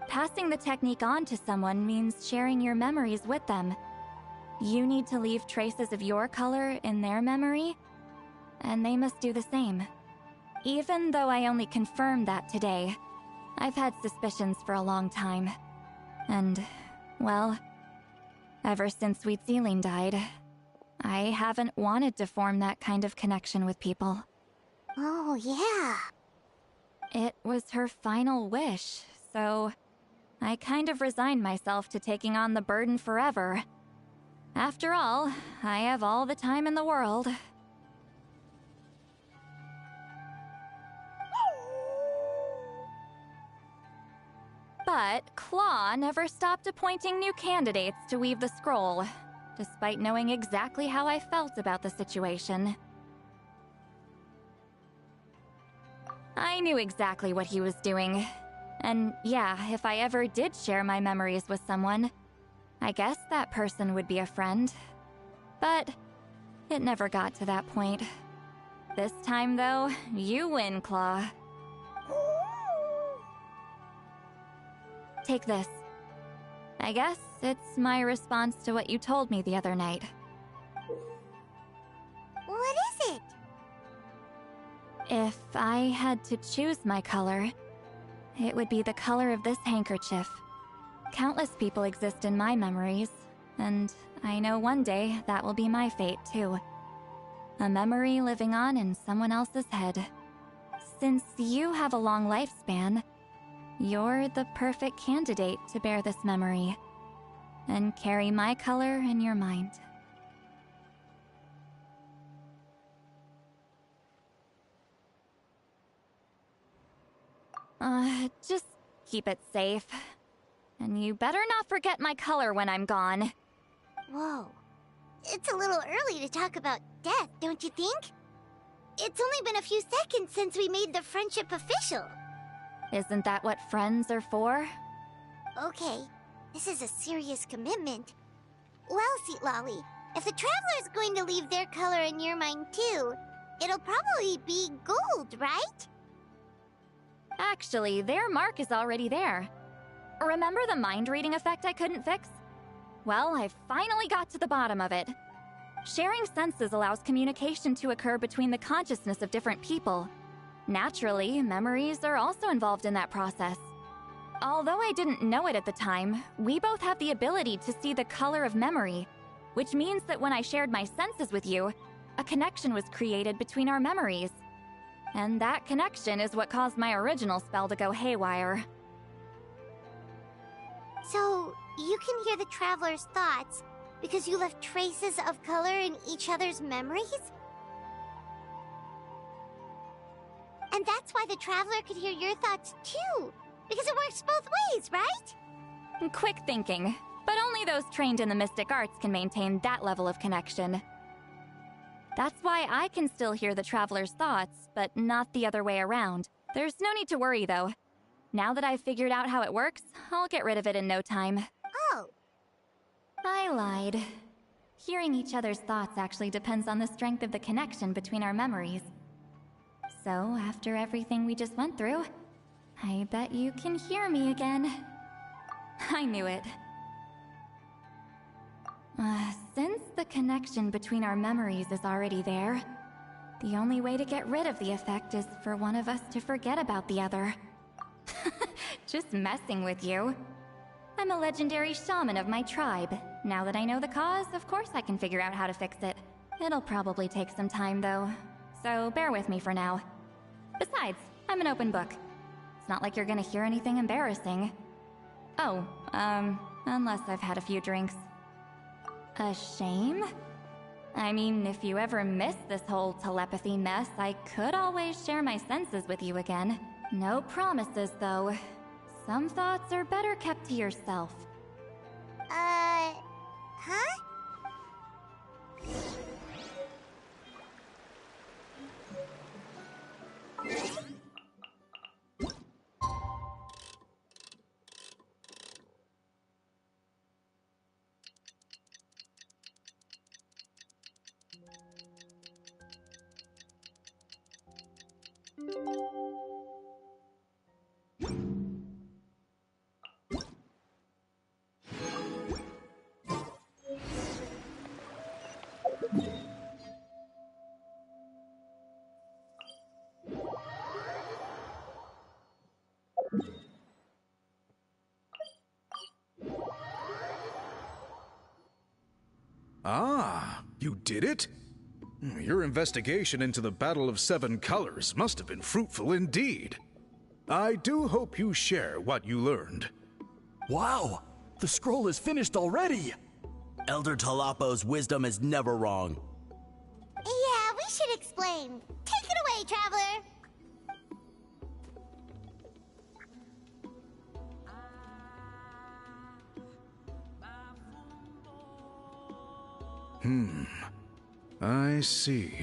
Passing the technique on to someone means sharing your memories with them. You need to leave traces of your color in their memory, and they must do the same. Even though I only confirmed that today, I've had suspicions for a long time. And, well, ever since Sweet Celine died, I haven't wanted to form that kind of connection with people. Oh, yeah. It was her final wish, so I kind of resigned myself to taking on the burden forever. After all, I have all the time in the world. But Claw never stopped appointing new candidates to weave the scroll, despite knowing exactly how I felt about the situation. I knew exactly what he was doing. And yeah, if I ever did share my memories with someone, I guess that person would be a friend. But it never got to that point. This time, though, you win, Claw. Take this. I guess it's my response to what you told me the other night. What is it? If I had to choose my color, it would be the color of this handkerchief. Countless people exist in my memories, and I know one day that will be my fate too. A memory living on in someone else's head. Since you have a long lifespan, you're the perfect candidate to bear this memory, and carry my color in your mind. Just keep it safe. And you better not forget my color when I'm gone. Whoa. It's a little early to talk about death, don't you think? It's only been a few seconds since we made the friendship official. Isn't that what friends are for? Okay, this is a serious commitment. Well, Sweet Lolly, if the Traveler's going to leave their color in your mind too, it'll probably be gold, right? Actually, their mark is already there. Remember the mind-reading effect I couldn't fix? Well, I finally got to the bottom of it. Sharing senses allows communication to occur between the consciousness of different people. Naturally, memories are also involved in that process. Although I didn't know it at the time, we both have the ability to see the color of memory, which means that when I shared my senses with you, a connection was created between our memories. And that connection is what caused my original spell to go haywire. So, you can hear the Traveler's thoughts because you left traces of color in each other's memories? And that's why the Traveler could hear your thoughts too, because it works both ways, right? Quick thinking, but only those trained in the mystic arts can maintain that level of connection. That's why I can still hear the Traveler's thoughts, but not the other way around. There's no need to worry, though. Now that I've figured out how it works, I'll get rid of it in no time. Oh. I lied. Hearing each other's thoughts actually depends on the strength of the connection between our memories. So, after everything we just went through, I bet you can hear me again. I knew it. Since the connection between our memories is already there, the only way to get rid of the effect is for one of us to forget about the other. Just messing with you. I'm a legendary shaman of my tribe. Now that I know the cause, of course I can figure out how to fix it. It'll probably take some time, though, so bear with me for now. Besides, I'm an open book. It's not like you're gonna hear anything embarrassing. Oh, unless I've had a few drinks. A shame? I mean, if you ever miss this whole telepathy mess, I could always share my senses with you again. No promises, though. Some thoughts are better kept to yourself. Huh? Ah, you did it? Your investigation into the Battle of Seven Colors must have been fruitful indeed. I do hope you share what you learned. Wow! The scroll is finished already! Elder Talapo's wisdom is never wrong. Yeah, we should explain. Take it away, Traveler! I see.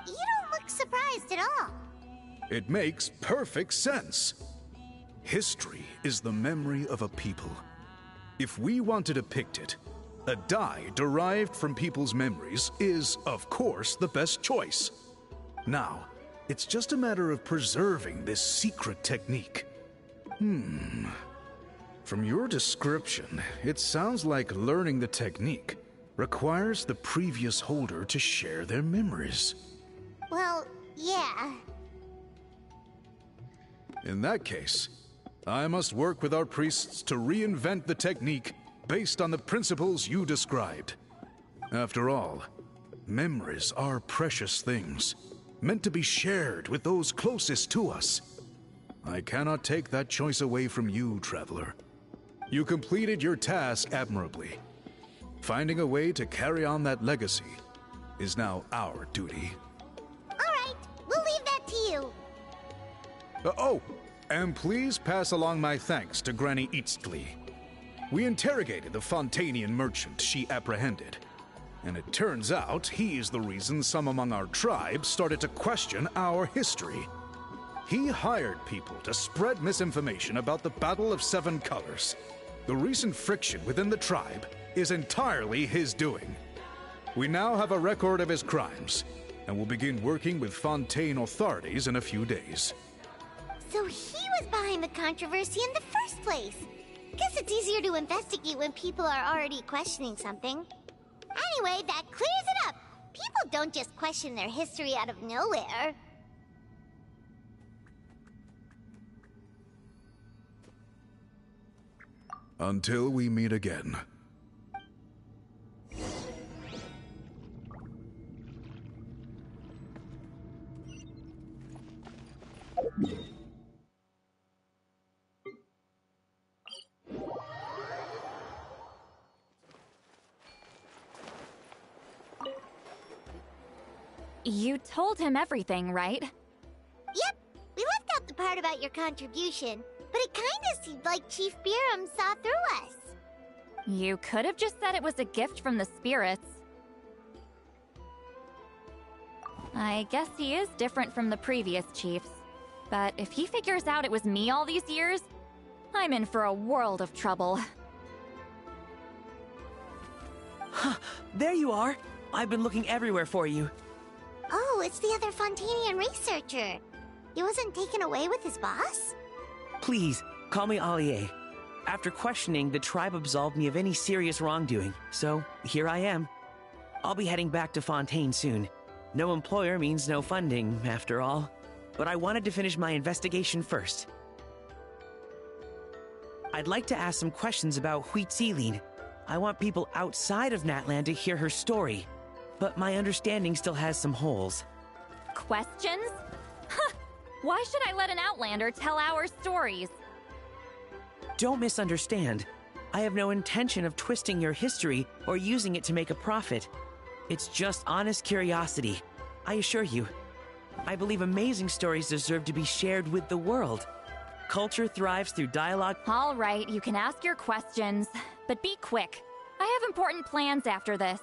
You don't look surprised at all. It makes perfect sense. History is the memory of a people. If we want to depict it, a dye derived from people's memories is, of course, the best choice. Now, it's just a matter of preserving this secret technique. From your description, it sounds like learning the technique requires the previous holder to share their memories. Well, yeah. In that case, I must work with our priests to reinvent the technique based on the principles you described. After all, memories are precious things, meant to be shared with those closest to us. I cannot take that choice away from you, Traveler. You completed your task admirably. Finding a way to carry on that legacy is now our duty. All right, we'll leave that to you. And please pass along my thanks to Granny Eastly. We interrogated the Fontanian merchant she apprehended, and it turns out he's the reason some among our tribe started to question our history. He hired people to spread misinformation about the Battle of Seven Colors. The recent friction within the tribe is entirely his doing. We now have a record of his crimes, and will begin working with Fontaine authorities in a few days. So he was behind the controversy in the first place. Guess it's easier to investigate when people are already questioning something. Anyway, that clears it up. People don't just question their history out of nowhere. Until we meet again. You told him everything, right? Yep. We left out the part about your contribution, but it kinda seemed like Chief Biram saw through us. You could have just said it was a gift from the spirits. I guess he is different from the previous chiefs. But if he figures out it was me all these years, I'm in for a world of trouble. Huh, there you are! I've been looking everywhere for you. Oh, it's the other Fontanian researcher. He wasn't taken away with his boss? Please, call me Allie. After questioning, the tribe absolved me of any serious wrongdoing, so here I am. I'll be heading back to Fontaine soon. No employer means no funding, after all. But I wanted to finish my investigation first. I'd like to ask some questions about Huitziline. I want people outside of Natlan to hear her story, but my understanding still has some holes. Questions? Huh! Why should I let an Outlander tell our stories? Don't misunderstand. I have no intention of twisting your history or using it to make a profit. It's just honest curiosity, I assure you. I believe amazing stories deserve to be shared with the world. Culture thrives through dialogue. All right, you can ask your questions, but be quick. I have important plans after this.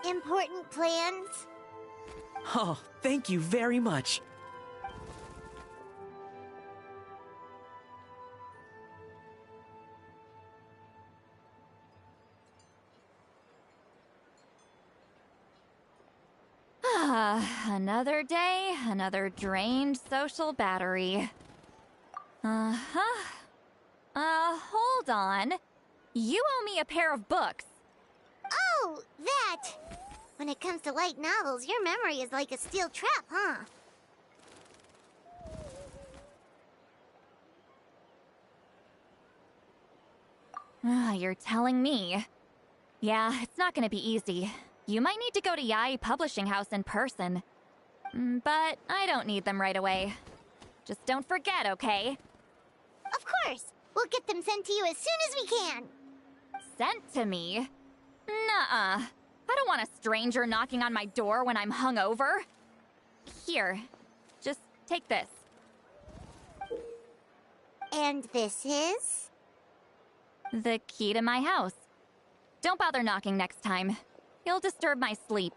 Important plans? Oh, thank you very much. Another day, another drained social battery. Hold on. You owe me a pair of books. Oh, that! When it comes to light novels, your memory is like a steel trap, huh? You're telling me. Yeah, it's not gonna be easy. You might need to go to Yai Publishing House in person. But I don't need them right away. Just don't forget, okay? Of course! We'll get them sent to you as soon as we can! Sent to me? Nuh-uh. I don't want a stranger knocking on my door when I'm hungover. Here, just take this. And this is? The key to my house. Don't bother knocking next time. You'll disturb my sleep.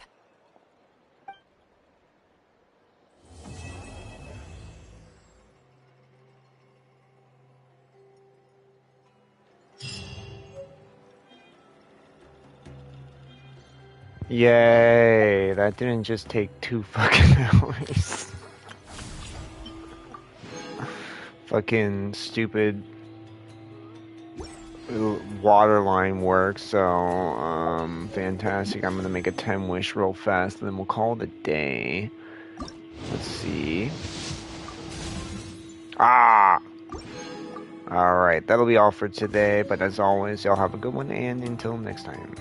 Yay, that didn't just take 2 fucking hours. Fucking stupid water line work, so fantastic. I'm gonna make a 10 wish real fast and then we'll call it a day. Let's see. Alright, that'll be all for today, but as always, y'all have a good one and until next time.